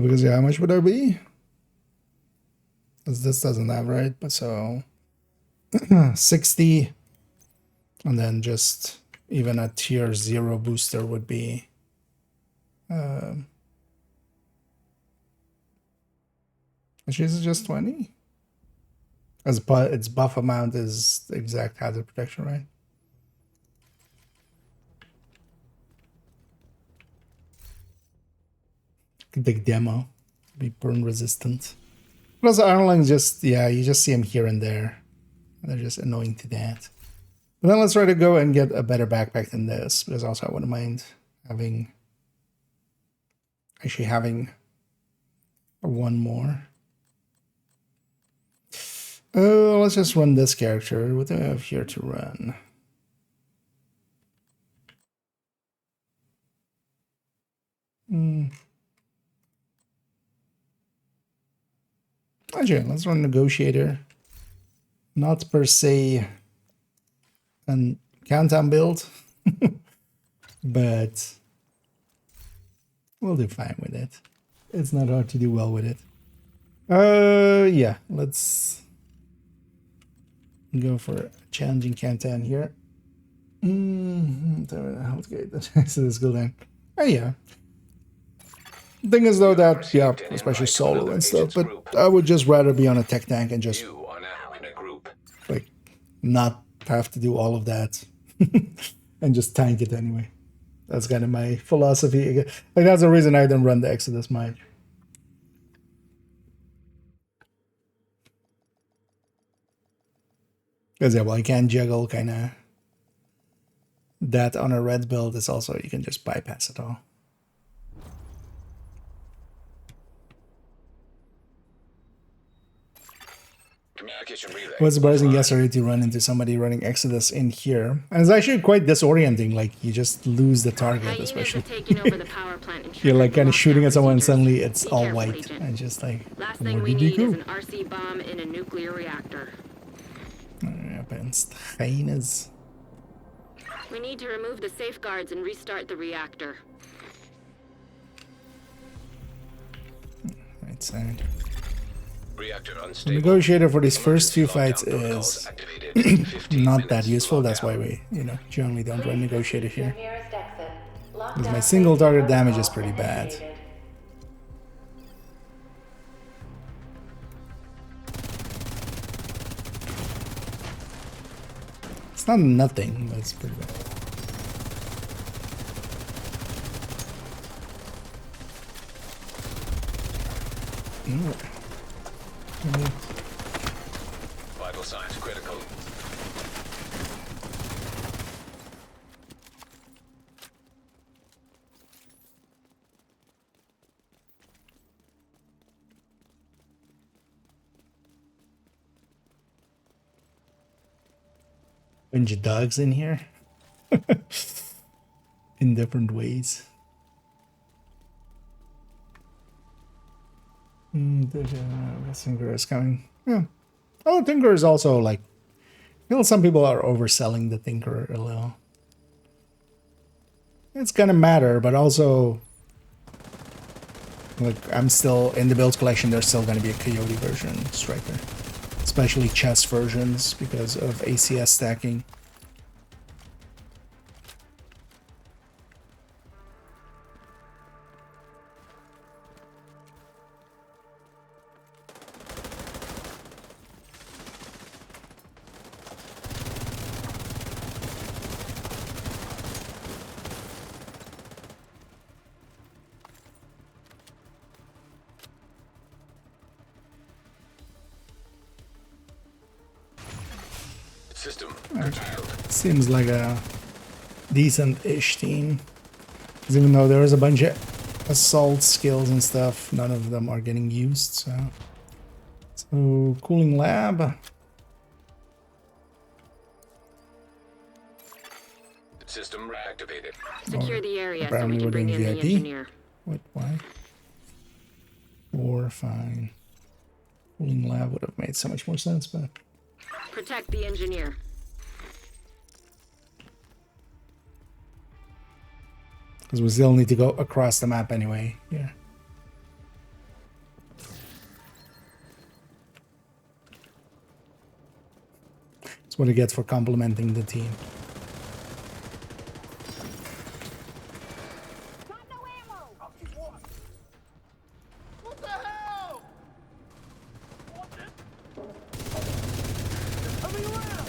Because yeah, how much would that be? Because this doesn't have, right? But so 60, and then just even a tier 0 booster would be actually is it just 20? As its buff amount is the exact hazard protection, right? Big demo, be burn resistant. Plus Iron Lungs just, yeah, you just see them here and there. They're just annoying to that. But then let's try to go and get a better backpack than this, because also I wouldn't mind having one more. Let's just run this character. What do I have here to run? Actually, let's run Negotiator. Not per se a countdown build, but we'll do fine with it. It's not hard to do well with it. Yeah, let's go for a challenging countdown here. How good. So let's go then. Oh yeah. Thing is though that, yeah, especially solo and stuff, but I would just rather be on a tech tank and just You are now in a group. like not have to do all of that and just tank it anyway. That's kind of my philosophy. Like that's the reason I don't run the Exodus mine. Because yeah, well, I can juggle kind of that on a red build. It's also you can just bypass it all. Communication relay. It was surprising offline. yesterday to run into somebody running Exodus in here. And it's actually quite disorienting. Like, you just lose the target, Hyenas are especially. taking over the power plant and You're like triggering kind of shooting at someone and procedures. suddenly it's Be all careful, white. Agent. And just like, Last where thing we did you need is go? an RC bomb in a nuclear reactor. Against hyenas. We need to remove the safeguards and restart the reactor. Right side. Reactor The unstable. negotiator for these first few Emergency fights lockdown protocols is activated. 15 not that minutes useful. That's lockdown. why we, generally don't run negotiator here. Nearest exit. Because my single target damage is pretty bad. It's not nothing, but it's pretty bad. Vital signs critical. Bunch of dogs in here. In different ways. Tinker is coming. Yeah. Oh, Tinker is also like... I feel some people are overselling the Tinker a little. It's gonna matter, but also... Like, I'm still... In the build collection, there's still gonna be a Coyote version Striker. Especially chess versions because of ACS stacking. System curtailed. Seems like a decent-ish team. 'Cause even though there is a bunch of assault skills and stuff, none of them are getting used, so cooling lab. System reactivated. Secure the area so apparently we we're can bring doing in the VIP. engineer. What? Why? 4, fine. Cooling lab would have made so much more sense, but Protect the engineer. because we still need to go across the map anyway. Yeah. That's what it gets for complimenting the team. Got no ammo! What the hell? Watch it. Coming around.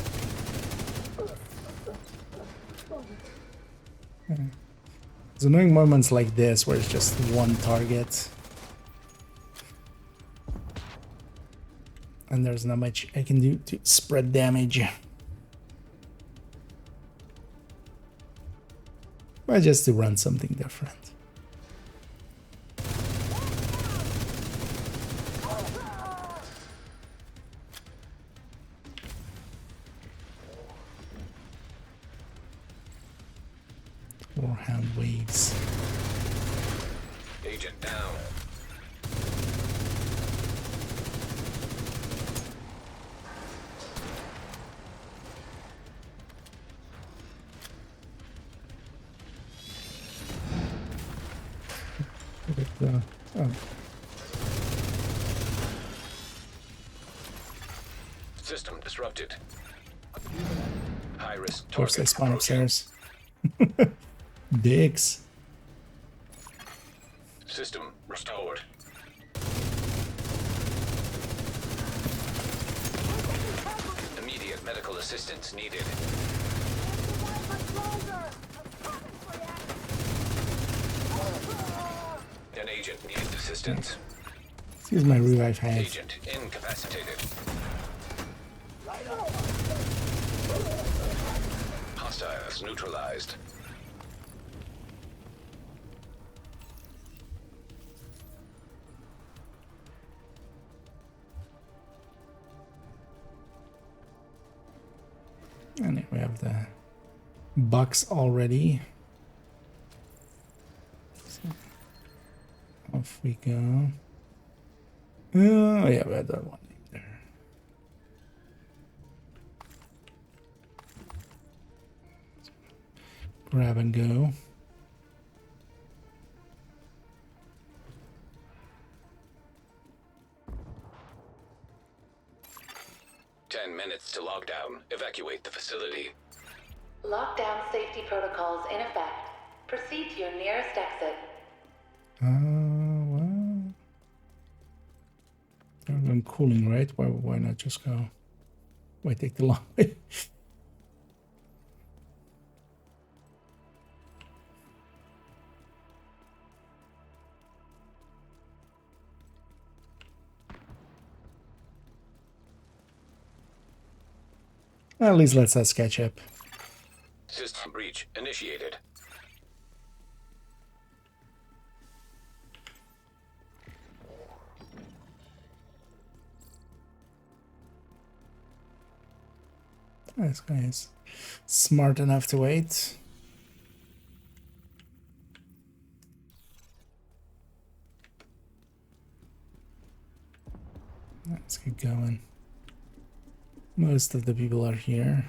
There's annoying moments like this where it's just one target. And there's not much I can do to spread damage. But just to run something different. Warhound waves. Agent down. Oh, System disrupted. High risk of course they target spawn approaching. upstairs. Dicks. System restored. Immediate medical assistance needed. An agent needs assistance. Excuse my revive have. Agent incapacitated. Hostiles neutralized. And here we have the box already. So, off we go. Oh yeah, we had that one there. Grab and go. Minutes to lockdown. Evacuate the facility. Lockdown safety protocols in effect. Proceed to your nearest exit. Well, they're going cooling, right? Why not just go? Why take the long way? At least let's us catch up. System breach initiated. This guy is smart enough to wait. Let's keep going. Most of the people are here.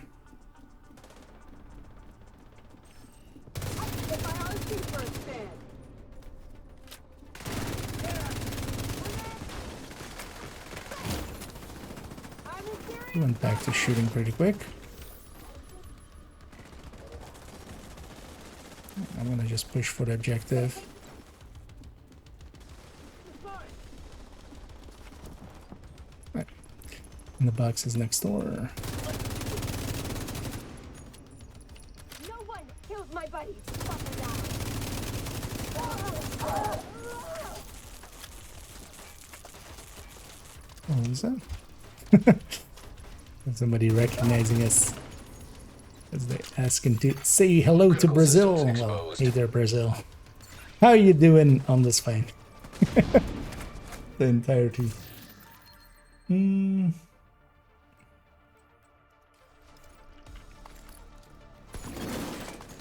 He went back to shooting pretty quick. I'm gonna just push for the objective. Right. And the box is next door. No one kills my buddies. Fucking down. What was that? Somebody recognizing us as they asking to say hello to Brazil. Well, hey there, Brazil. How are you doing on this fight? The entirety.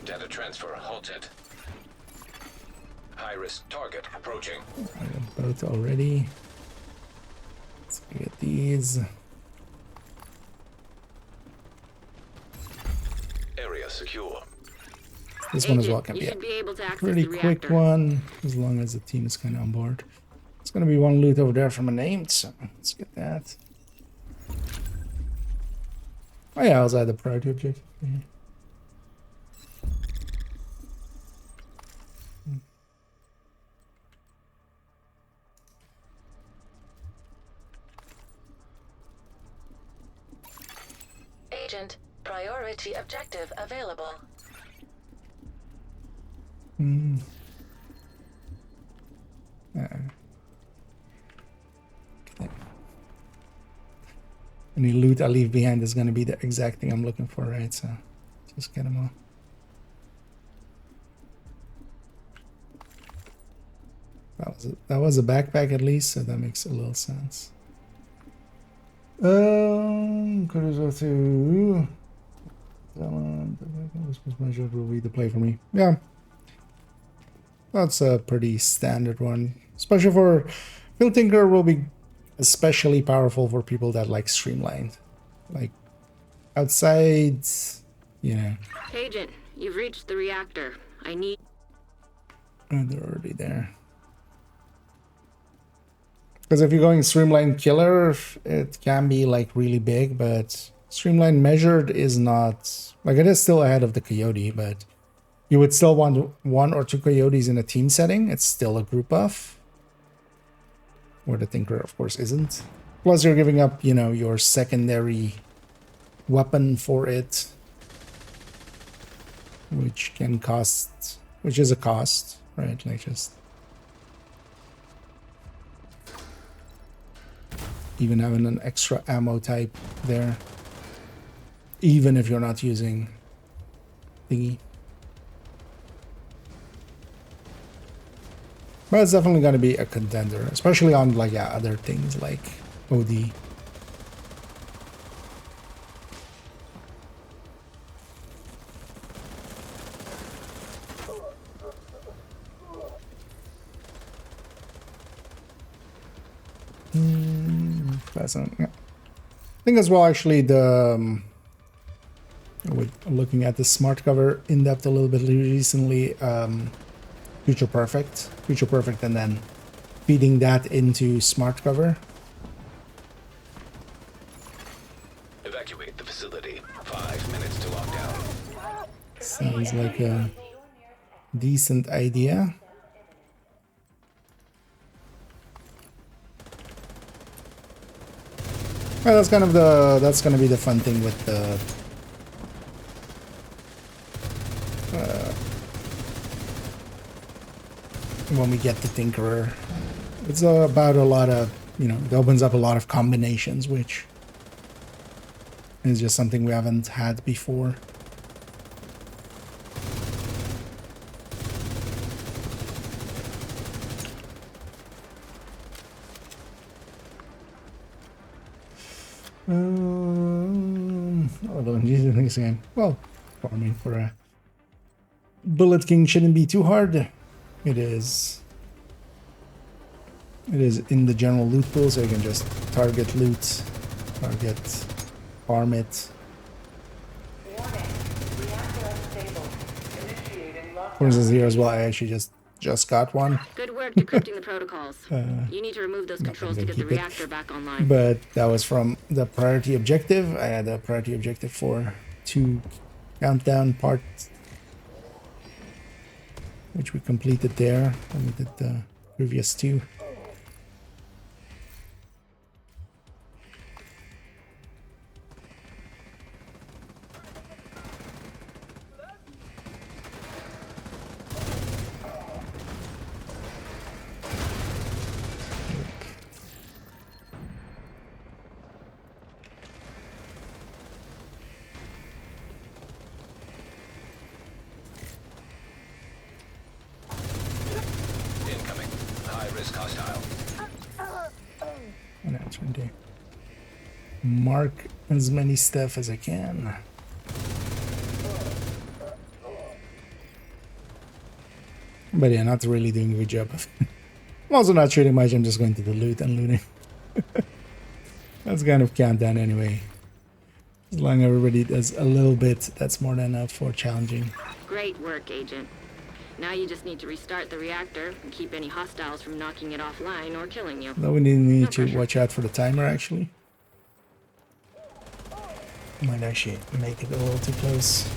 Data transfer halted. High risk target approaching. I got both already. Let's get these. Area secure. This one as Agent, well can you be a should be able to access pretty the quick reactor. one, as long as the team is kind of on board. It's going to be one loot over there from a named, so let's get that. Oh yeah, I was at the priority objective. Agent, priority objective available. Any loot I leave behind is going to be the exact thing I'm looking for, right? So just get them all. That was a backpack at least, so that makes a little sense. Could as well to this measure will be the play for me. Yeah, That's a pretty standard one. Especially for Field Tinker will be especially powerful for people that like streamlined. Like outside, you know. Agent, you've reached the reactor. I need... Oh, they're already there. Because if you're going streamline killer, it can be like really big, but streamline measured is not like, it is still ahead of the coyote, but you would still want 1 or 2 coyotes in a team setting. It's still a group buff, where the Tinker of course isn't. Plus you're giving up, you know, your secondary weapon for it, which can cost, which is a cost, right? Like just even having an extra ammo type there, even if you're not using thingy. But it's definitely going to be a contender, especially on like other things like OD. Pleasant. Yeah. I think as well, actually, the with looking at the smart cover in depth a little bit recently, Future Perfect, and then feeding that into smart cover. Evacuate the facility. 5 minutes to lockdown. Sounds like a decent idea. Well, that's kind of that's gonna be the fun thing with the when we get the Tinkerer. It's about a lot of, you know, it opens up a lot of combinations, which is just something we haven't had before. Although in this game, well, farming for a Bullet King shouldn't be too hard. It is in the general loot pool, so you can just target loot, target farm it. For instance, here as well, I actually just got one. Good work decrypting the protocols. You need to remove those controls to get the reactor back online. But that was from the priority objective. I had a priority objective for 2 countdown parts, which we completed there when we did the previous 2. Incoming. High-risk hostile. And I'm trying to mark as many stuff as I can. But yeah, not really doing a good job of it. I'm also not shooting much, I'm just going to the loot and looting. That's kind of countdown anyway. As long as everybody does a little bit, that's more than enough for challenging. Great work, Agent. Now you just need to restart the reactor and keep any hostiles from knocking it offline or killing you. Though we need No to pressure. watch out for the timer, actually. Might actually make it a little too close.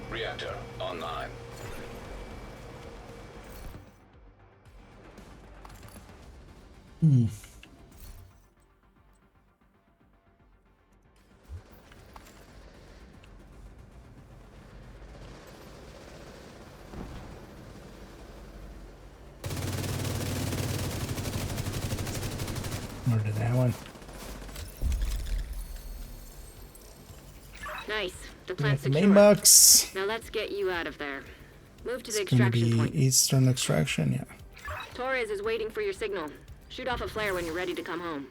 Reactor online. Murder that one. Nice. The Yeah, plant's the main secure. box. Now let's get you out of there. Move to the It's gonna extraction be point. Eastern Extraction, yeah. Torres is waiting for your signal. Shoot off a flare when you're ready to come home.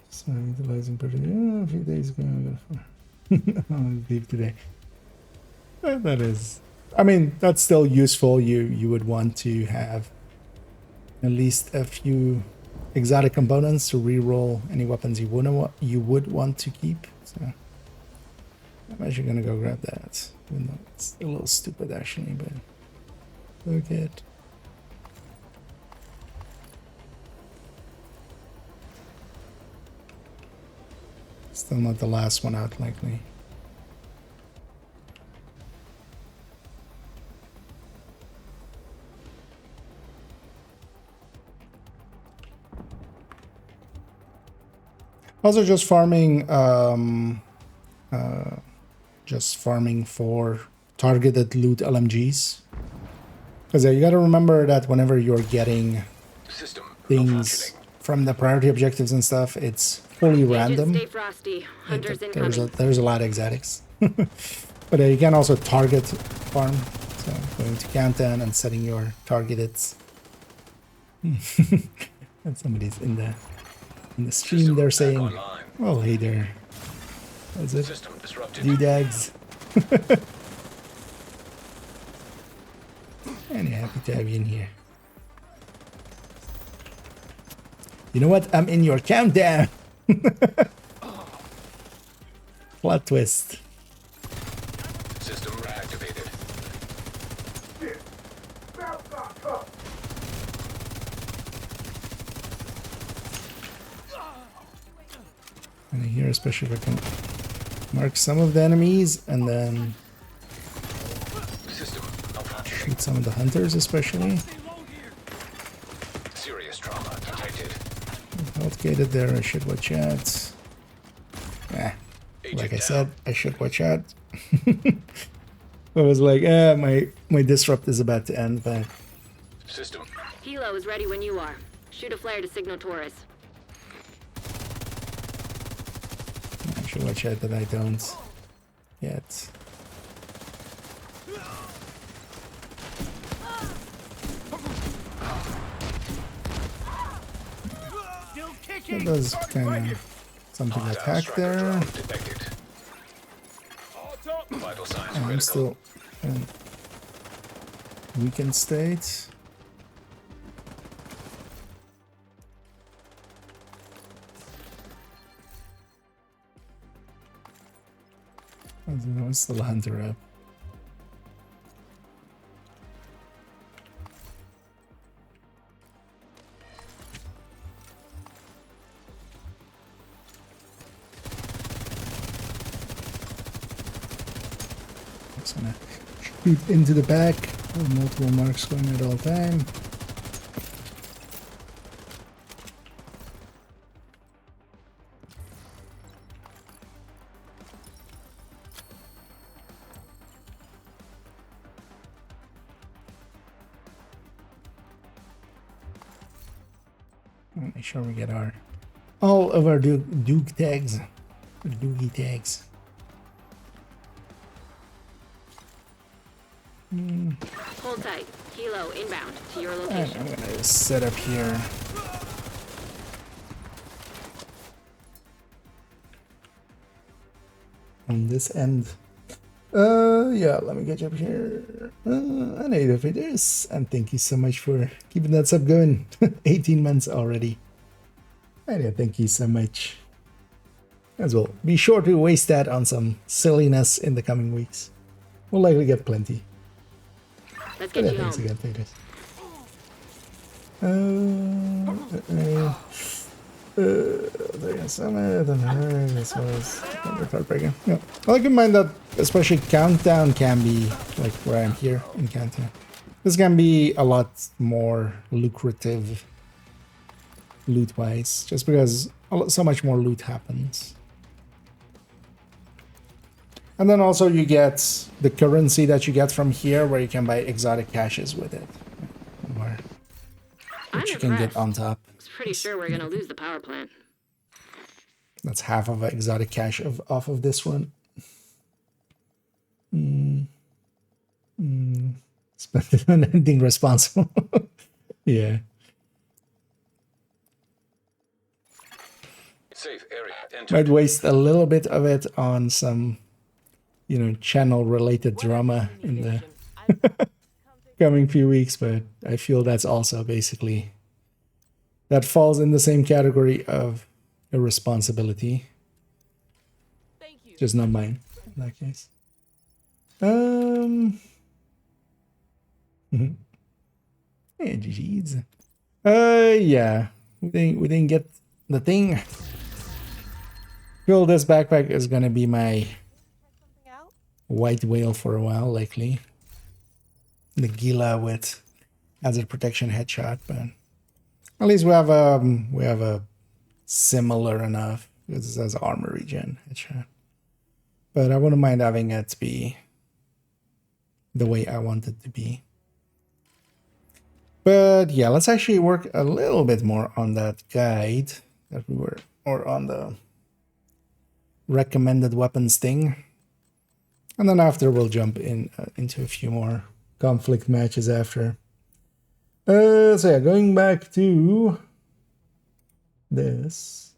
So utilizing a few days ago. I'll leave today. That is, I mean, that's still useful. You would want to have at least a few exotic components to reroll any weapons you would want to keep. So I'm actually gonna go grab that, even though it's a little stupid actually. But look at. Still not the last one out, likely. Also, just farming for targeted loot LMGs. Because you got to remember that whenever you're getting System things from the priority objectives and stuff, it's fully random. Stay frosty. Hunters There's incoming. there's a lot of exotics. But you can also target farm. So going to countdown and setting your targeted. And somebody's in the stream. System They're back saying, online. "Oh, hey there." What's it? System disrupted. Doodags. And happy to have you in here. You know what? I'm in your countdown. Plot twist. System reactivated. And here, especially if I can mark some of the enemies and then System malfunctioning. shoot some of the hunters, especially. Serious trauma detected. Health gated there. I should watch out. Yeah, like I said, I should watch out. I was like, my disrupt is about to end, but System. Hilo is ready when you are. Shoot a flare to signal Torres. I should watch out that I don't yet. Still That kicking. does kind of something attack Striker there. drone detected. Vital signs I'm critical. still in weakened state. I don't know, it's still a hunter up. Just gonna shoot into the back with multiple marks going at all time. Make sure we get all of our Duke tags, Doogie tags. Hold tight. Hilo inbound to your And location. I'm gonna just set up here. On this end. Yeah, let me get you up here. And 8 of it is. And thank you so much for keeping that sub going. 18 months already. And yeah, thank you so much. As well, be sure to waste that on some silliness in the coming weeks. We'll likely get plenty. Let's But get yeah, you thanks home. again, Titus. This was heartbreaking. Yeah. I like in mind that especially countdown can be like where I'm here in countdown. This can be a lot more lucrative loot wise, just because so much more loot happens. And then also you get the currency that you get from here where you can buy exotic caches with it. Or, I'm which you can get impressed. on top. I was pretty sure we're gonna lose the power plant. That's half of an exotic cache off of this one. Spend it on anything responsible. Yeah. Safe area entered. Might waste a little bit of it on some, channel related drama in the coming few weeks, but I feel that's also basically, that falls in the same category of irresponsibility. Just not mine in that case. Hey, GG's. Yeah. We didn't get the thing. Feel this backpack is gonna be my white whale for a while, likely. The Gila with hazard protection headshot, but at least we have a similar enough. This has armor regen headshot. But I wouldn't mind having it be the way I want it to be. But yeah, let's actually work a little bit more on that guide that we were, or on the recommended weapons thing. And then after we'll jump into a few more conflict matches after. So yeah, going back to this.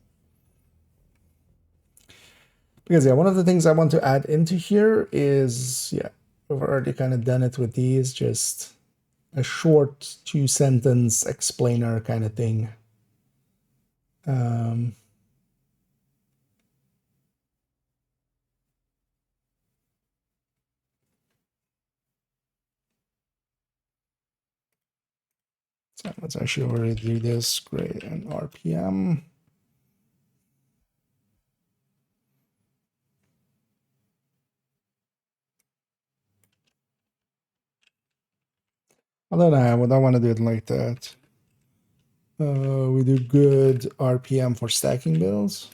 Because yeah, one of the things I want to add into here is, yeah, we've already kind of done it with these, just a short 2-sentence explainer kind of thing. So let's actually already do this. Great, and RPM. I don't know, I don't want to do it like that. We do good RPM for stacking builds.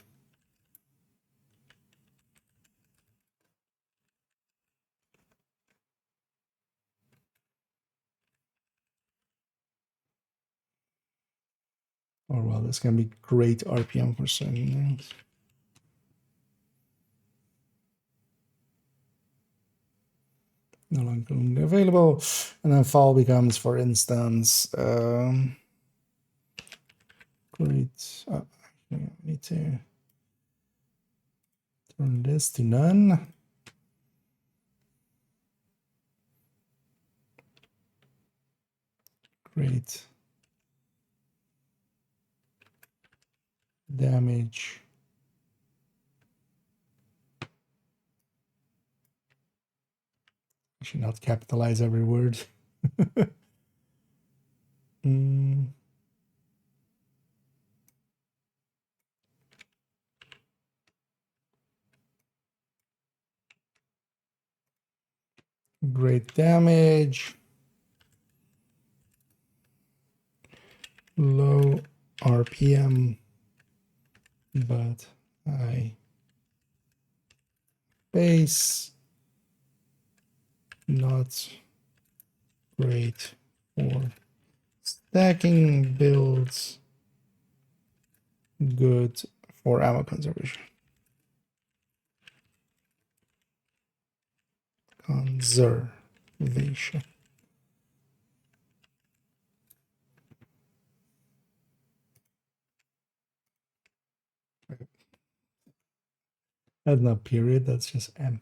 Or well, this can be great RPM for certain things. No longer available. And then fall becomes, for instance, great. Oh, I need to turn this to none. Great. Damage. I should not capitalize every word. Great damage. Low RPM, but high base. Not great for stacking builds. Good for ammo conservation. Conservation. That's not period, that's just M.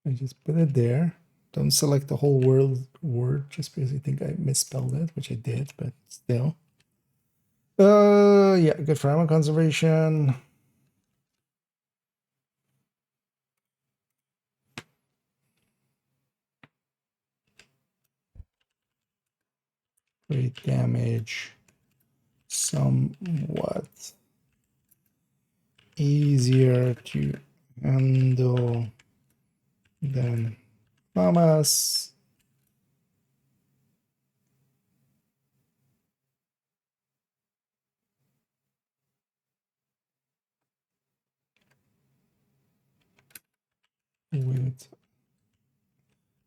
I just put it there. Don't select the whole word just because I think I misspelled it, which I did, but still. Yeah, good for ammo conservation. Great damage. Somewhat easier to handle than Mamas.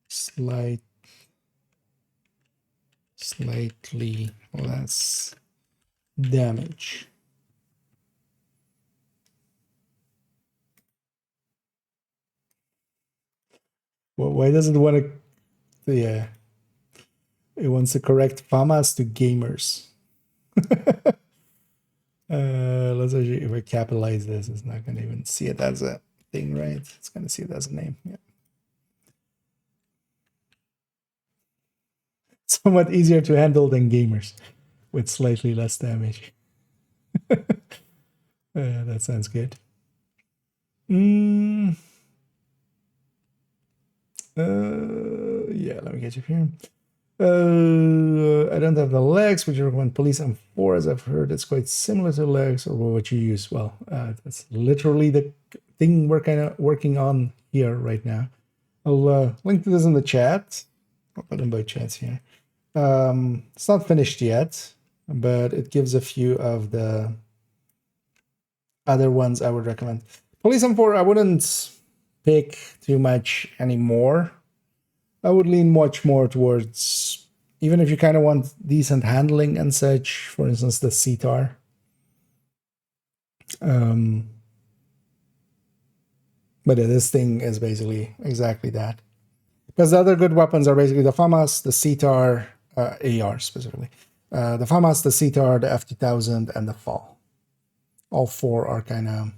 Slight slightly less damage. Well, why does it want to? Yeah, it wants to correct FAMAS to gamers. Let's actually, if I capitalize this, it's not going to even see it as a thing, right? It's going to see it as a name. Yeah. Somewhat easier to handle than gamers with slightly less damage. That sounds good. Yeah, let me get you here. I don't have the legs, which recommend police M4, as I've heard it's quite similar to legs, or what you use. Well, that's literally the thing we're kind of working on here right now. I'll link to this in the chat. I'll put in by chats here. It's not finished yet, but it gives a few of the other ones I would recommend. Police M4, I wouldn't pick too much anymore. I would lean much more towards, even if you kind of want decent handling and such, for instance, the CTAR. But yeah, this thing is basically exactly that. Because the other good weapons are basically the FAMAS, the CTAR, AR specifically. The FAMAS, the CTAR, the F2000, and the FAL. All four are kind of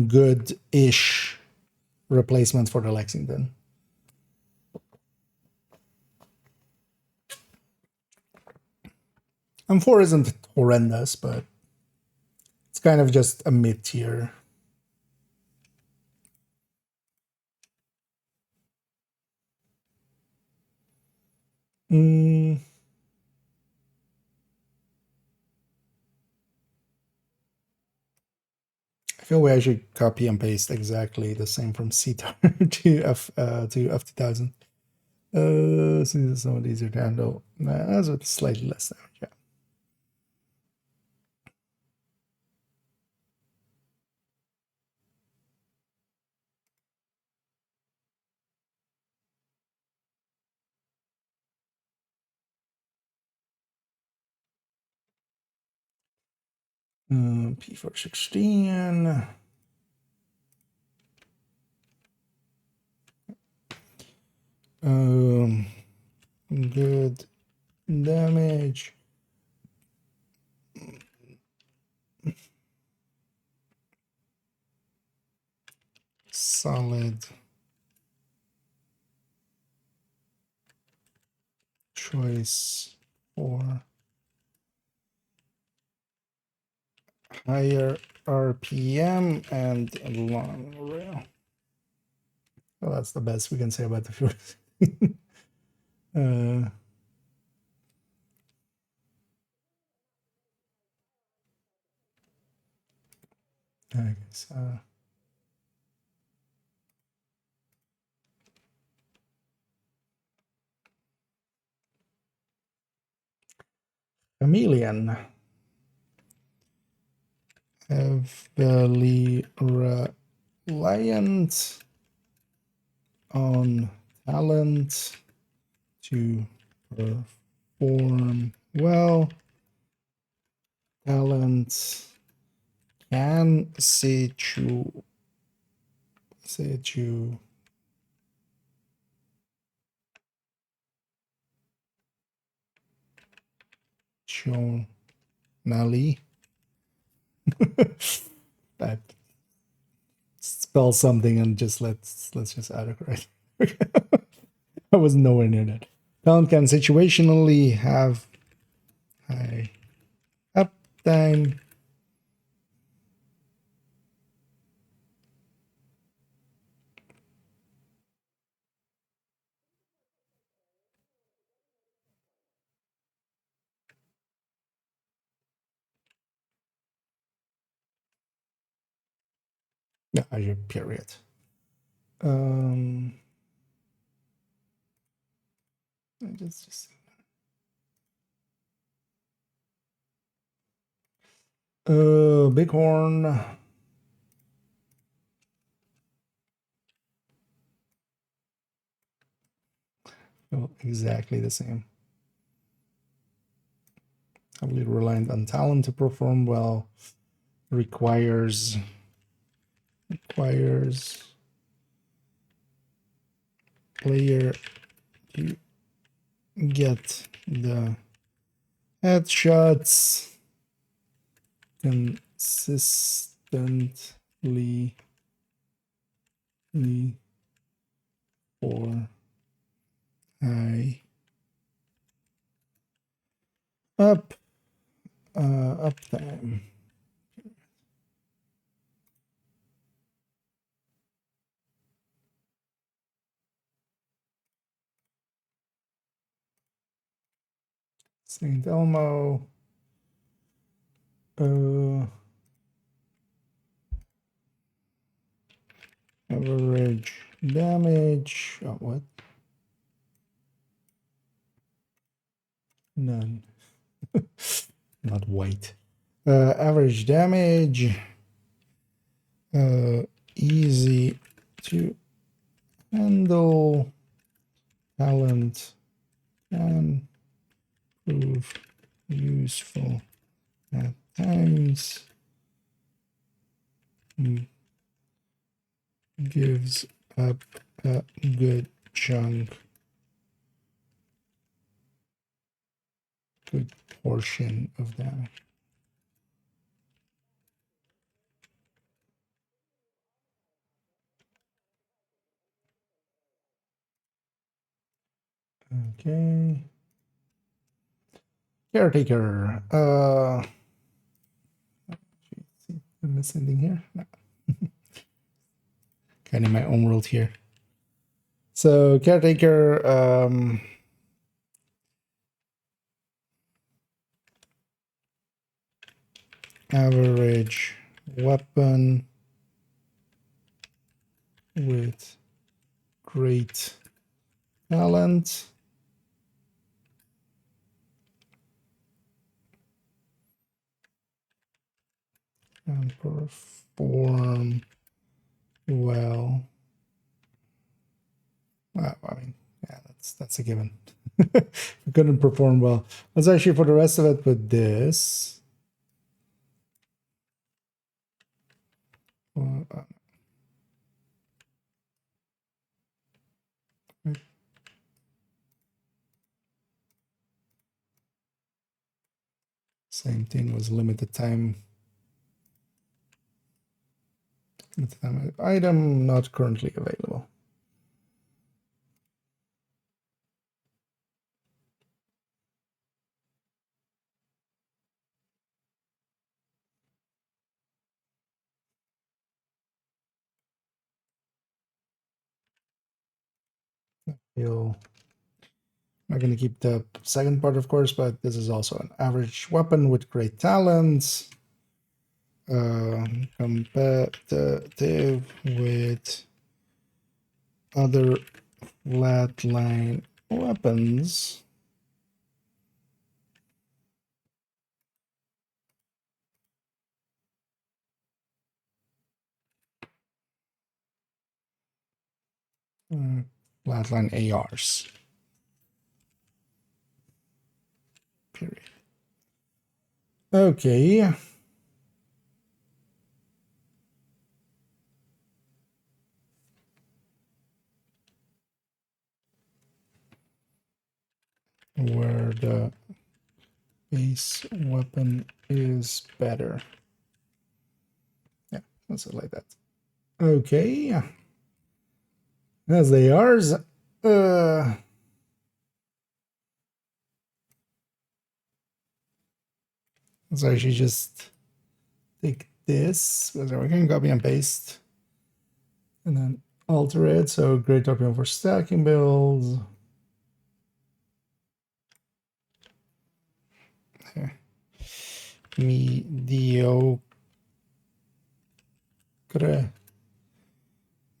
good-ish replacement for the Lexington. M4 isn't horrendous, but it's kind of just a mid-tier. I feel we should copy and paste exactly the same from CTAR to F2000. Since it's somewhat easier to handle, as with slightly less damage. Yeah. P416. Good damage. Solid choice for higher RPM and long rail. Well, that's the best we can say about the fuel. I guess. Chameleon. Heavily reliant on talent to perform well. Talent can situationally that spell something and just let's just autocorrect. I was nowhere near that. Talent can situationally have high uptime. Yeah, Azure period. Just Bighorn. feel exactly the same. Heavily reliant on talent to perform well. Requires player to get the headshots consistently for high uptime. St. Elmo. Average damage. Oh, what? None. Not white. Average damage. Easy to handle. Talent can prove useful at times. Gives up a good portion of damage. Okay. Caretaker. Am I sending here? No. Kind of my own world here. So caretaker, average weapon with great talent. And perform well. Well, I mean, yeah, that's a given. We couldn't perform well. Let's actually for the rest of it put this. Same thing was limited time. Limited time item not currently available. You'll not going to keep the second part, of course, but this is also an average weapon with great talents. Competitive with other flatline weapons. Flatline ARs. Period. Okay. Where the base weapon is better. Yeah, let's do it like that. Okay. As they are. Let's actually just take this, because we can copy and paste, and then alter it. So great option for stacking builds. Here. Mediocre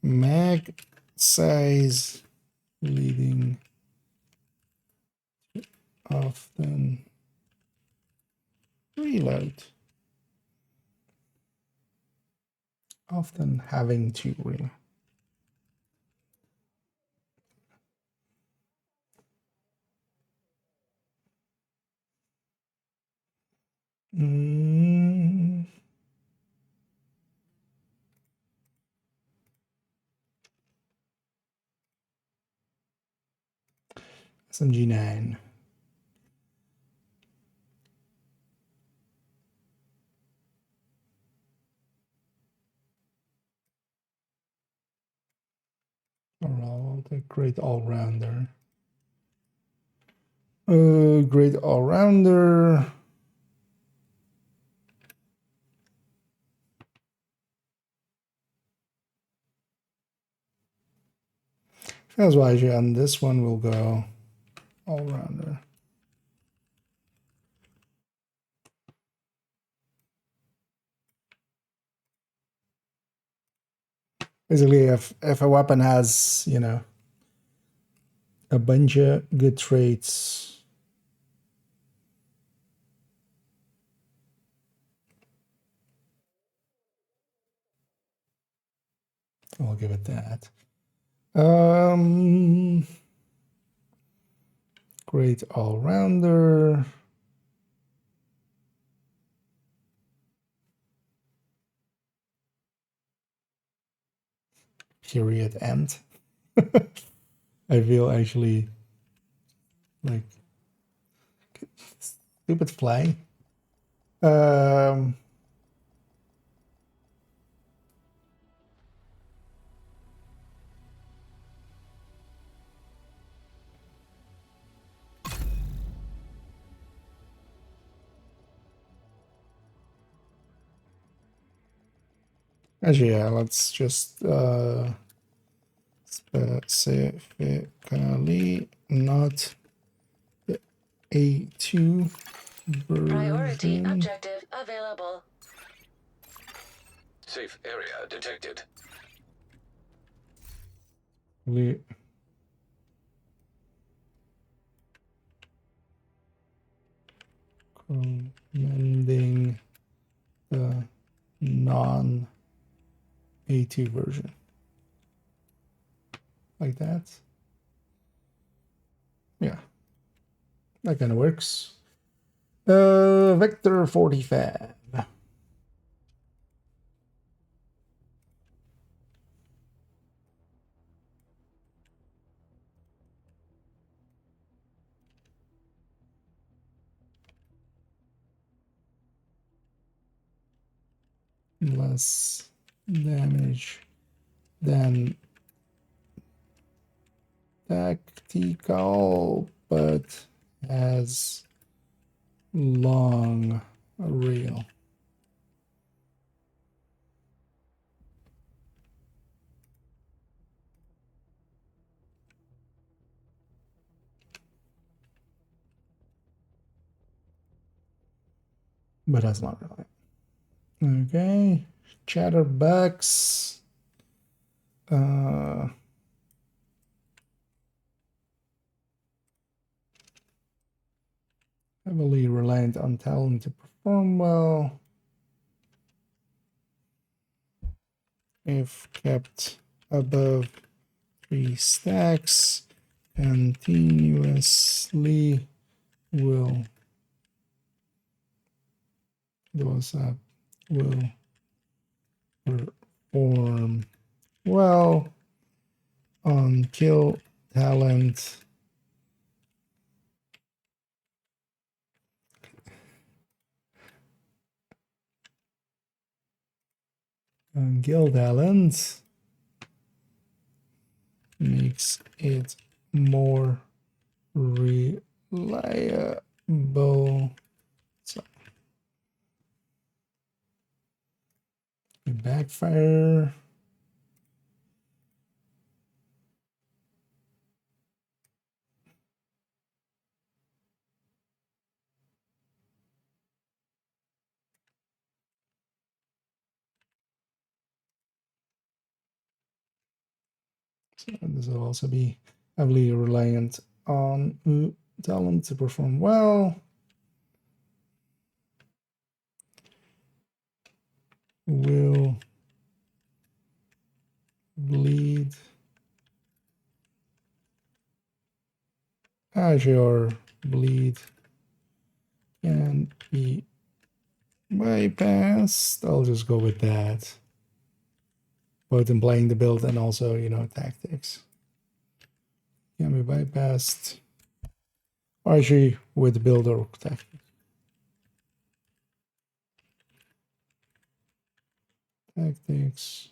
mag size leading often reload. Often having to reload. Mm. SMG9. Overall, a great all-rounder. Great all-rounder. That's why on this one we'll go all-rounder. Basically, if a weapon has, you know, a bunch of good traits, I'll give it that. Great all-rounder. Period. End. I feel actually like stupid fly. Actually, yeah, let's just specifically not the A2 Priority version. objective available. Safe area detected. We recommending the non A2 version. Like that. Yeah. That kind of works. Vector 45. Less damage than tactical, but has long rail. But that's not really. Okay. Chatterbox. Heavily reliant on talent to perform well. If kept above 3 stacks continuously will perform well on kill talent makes it more reliable. So backfire. So this will also be heavily reliant on talent to perform well. Will bleed Azure bleed can be bypassed. I'll just go with that. Both in playing the build and also, you know, tactics. Can be bypassed. Or actually with build or tactics. Tactics.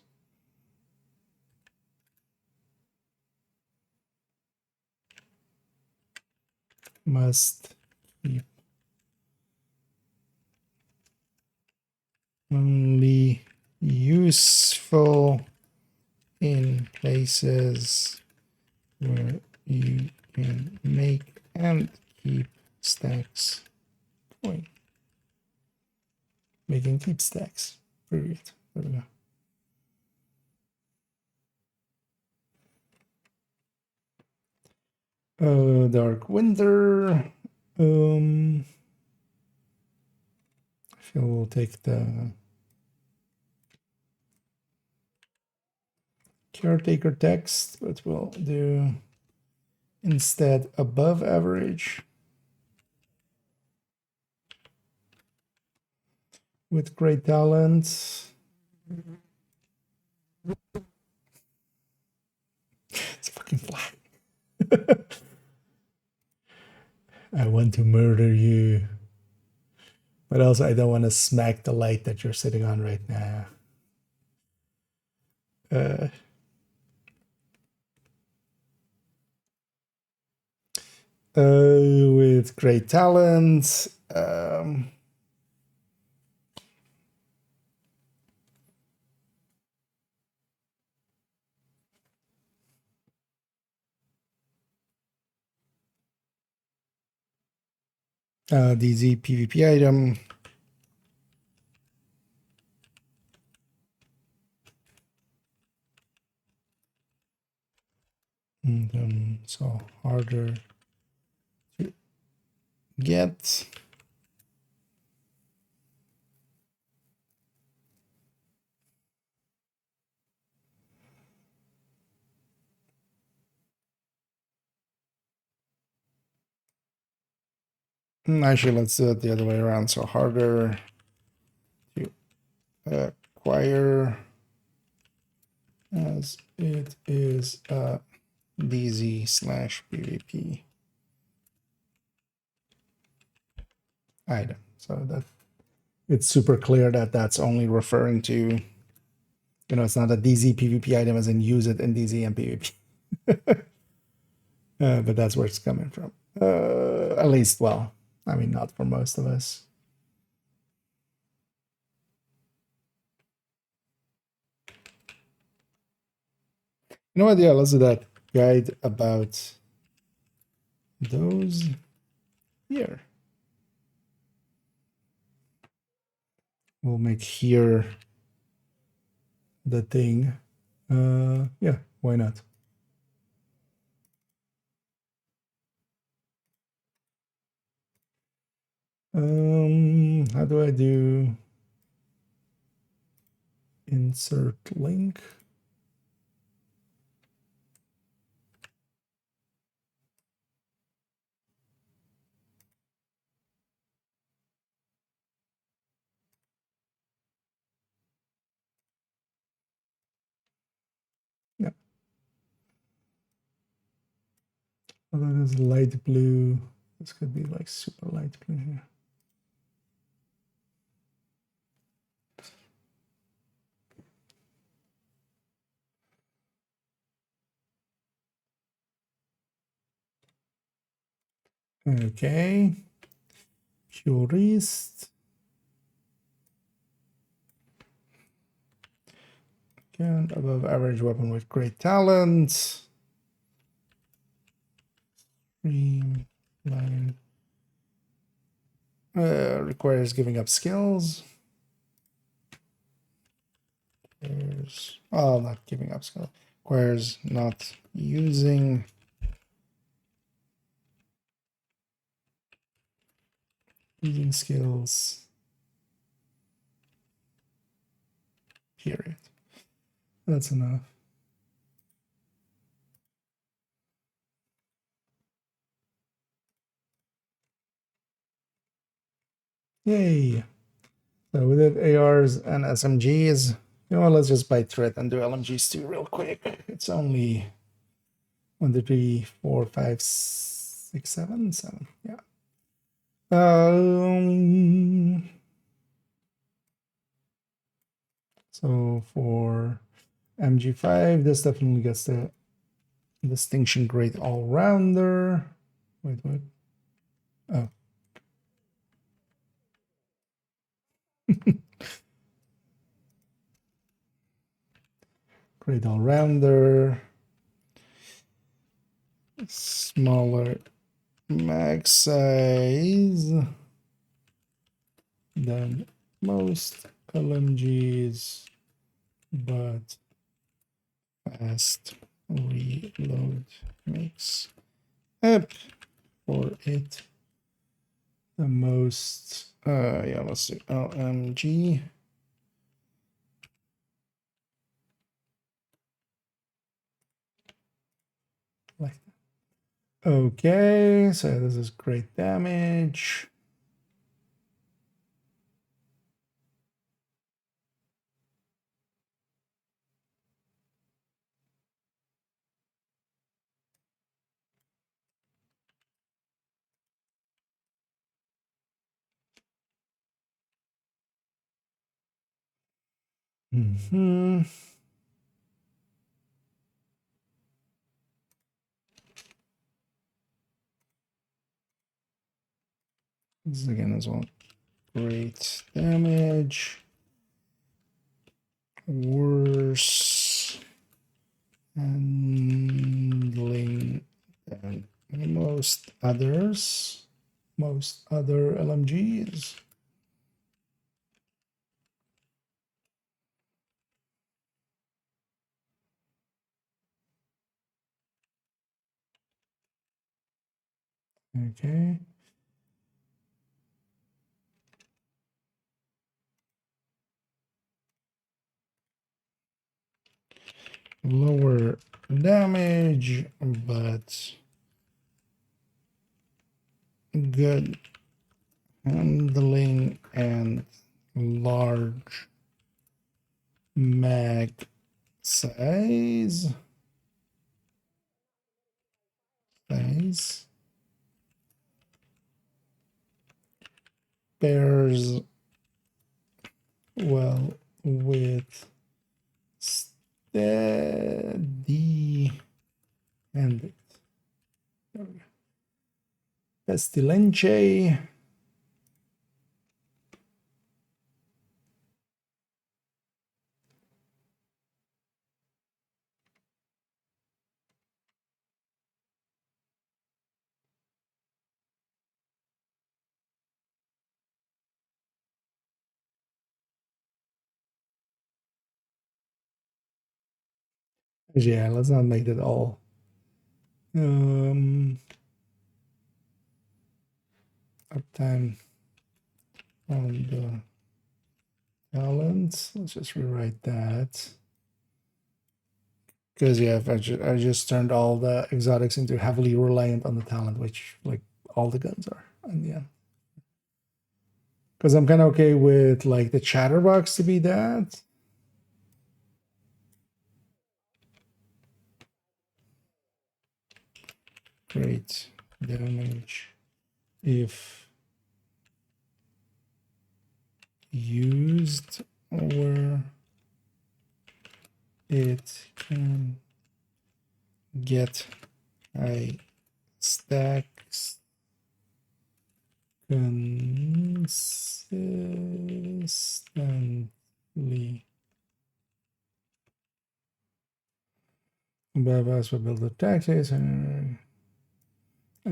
Must keep only useful in places where you can make and keep stacks going. Make and keep stacks. Period. There we go. Dark Winter. I feel we'll take the caretaker text, but we'll do instead above average with great talent. It's fucking flat. I want to murder you. But also I don't want to smack the light that you're sitting on right now. With great talent. DZ PvP item. And then so harder to get. Actually, let's do it the other way around. So harder to acquire as it is a DZ/PvP item. So that it's super clear that that's only referring to, you know, it's not a DZ PvP item as in use it in DZ and PvP. But that's where it's coming from. At least, well, I mean, not for most of us. You know what? Yeah, let's do that guide about those here. We'll make here the thing. Yeah, why not? How do I do insert link? Yeah. Oh, that is light blue. This could be like super light blue here. Okay. Purist. Again, above average weapon with great talent. Streamline. Requires giving up skills. Oh, not giving up skills. Requires not using skills. Period. That's enough. Yay. So we did ARs and SMGs. You know what, let's just bite through it and do LMGs too real quick. It's only 1, 2, 3, 4, 5, 6, 7, 7. Yeah. So for MG5, this definitely gets the distinction great all-rounder. Wait, what? Oh. Great all-rounder. Smaller mag size than most LMGs, but fast reload makes up for it. The most, yeah, let's do LMG. Like that. Okay, so this is great damage. Mm-hmm. This again as well. Great damage. Worse handling than most others. Most other LMGs. Okay. Lower damage, but good handling and large mag size. Pairs well with steady and pestilence. Yeah, let's not make that all. Uptime on the talents. Let's just rewrite that. Because yeah, if I just turned all the exotics into heavily reliant on the talent, which like all the guns are in the end. Because I'm kind of okay with like the chatterbox to be that. Great damage if used, or it can get high stacks consistently. Bypass will build the taxes and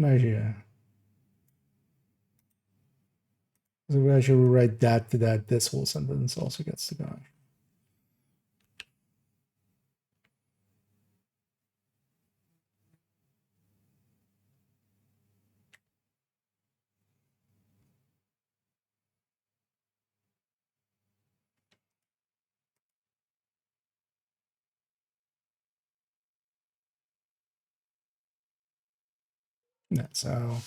idea. So we actually write that to that. This whole sentence also gets to go. That's how.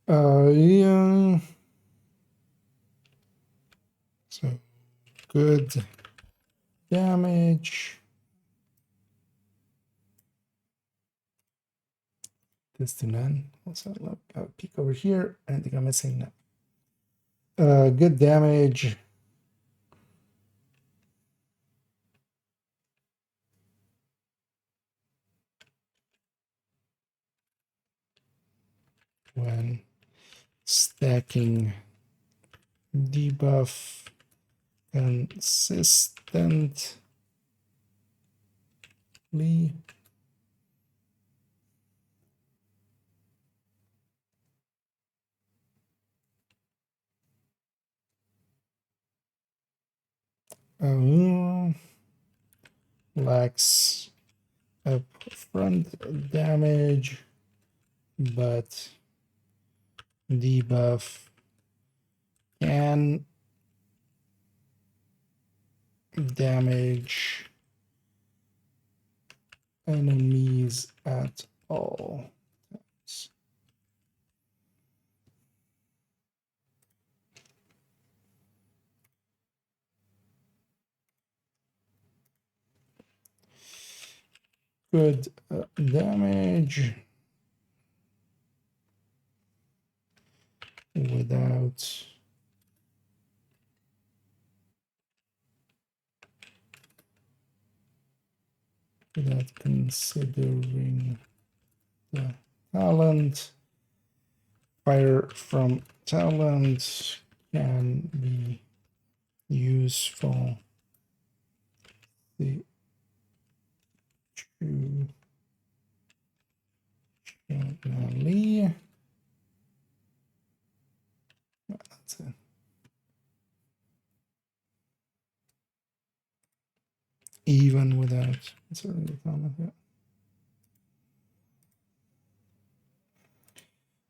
Yeah. So Good damage. This to none. Also, look, I'll peek over here. I think I'm missing that. Good damage. When stacking debuff consistently. Lacks upfront damage, but debuff can damage enemies at all times. Good damage without considering the talent. Fire from talent can be useful. The Lee. That's it. Even without considering the talent,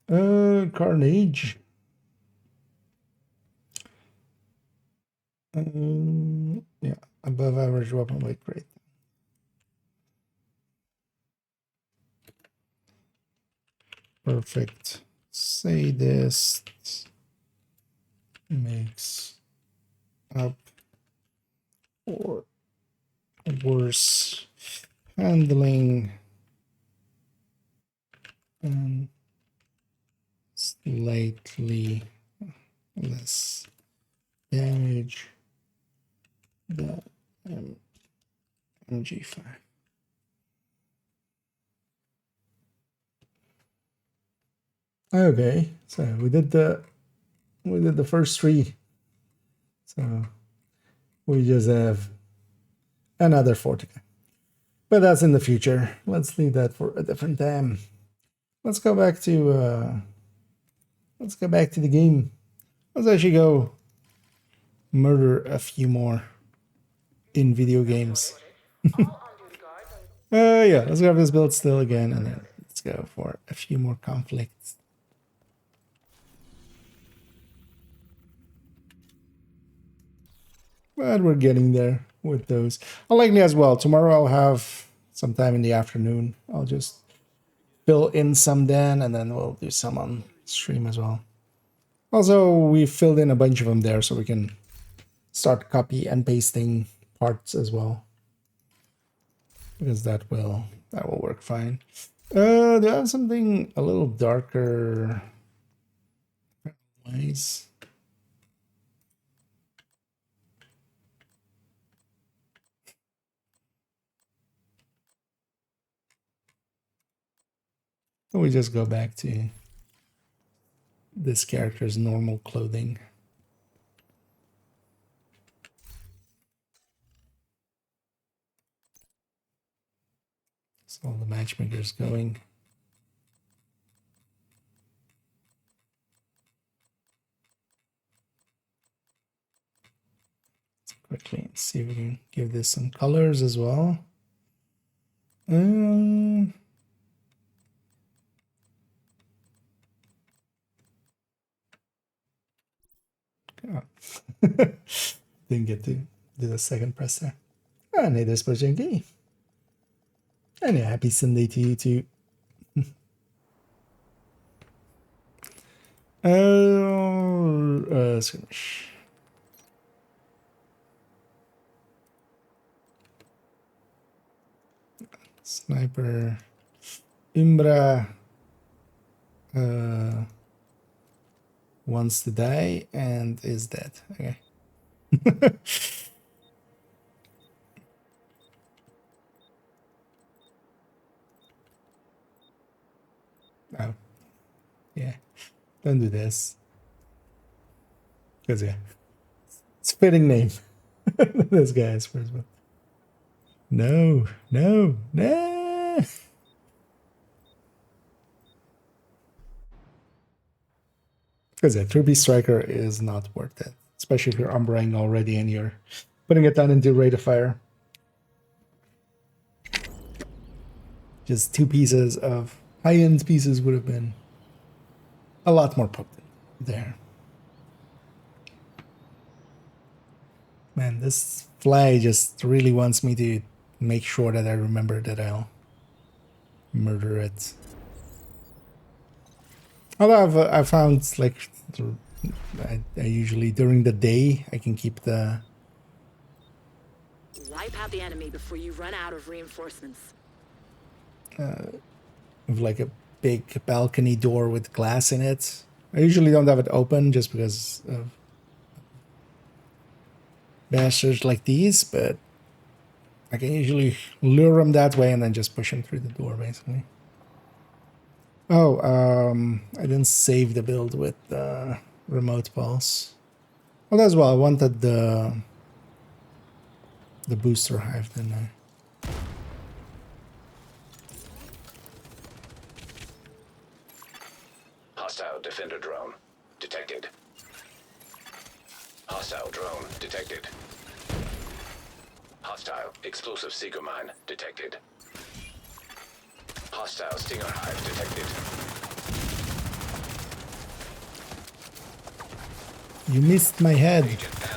yeah. Carnage. Yeah, above average weapon weight, great. Perfect. Sadist makes up for worse handling and slightly less damage than MG5. Okay, so we did the first three. So we just have another 4 to go. But that's in the future. Let's leave that for a different time. Let's go back to the game. Let's actually go murder a few more in video games. Yeah, let's grab this build still again, and then let's go for a few more conflicts. But we're getting there with those. Unlikely as well. Tomorrow I'll have some time in the afternoon. I'll just fill in some then, and then we'll do some on stream as well. Also, we filled in a bunch of them there, so we can start copy and pasting parts as well, because that will work fine. Do I have something a little darker? Nice. We just go back to this character's normal clothing. So all the matchmakers going. Let's quickly see if we can give this some colors as well. Didn't get to do the second press there. And it is Bojangi. And yeah, happy Sunday to you too. Skirmish. Sniper Umbra wants to die and is dead. Okay. Oh, yeah. Don't do this. Because, yeah. It's a fitting name. This guy is first one. No, no, no. Because, yeah, 3B Striker is not worth it. Especially if you're umbraing already and you're putting it down into rate of fire. Just 2 pieces of high-end pieces would have been a lot more potent there. Man, this fly just really wants me to make sure that I remember that I'll murder it. Although I found, like, I usually, during the day, I can keep the... Wipe out the enemy before you run out of reinforcements. With like a big balcony door with glass in it. I usually don't have it open just because of bastards like these, but I can usually lure them that way and then just push them through the door, basically. Oh, I didn't save the build with remote pulse. Well, as well, I wanted the booster hive, didn't I? Hostile defender drone detected. Hostile drone detected. Hostile explosive seeker mine detected. Hostile stinger hive detected. You missed my head. Agent down.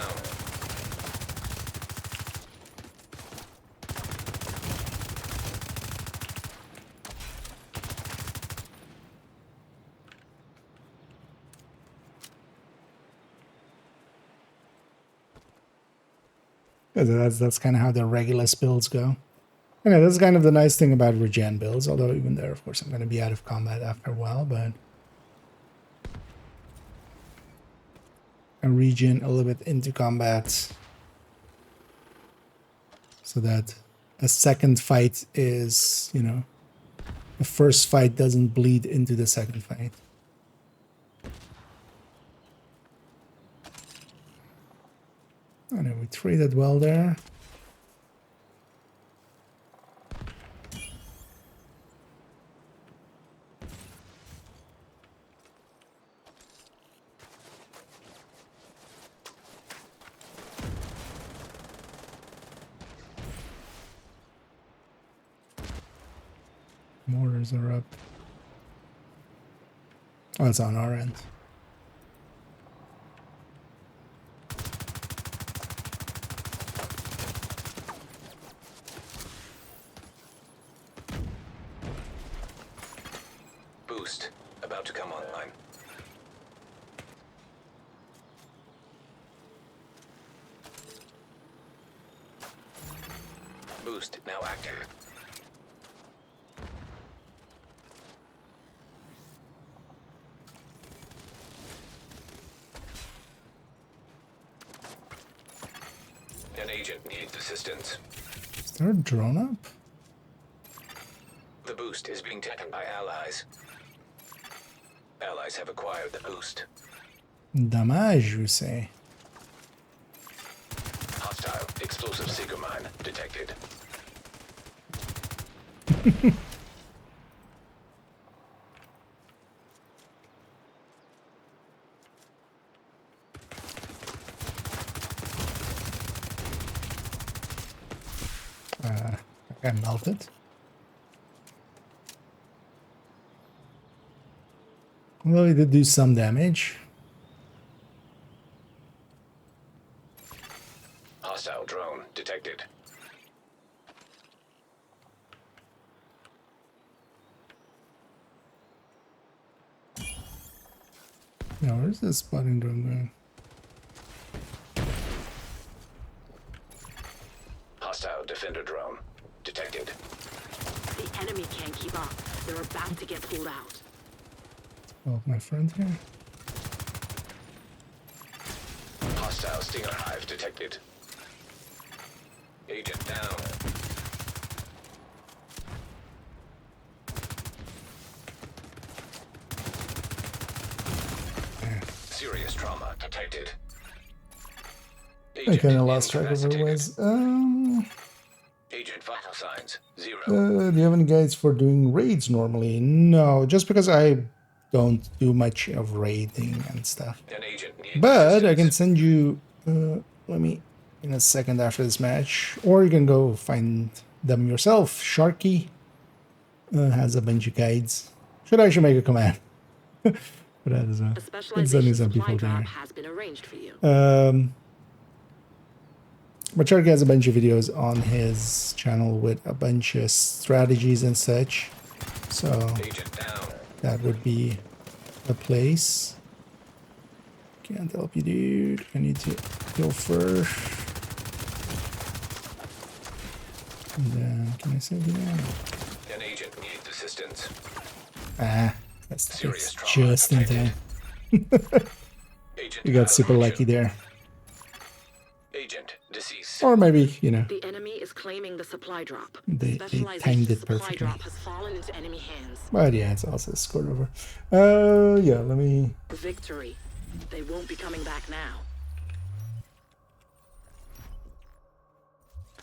That's kind of how the Regulus builds go. Anyway, that's kind of the nice thing about regen builds, although even there, of course, I'm going to be out of combat after a while, but a regen a little bit into combat so that a second fight is, you know, the first fight doesn't bleed into the second fight. I know we traded well there. Mortars are up. Oh, it's on our end. Boost about to come online. Boost now active. An agent needs assistance. Is there a drone up? The boost is being taken by allies. Allies have acquired the boost. Damage, you say? Hostile explosive seeker mine detected. I melted. Well, it did do some damage. Hostile drone detected. Now, where's this spotting drone going? Hostile defender drone detected. They're about to get pulled out. Oh, my friend here. Hostile Stinger Hive detected. Agent down. Serious trauma detected. I Agent kind of lost track of where it incapacitated. was. Agent vital signs 0. Do you have any guides for doing raids normally? No, just because I don't do much of raiding and stuff. An agent needs But I can assistance. send you, let me, in a second after this match, or you can go find them yourself. Sharky has a bunch of guides. Should I should make a command for that as well. A Can send specialization me some supply people drop there. has been arranged for you. But Sharky has a bunch of videos on his channel with a bunch of strategies and such. So Agent down. that would be a place. Can't help you, dude. I need to go first. And then, can I save you now? An agent needs assistance. Ah, that's Serious it's trauma just in time. detected. Agent You got out of super action. lucky there. Agent deceased. Or maybe, you know, The enemy is claiming the supply drop. They Specialization timed it supply perfectly. drop has fallen into enemy hands. But yeah, it's also scored over. Yeah, let me... Victory. They won't be coming back now.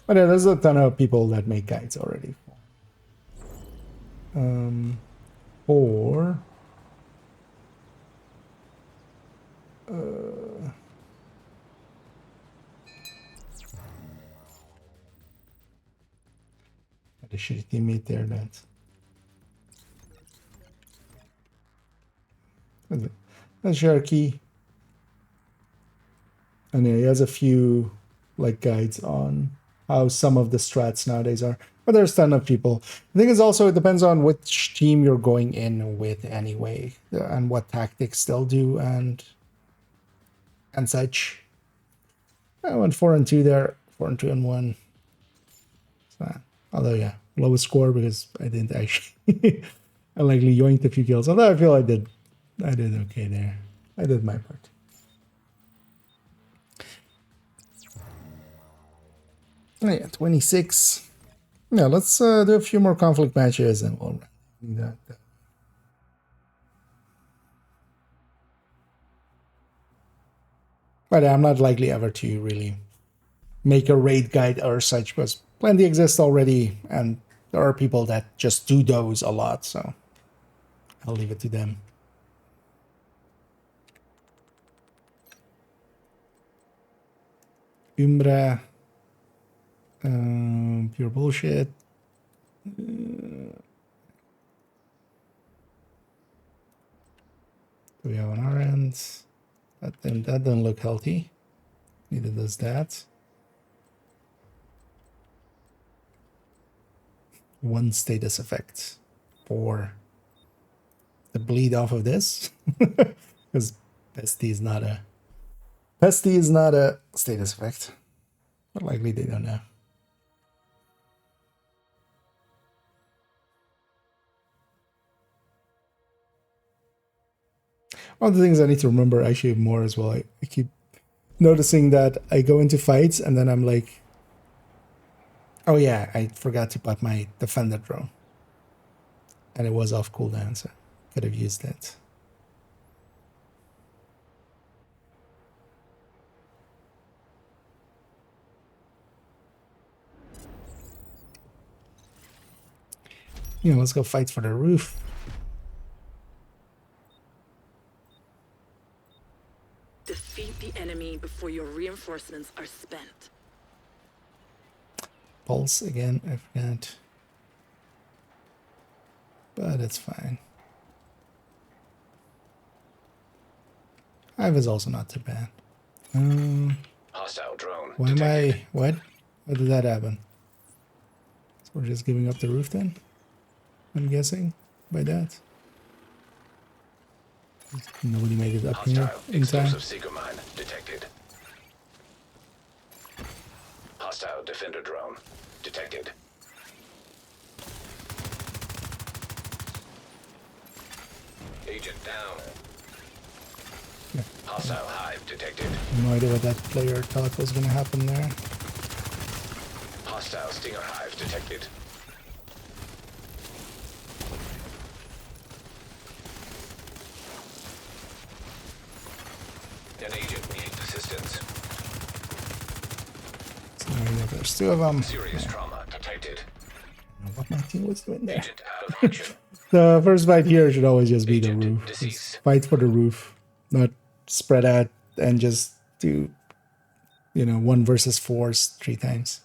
But yeah, there's a ton of people that make guides already. Or... Had a shitty teammate there, that's Sharky. And yeah, he has a few like guides on how some of the strats nowadays are. But there's a ton of people. I think it's also, it depends on which team you're going in with anyway, and what tactics they'll do and such. I went 4-2 there, 4-2-1. So, although yeah, lowest score because I didn't actually I likely yoinked a few kills. Although I feel I did okay there. I did my part. Oh yeah, 26. Yeah, let's do a few more conflict matches and we'll do that. But I'm not likely ever to really make a raid guide or such because plenty exist already and there are people that just do those a lot, so I'll leave it to them. Umbra. Pure bullshit. Do we have on our end? That doesn't look healthy. Neither does that. One status effect for the bleed off of this. Because pesty is not a status effect. But likely they don't know. One of the things I need to remember actually more as well, I keep noticing that I go into fights and then I'm like, oh yeah, I forgot to put my defender drone. And it was off cooldown, so could have used that. Yeah, let's go fight for the roof. Defeat the enemy before your reinforcements are spent. Pulse again, I forgot. But it's fine. Hive is also not too bad. Hostile drone Why am detected. I... What? What did that happen? So we're just giving up the roof then? I'm guessing by that. Nobody made it up here Hostile in time. explosive seeker mine detected. Hostile defender drone detected. Agent down. Yeah. Hostile hive detected. No idea what that player thought was gonna happen there. Hostile stinger hive detected. An agent needs assistance. So yeah, there's two of them. Serious trauma detected. I don't know what my team was doing there. Agent out of action. The first fight here should always just be the Agent roof. deceased. Just fight for the roof, not spread out and just do, 1 versus 4s 3 times.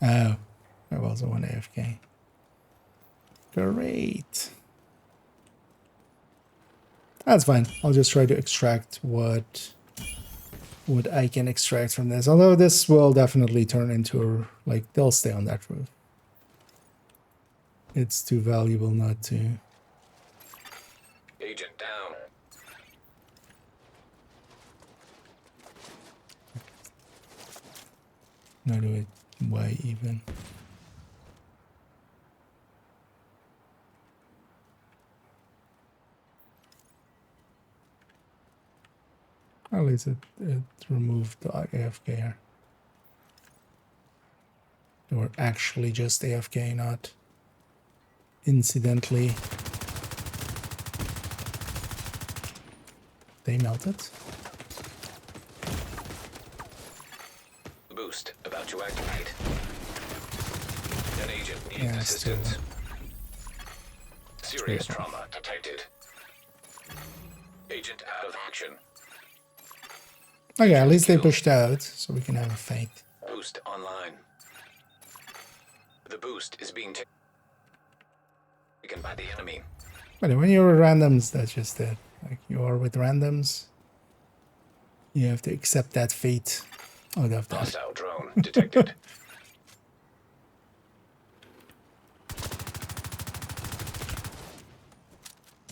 Oh, there was one AFK. Great. That's fine. I'll just try to extract what I can extract from this. Although this will definitely turn into, like, they'll stay on that roof. It's too valuable not to. Agent down. Not do it. Why even? At least it removed the AFK here. They were actually just AFK, not incidentally. They melted. Boost about to activate. An agent needs Yeah, it's assistance. Serious Still. trauma detected. Agent out of action. Okay, at least they pushed out, so we can have a fight. Boost online. The boost is being taken by the enemy. But when you're with randoms, that's just it. Like, you are with randoms, you have to accept that fate out of that. Hostile drone detected.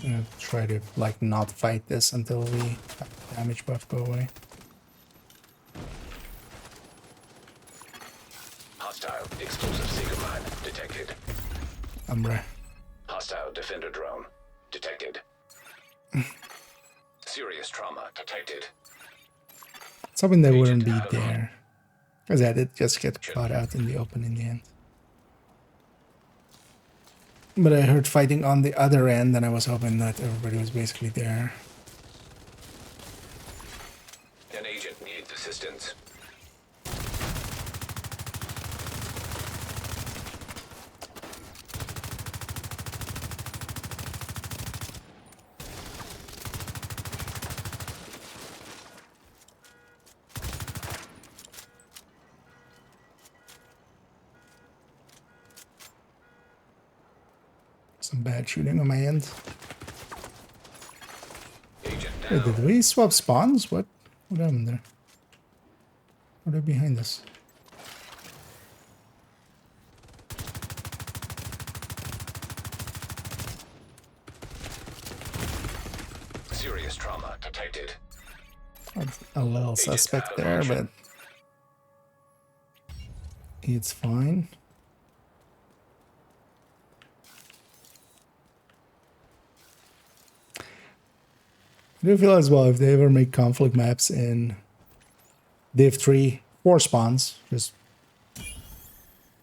I'm gonna try to, like, not fight this until we have the damage buff go away. Hostile explosive seeker mine detected. Umbra. Hostile defender drone detected. Serious trauma detected. It's hoping they Agent wouldn't be out. there. Because I did just get caught out in the open in the end. But I heard fighting on the other end, and I was hoping that everybody was basically there. An agent needs assistance. Some bad shooting on my end. Agent Wait, down. did we swap spawns? What happened there? What are they behind us? Serious trauma detected. That's a little suspect there, but it's fine. I do feel as well, if they ever make conflict maps in Div 3 4 spawns, just,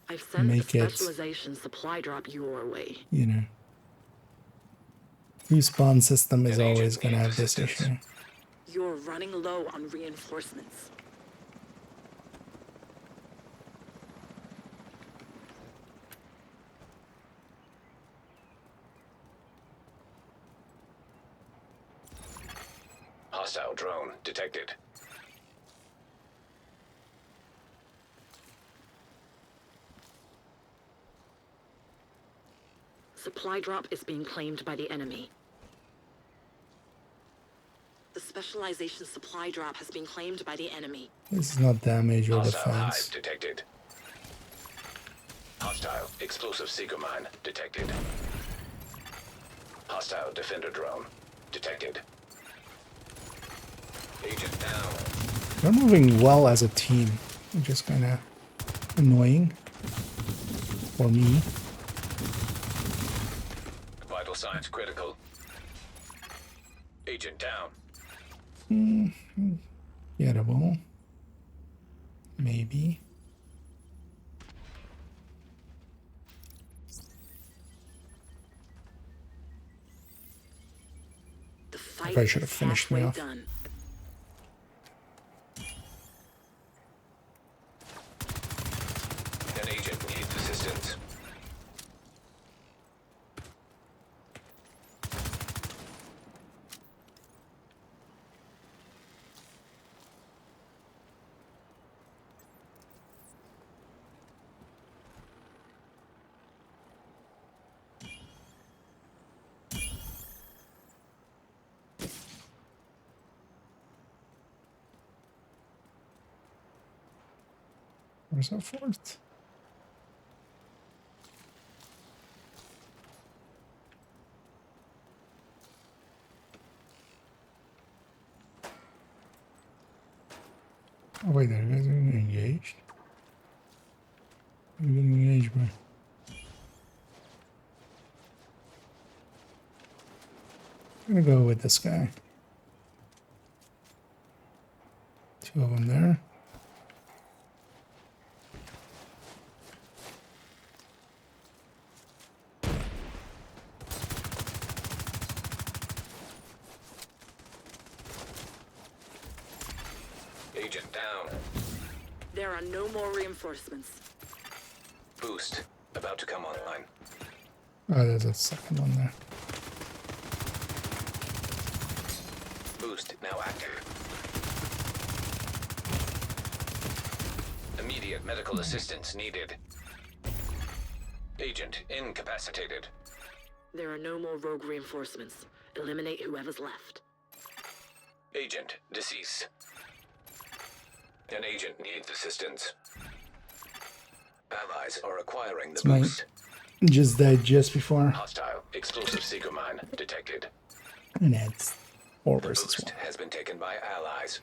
I've sent Make a it- specialization supply drop your way. 2 spawn system is An agent always going to needs have this assistance. issue. You're running low on reinforcements. Hostile drone detected. Supply drop is being claimed by the enemy. The specialization supply drop has been claimed by the enemy. This is not damage or Hostile hive defense. detected. Hostile explosive seeker mine detected. Hostile defender drone detected. Agent down. They're moving well as a team, which is kind of annoying for me. signs critical. Agent down. Gettable. Maybe. The fight I should have is finished me halfway off. done. An agent needs assistance. Where's our fourth? Oh wait, there you guys are getting engaged. You're getting engaged, bro. I'm gonna go with this guy. Two of them there. Agent down. There are no more reinforcements. Boost about to come online. Oh, there's a second one there. Boost now active. Immediate medical assistance needed. Agent incapacitated. There are no more rogue reinforcements. Eliminate whoever's left. Agent deceased. An agent needs assistance. Allies are acquiring the It's my- boost. Just died just before. Hostile explosive seeker mine detected. And it's 4 The versus boost 1. has been taken by allies.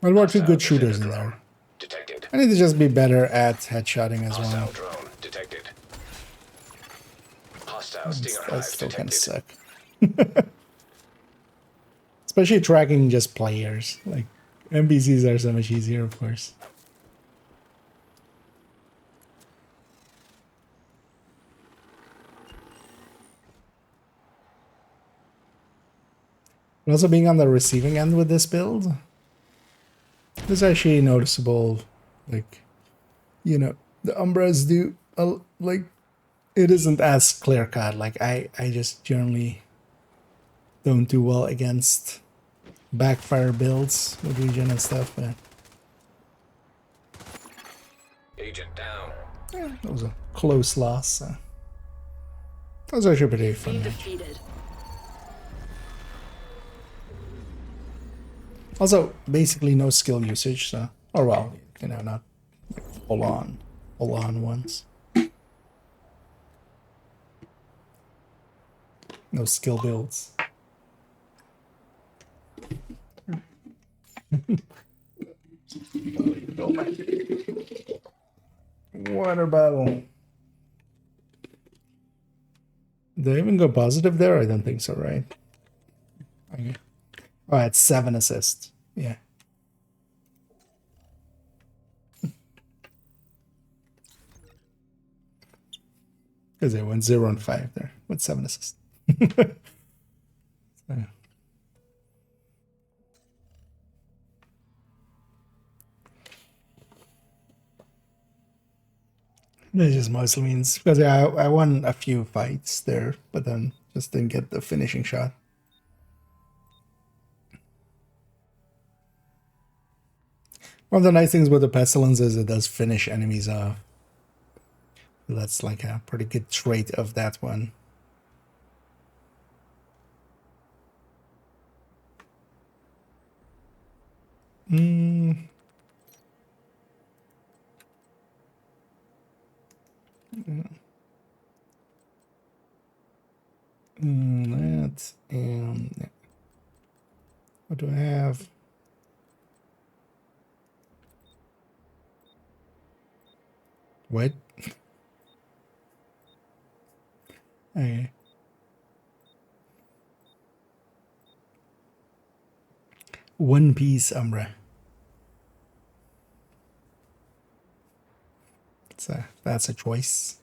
Well, we're two Hostile good shooters precision in drone there. detected. I need to just be better at headshotting as Hostile well. drone detected. Hostile stinger That's hive still kind detected. of suck. Especially tracking just players. Like, NPCs are so much easier, of course. But also being on the receiving end with this build, it's actually noticeable. Like, you know, the Umbras do, like, it isn't as clear cut. Like, I just generally don't do well against backfire builds with regen and stuff. But Agent down. yeah, that was a close loss. So. That was actually pretty fun Be match. defeated. Also, basically no skill usage, so, or well, you know, not like full on ones. No skill builds. Water bottle. Did I even go positive there? I don't think so, right? Okay. Oh, I had 7 assists. Yeah. Because I went 0 and 5 there with 7 assists. So. That just mostly means because I won a few fights there, but then just didn't get the finishing shot. One of the nice things with the pestilence is it does finish enemies off. That's like a pretty good trait of that one. That and what do I have? What? Okay. one piece Umbra. That's a choice.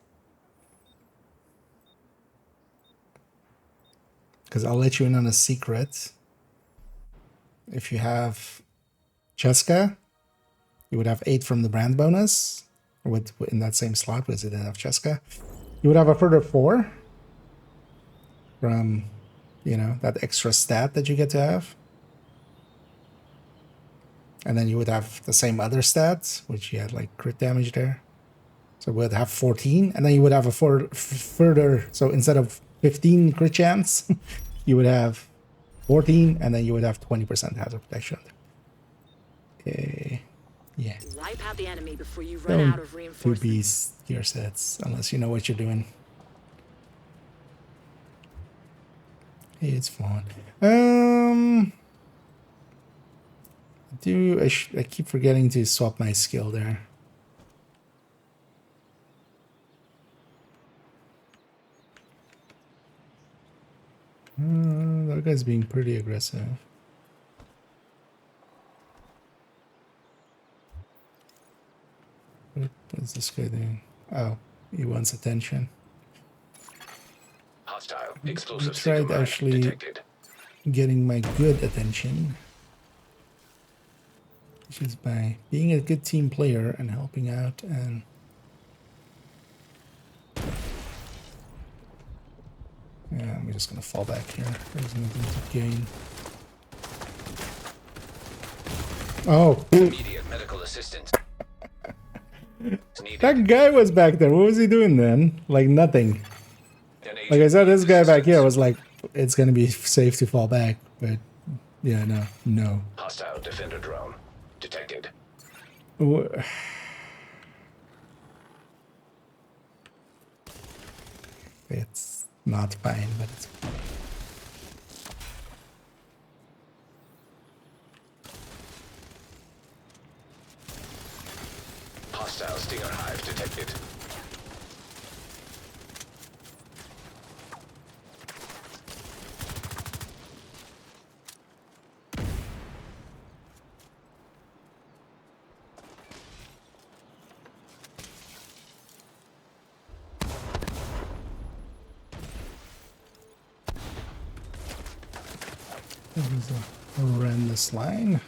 Because I'll let you in on a secret. If you have Cheska, you would have 8 from the brand bonus with in that same slot, because it didn't have Cheska. You would have a further 4 from, you know, that extra stat that you get to have. And then you would have the same other stats, which you had like crit damage there. So we'd have 14, and then you would have a further, so instead of 15 crit chance, you would have 14, and then you would have 20% hazard protection. Yeah. Wipe out the enemy before you run Don't out of reinforcements. two-piece your sets unless you know what you're doing. Hey, it's fun. I keep forgetting to swap my skill there. That guy's being pretty aggressive. What is this guy doing? Oh, he wants attention. Hostile I explosive tried signal actually detected. getting my good attention, which is by being a good team player and helping out. And yeah, I'm just gonna fall back here. There's nothing to gain. Oh, Immediate medical assistance is needed. that guy was back there. What was he doing then? Like nothing. An Like I agent said, this needs guy back here assistance. was like, it's gonna be safe to fall back, but yeah, no. Hostile defender drone detected. Wha- It's not fine, but it's Hostile stinger hive detected. There's a horrendous line.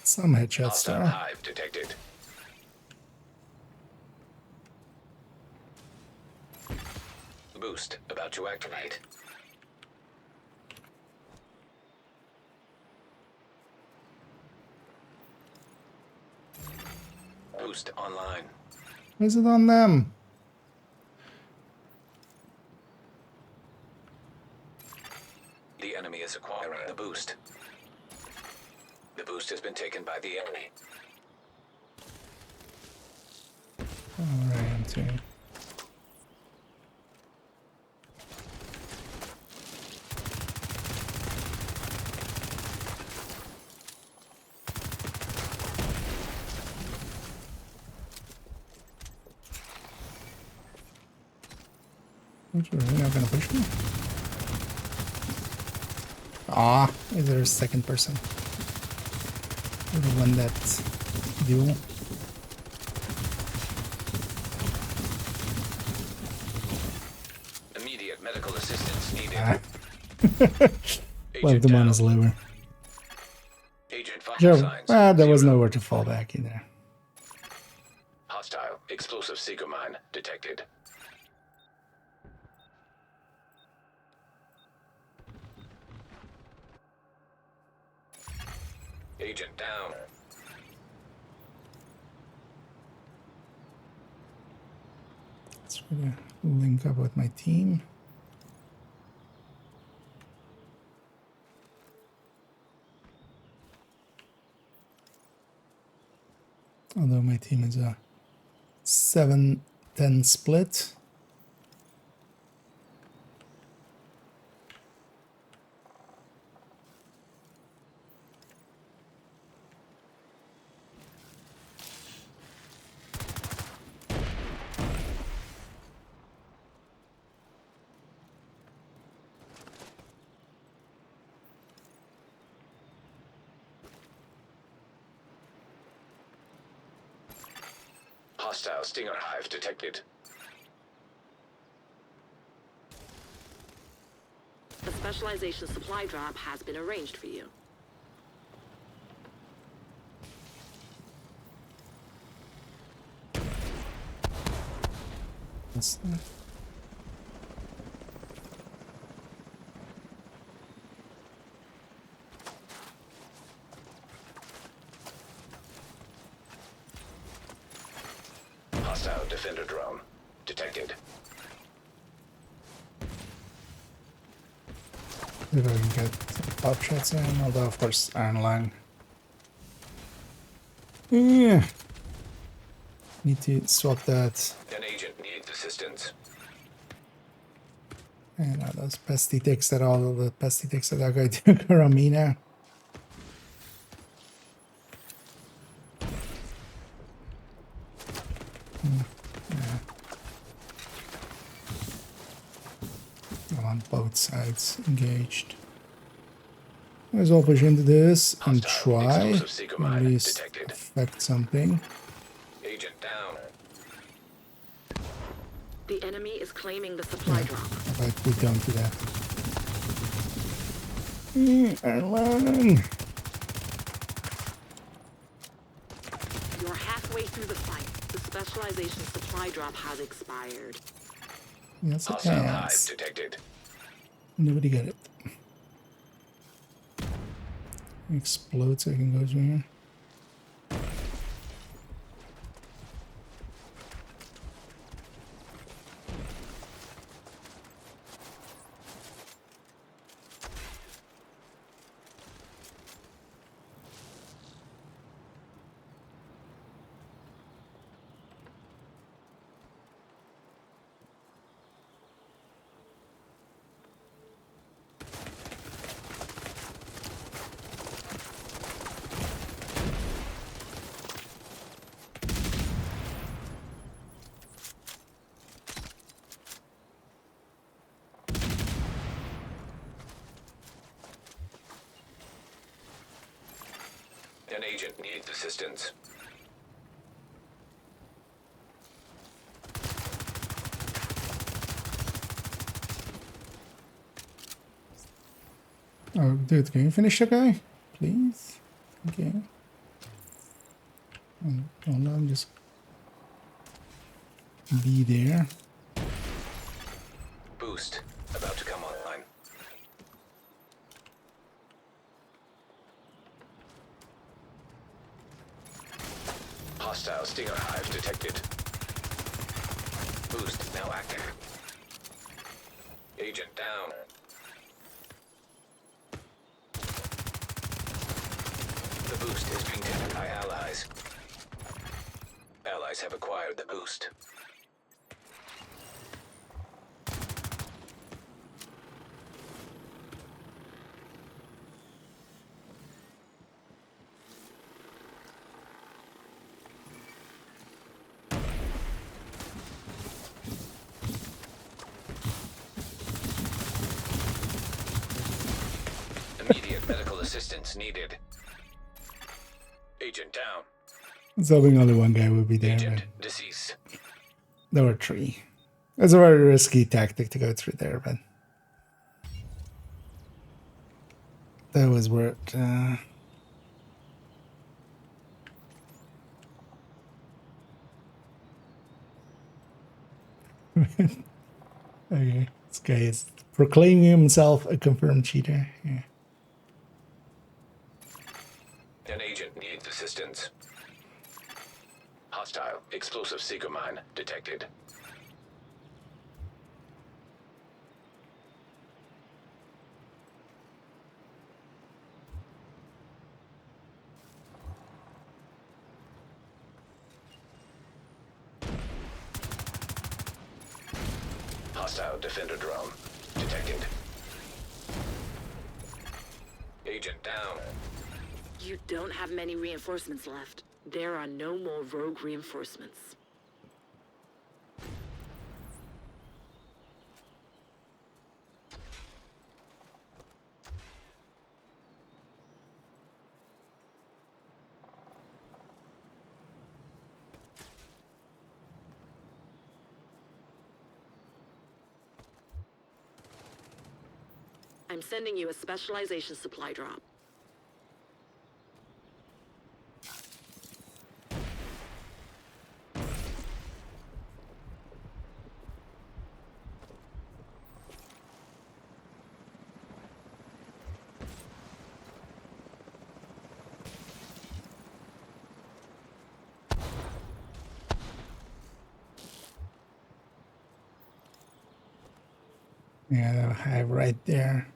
Some headshots Hostile there. hive detected. Boost about to activate. Boost online. Is it on them? The enemy is acquiring the boost. The boost has been taken by the enemy. Alright, I'm too. You're really not gonna push me? Ah, is there a second person? Or the one that's dual? Immediate medical assistance needed. Ah. Agent Left him on down. his liver. Agent vital Sure. signs. There was 0. nowhere to fall back either. Hostile explosive seeker mine detected. Agent down. Let's really link up with my team. Although my team is a 7-10 split. Hostile Stinger Hive detected. A specialization supply drop has been arranged for you. That's- Hostile Defender drone detected. See if I can get pop shots in, although of course iron line. Yeah. Need to swap that. An agent needs assistance. And those pesty ticks that all of the pesty ticks that that guy took are on me now. I'm on both sides engaged. Might as well push into this and Hostile try explosive seeker at mine least detected. affect something. Agent down. The enemy is claiming the supply drop. But we don't do that. Erlen! You're halfway through the fight. The specialization supply drop has expired. Yes, it Hostile hive has. detected. Nobody get it. Explode so I can go through here. An agent needs assistance. Oh, dude, can you finish the guy? Please? Okay. Oh no, I'm just be there. Boost about to come online. Hostile Stinger Hive detected. Boost now active. Agent down. The boost is being taken by allies. Allies have acquired the boost. Immediate medical assistance needed. Agent down. I was hoping only one guy would be there, Agent but deceased. there were three. It's a very risky tactic to go through there, but that was worth. Okay, this guy is proclaiming himself a confirmed cheater. Yeah. An agent needs assistance. Hostile explosive seeker mine detected. Hostile defender drone detected. Agent down. You don't have many reinforcements left. There are no more rogue reinforcements. I'm sending you a specialization supply drop. Yeah, they'll have right there.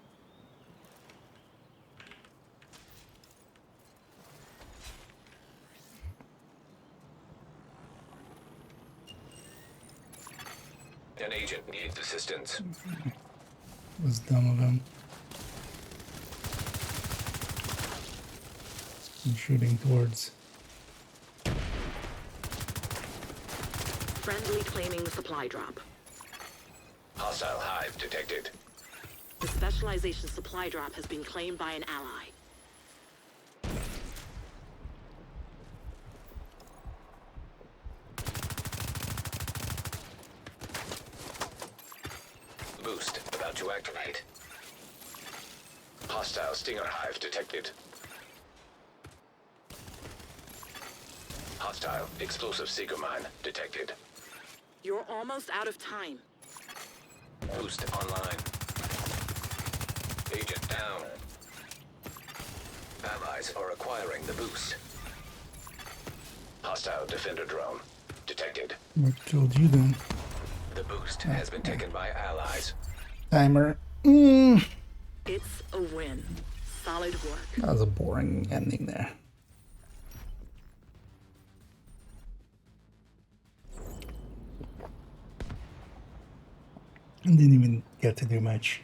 An agent needs assistance. Was dumb of him. I'm shooting towards. Friendly claiming the supply drop. Hostile hive detected. The specialization supply drop has been claimed by an ally. Boost about to activate. Hostile stinger hive detected. Hostile explosive seeker mine detected. You're almost out of time. Boost online. Agent down. Allies are acquiring the boost. Hostile defender drone detected. What killed you then? The boost has been taken by allies. Timer. It's a win. Solid work. That was a boring ending there. I didn't even get to do much.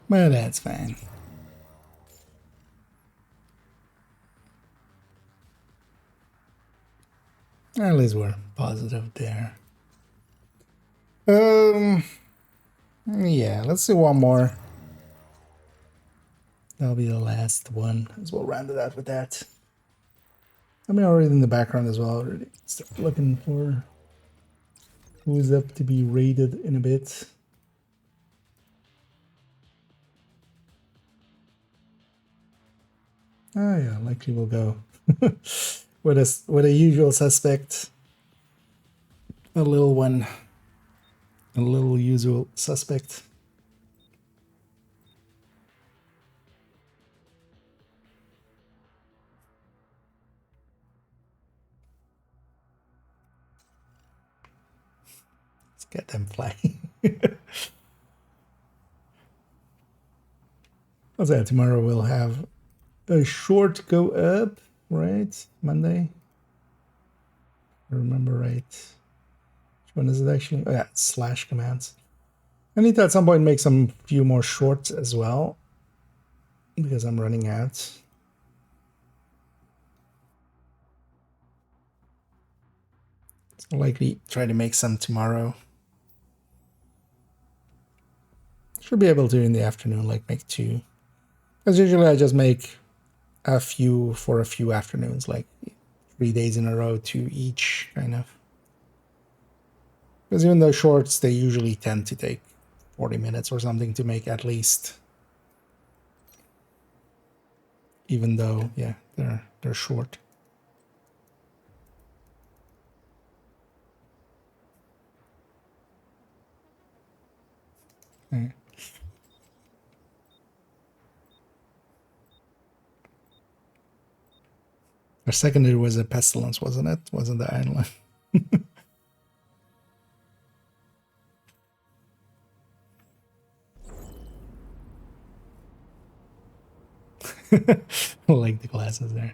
But that's fine. At least we're positive there. Yeah, let's do one more. That'll be the last one, as we'll round it out with that. I mean, already in the background as well. Already start looking for who's up to be raided in a bit. Oh yeah, likely we'll go with a usual suspect. A little one. A little usual suspect. Let's get them flying. What's that? Tomorrow we'll have a short go up, right? Monday. If I remember right. Which one is it actually? Oh yeah, slash commands. I need to at some point make some few more shorts as well, because I'm running out. So I'll likely try to make some tomorrow. Should be able to in the afternoon, like make 2. Because usually I just make a few for a few afternoons, like 3 days in a row, 2 each, kind of. Because even though shorts, they usually tend to take 40 minutes or something to make at least. Even though, yeah, they're short. Okay. Our secondary was a pestilence, wasn't it? Wasn't the Iron Line? I like the glasses there.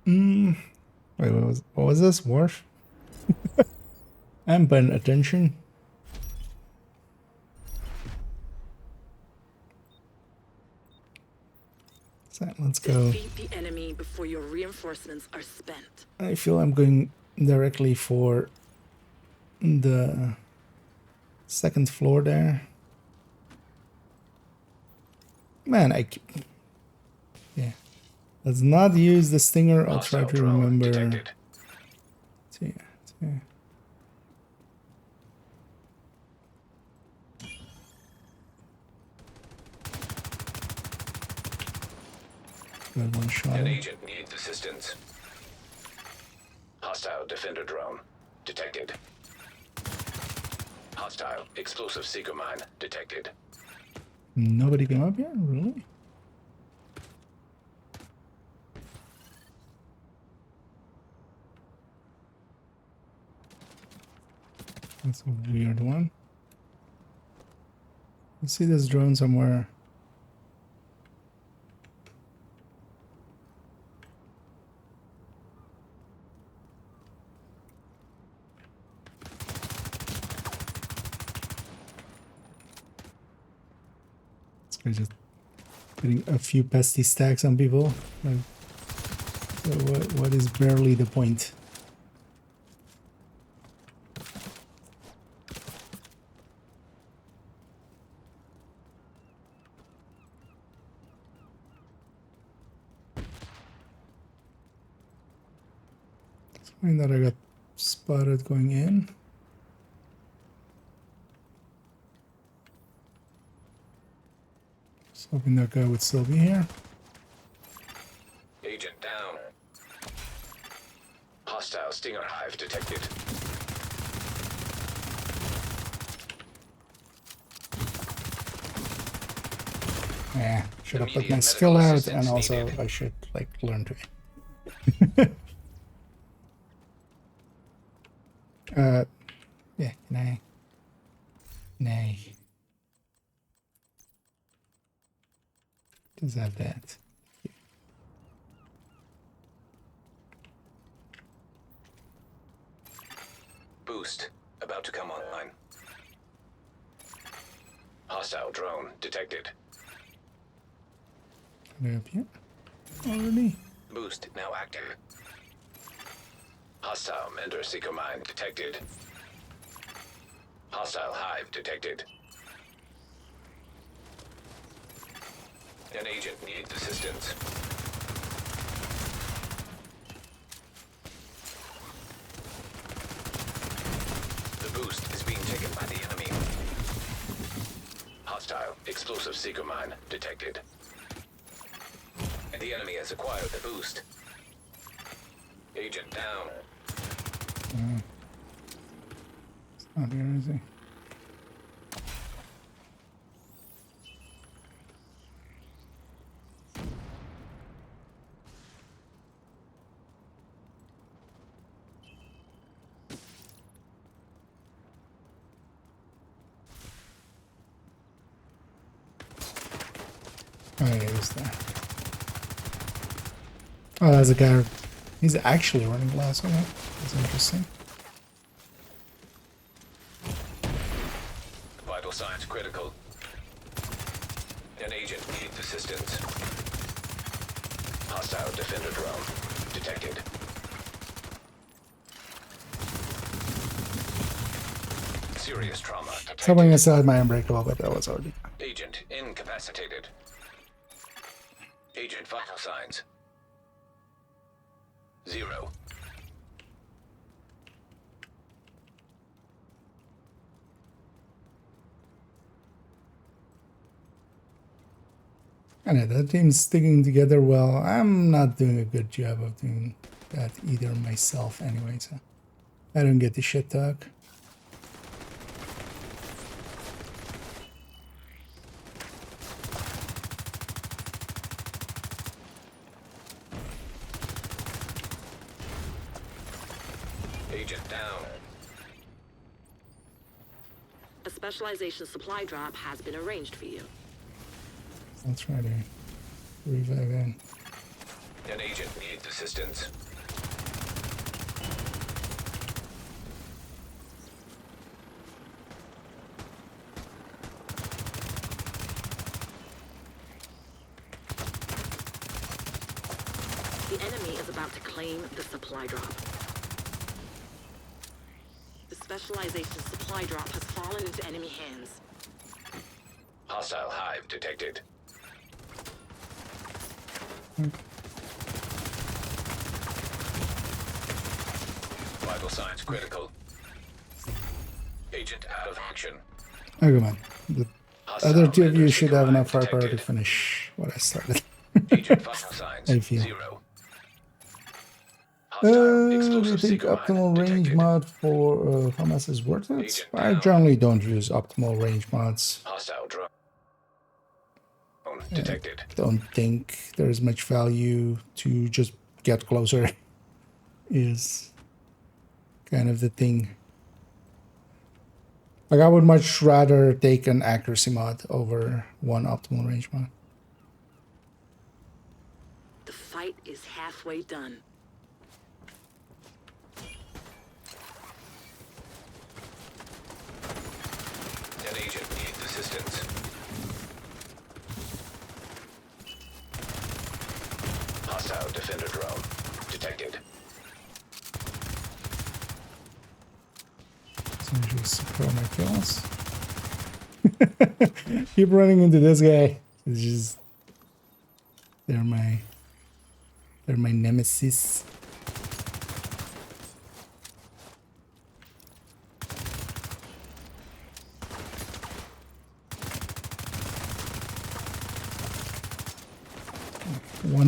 Wait, what was this? Wharf? I'm paying attention. So let's go. Defeat the enemy before your reinforcements are spent. I feel I'm going directly for the second floor there. Man, yeah. Let's not use the stinger. I'll try Hostile to drone remember. detected. See. Got one shot. An agent needs assistance. Hostile defender drone detected. Hostile explosive seeker mine detected. Nobody came up here? Really? That's a weird one. I see this drone somewhere. This guy's just putting a few pesty stacks on people. Like, so what is barely the point? Something that I got spotted going in. Just hoping that guy would still be here. Agent down. Hostile stinger hive detected. Yeah, should have put Immediate my medical skill out, assistance and also needed. I should like learn to. Yeah, nay. Nay. Does have that. Boost about to come online. Hostile drone detected. Are they up here? Already? Boost now active. Hostile Mender Seeker mine detected. Hostile hive detected. An agent needs assistance. The boost is being taken by the enemy. Hostile explosive seeker mine detected. And the enemy has acquired the boost. Agent down. It's not here, is he? Oh, yeah, he's there. Oh, there's a guy. He's actually running glass. Okay, that's interesting. Vital signs critical. An agent needs assistance. Hostile defender drone detected. Serious trauma Something detected. aside my unbreakable, but that was already. Agent incapacitated. Agent vital signs. 0. I know that team's sticking together well. I'm not doing a good job of doing that either myself anyway, so I don't get the shit talk. Agent down. A specialization supply drop has been arranged for you. I'll try to revive in. An agent needs assistance. The enemy is about to claim the supply drop. The specialization supply drop has fallen into enemy hands. Hostile hive detected. Vital signs critical. Agent out of action. Oh, come on. The Hostile other two of you vendor should have enough detected. firepower to finish what I started. Agent vital signs I feel. 0. Do Hostile you explosive think seeker mine optimal range detected. mod for FAMAS is worth it? Agent I down. generally don't use optimal range mods. Hostile drone detected. Don't think there's much value to just get closer is kind of the thing. Like, I would much rather take an accuracy mod over one optimal range mod. The fight is halfway done. An agent needs assistance. Hostile defender drone detected. So just throw my kills. Keep running into this guy. It's just they're my nemesis.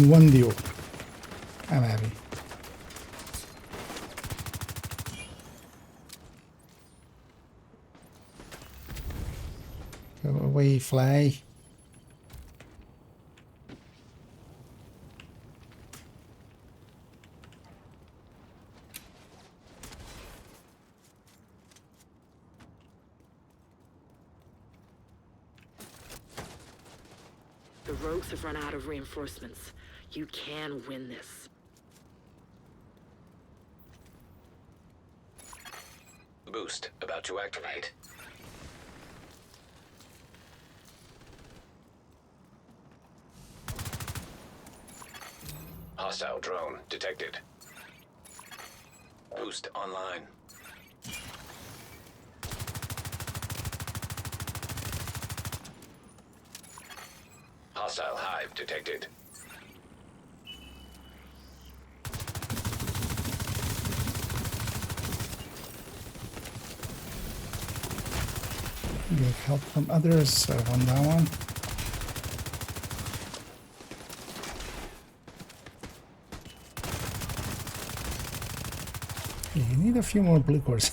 One deal. I'm happy. Go away, fly. The rogues have run out of reinforcements. You can win this. Boost about to activate. Hostile drone detected. Boost online. Hostile hive detected. Get help from others. So one that one. You need a few more blue cores.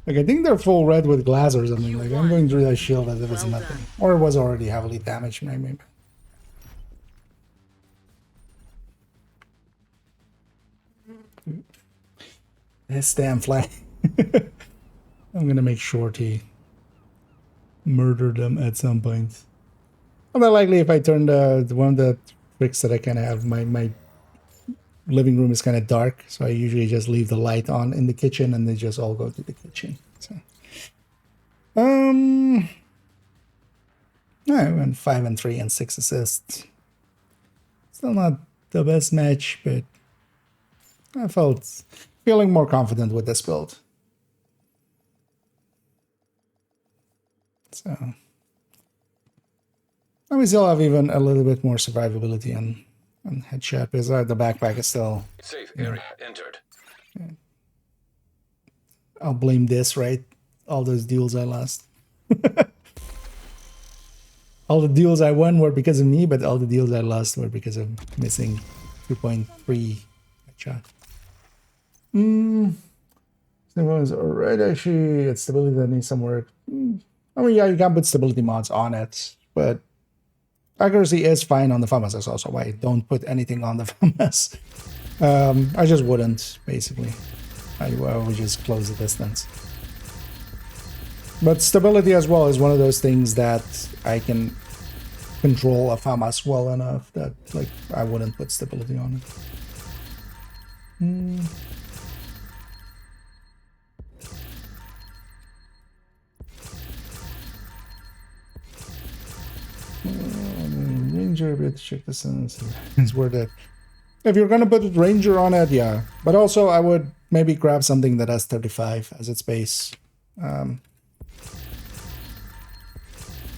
Like, I think they're full red with glass or something. Like, I'm going through that shield as if it's Well nothing. done. Or it was already heavily damaged, maybe. This damn flag. I'm gonna make sure to murder them at some point. Although likely if I turn the one of the tricks that I kind of have, my living room is kind of dark, so I usually just leave the light on in the kitchen and they just all go to the kitchen. So, I went 5 and 3 and 6 assists. Still not the best match, but I felt feeling more confident with this build. So, and we still have even a little bit more survivability on headshot because the backpack is still. Safe area entered. I'll blame this, right? All those deals I lost. All the deals I won were because of me, but all the deals I lost were because of missing 2.3 headshot. Stability alright, actually. It's stability that needs some work. I mean, yeah, you can put stability mods on it, but accuracy is fine on the FAMAS. That's also why I don't put anything on the FAMAS. I just wouldn't, basically. I would just close the distance. But stability as well is one of those things that I can control a FAMAS well enough that, like, I wouldn't put stability on it. Ranger, we have to check this in. It's worth it. If you're gonna put Ranger on it, yeah. But also, I would maybe grab something that has 35 as its base.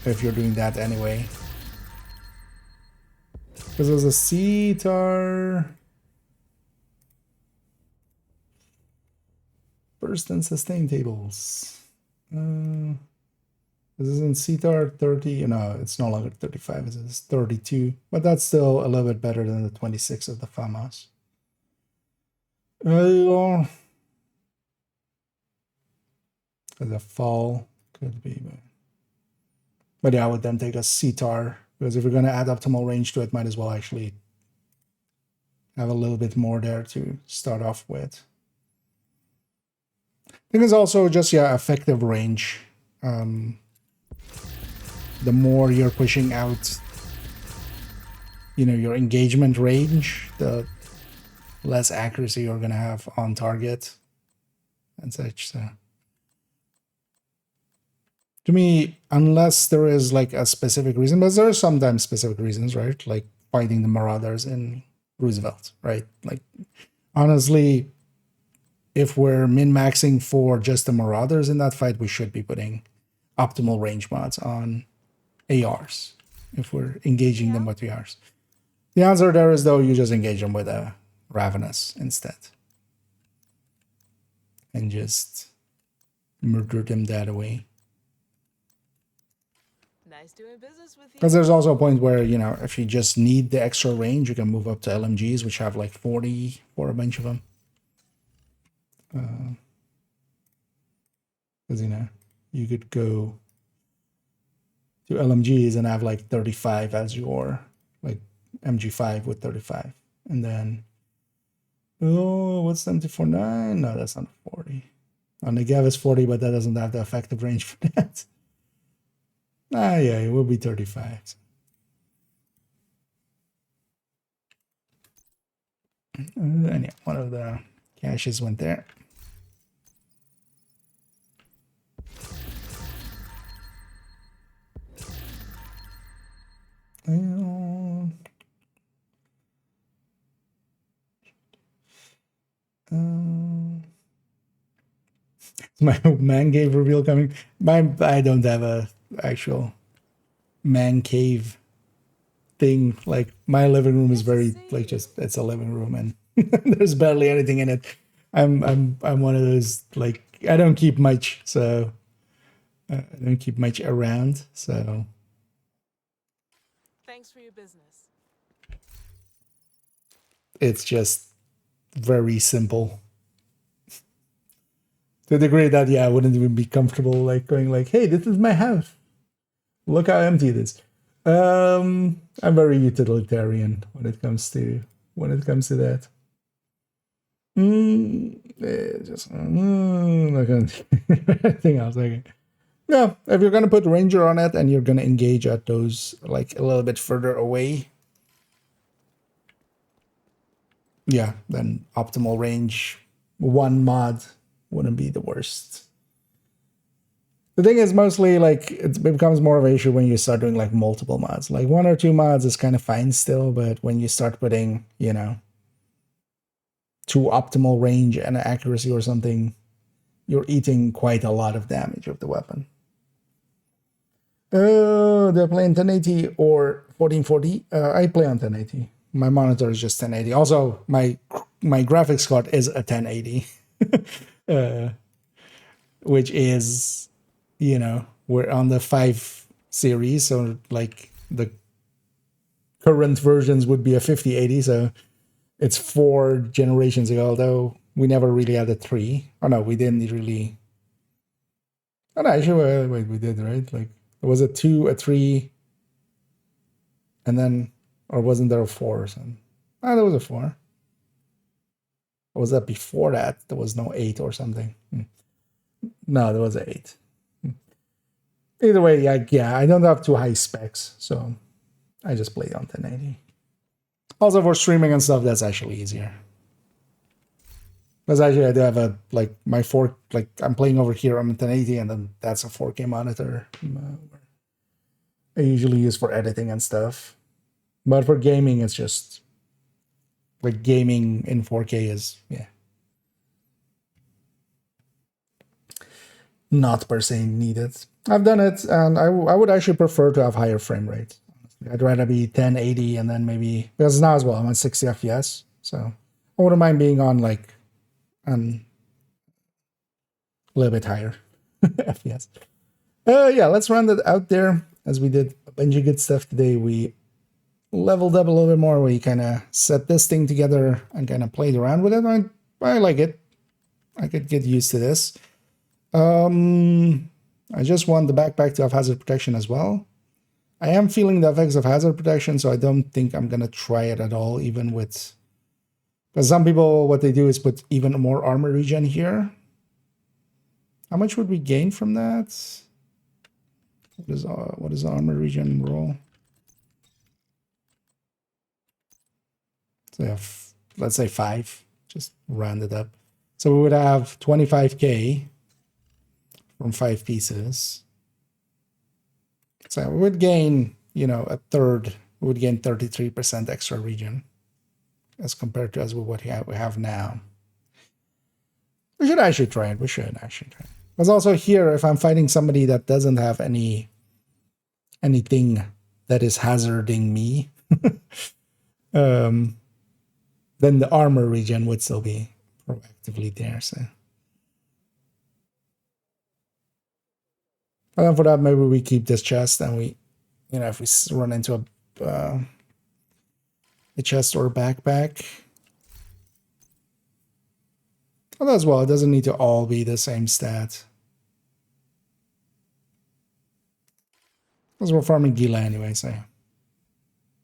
If you're doing that anyway. Because there's a CTAR. burst and sustain tables. This is in CTAR 30. No, it's no longer 35. It's 32. But that's still a little bit better than the 26 of the FAMAS. The fall could be. But yeah, I would then take a CTAR. Because if you're going to add optimal range to it, might as well actually have a little bit more there to start off with. I think it's also just, yeah, effective range. The more you're pushing out, you know, your engagement range, the less accuracy you're going to have on target and such. So to me, unless there is like a specific reason, but there are sometimes specific reasons, right? Like fighting the Marauders in Roosevelt, right? Like, honestly, if we're min-maxing for just the Marauders in that fight, we should be putting optimal range mods on ARs if we're engaging them with ARs. The answer there is, though, you just engage them with a Ravenous instead. And just murder them that way. Nice doing business with you. Because there's also a point where, you know, if you just need the extra range, you can move up to LMGs, which have like 40 for a bunch of them. Because, you know, you could go to LMGs and have like 35 as your, like, MG5 with 35. And then, oh, what's the MT49? No, that's not 40. On the Gav is 40, but that doesn't have the effective range for that. Ah, yeah, it will be 35. And yeah, one of the caches went there. My man cave reveal coming. I don't have a actual man cave thing. Like, my living room is very like, just, it's a living room and there's barely anything in it. I'm one of those, like, I don't keep much, so I don't keep much around, so Thanks for your business. it's just very simple. To the degree that, yeah, I wouldn't even be comfortable like going like, hey, this is my house. Look how empty it is. I'm very utilitarian when it comes to that. Just like anything else. Okay. Yeah, if you're gonna put Ranger on it and you're gonna engage at those like a little bit further away, yeah, then optimal range one mod wouldn't be the worst. The thing is, mostly like it becomes more of an issue when you start doing like multiple mods. Like 1 or 2 mods is kind of fine still, but when you start putting, you know, 2 optimal range and accuracy or something, you're eating quite a lot of damage of the weapon. Do I play in 1080 or 1440? I play on 1080. My monitor is just 1080. Also, my graphics card is a 1080, which is, you know, we're on the 5 series, so like the current versions would be a 5080, so it's 4 generations ago, although we never really had a 3. Oh no, we didn't really. Oh no, actually, wait, we did, right? Like, there was a 2, a 3, and then, or wasn't there a 4 or something? Ah, there was a 4. Or was that before that? There was no 8 or something. No, there was an 8. Either way, yeah, I don't have too high specs, so I just play on 1080. Also, for streaming and stuff, that's actually easier. Because actually, I do have a, like, my 4, like, I'm playing over here on 1080, and then that's a 4K monitor. I usually use for editing and stuff. But for gaming, it's just, like, gaming in 4K is, yeah, not per se needed. I've done it, and I would actually prefer to have higher frame rate. I'd rather be 1080 and then maybe, because now as well, I'm on 60 FPS, so I wouldn't mind being on like a little bit higher FPS. Yeah, let's run that out there. As we did a bunch of good stuff today, we leveled up a little bit more. We kind of set this thing together and kind of played around with it. I like it. I could get used to this. I just want the backpack to have hazard protection as well. I am feeling the effects of hazard protection, so I don't think I'm gonna try it at all, even with, because some people, what they do is put even more armor regen here. How much would we gain from that? What is the armor regen roll? So let's say 5, just round it up. So we would have 25k from 5 pieces. So we would gain, you know, a third. We would gain 33% extra regen as compared to what we have now. We should actually try it. We should actually try it. Because also here, if I'm fighting somebody that doesn't have anything that is hazarding me, then the armor regen would still be proactively there. So, but then for that, maybe we keep this chest, and we, you know, if we run into a chest or a backpack. Well, as well, it doesn't need to all be the same stat. Because we're farming Gila anyway, so I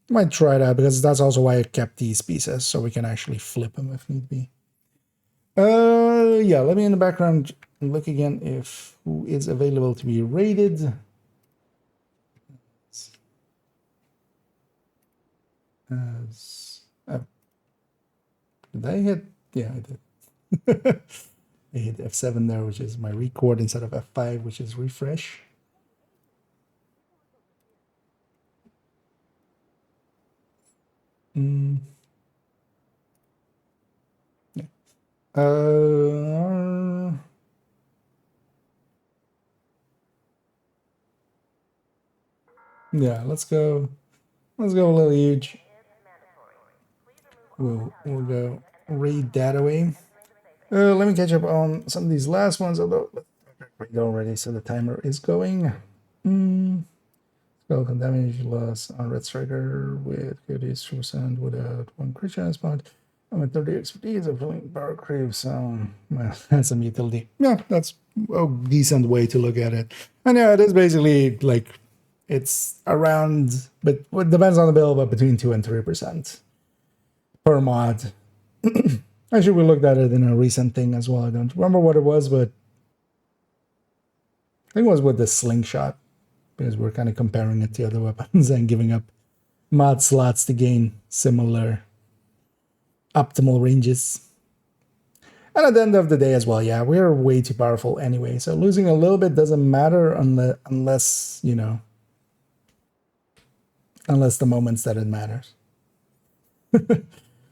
might try that, because that's also why I kept these pieces, so we can actually flip them if need be. Yeah, let me in the background look again if who is available to be raided. Did I hit? Yeah, I did. I hit F7 there, which is my record, instead of F5, which is refresh. Yeah. Yeah, let's go a little huge. We'll go raid that away. Let me catch up on some of these last ones, although we already, so the timer is going. Spell damage loss on Red Striker with 30% without 1 crit chance spot. I'm at 30 expertise of filling power creep, so well, that's some utility. Yeah, that's a decent way to look at it. And yeah, it is basically like it's around, but it depends on the build, but between 2 and 3% per mod. Actually, we looked at it in a recent thing as well. I don't remember what it was, but I think it was with the slingshot, because we're kind of comparing it to other weapons and giving up mod slots to gain similar optimal ranges. And at the end of the day as well, yeah, we're way too powerful anyway, so losing a little bit doesn't matter unless, you know, unless the moments that it matters.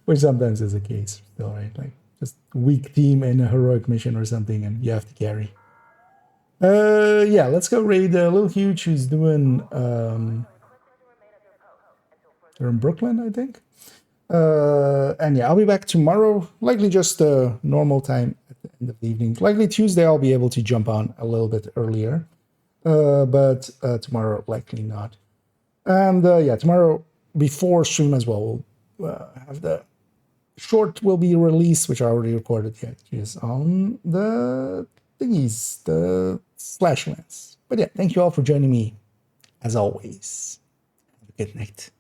Which sometimes is the case still, right? Like just weak team in a heroic mission or something and you have to carry. Yeah, let's go raid Lil Huge, who's doing they're in Brooklyn, I think. And yeah, I'll be back tomorrow, likely just normal time at the end of the evening. Likely Tuesday I'll be able to jump on a little bit earlier, but tomorrow likely not. And yeah, tomorrow before stream as well, we'll have the short will be released, which I already recorded yet, is on the thingies, the Slashlands. But yeah, thank you all for joining me as always. Have a good night.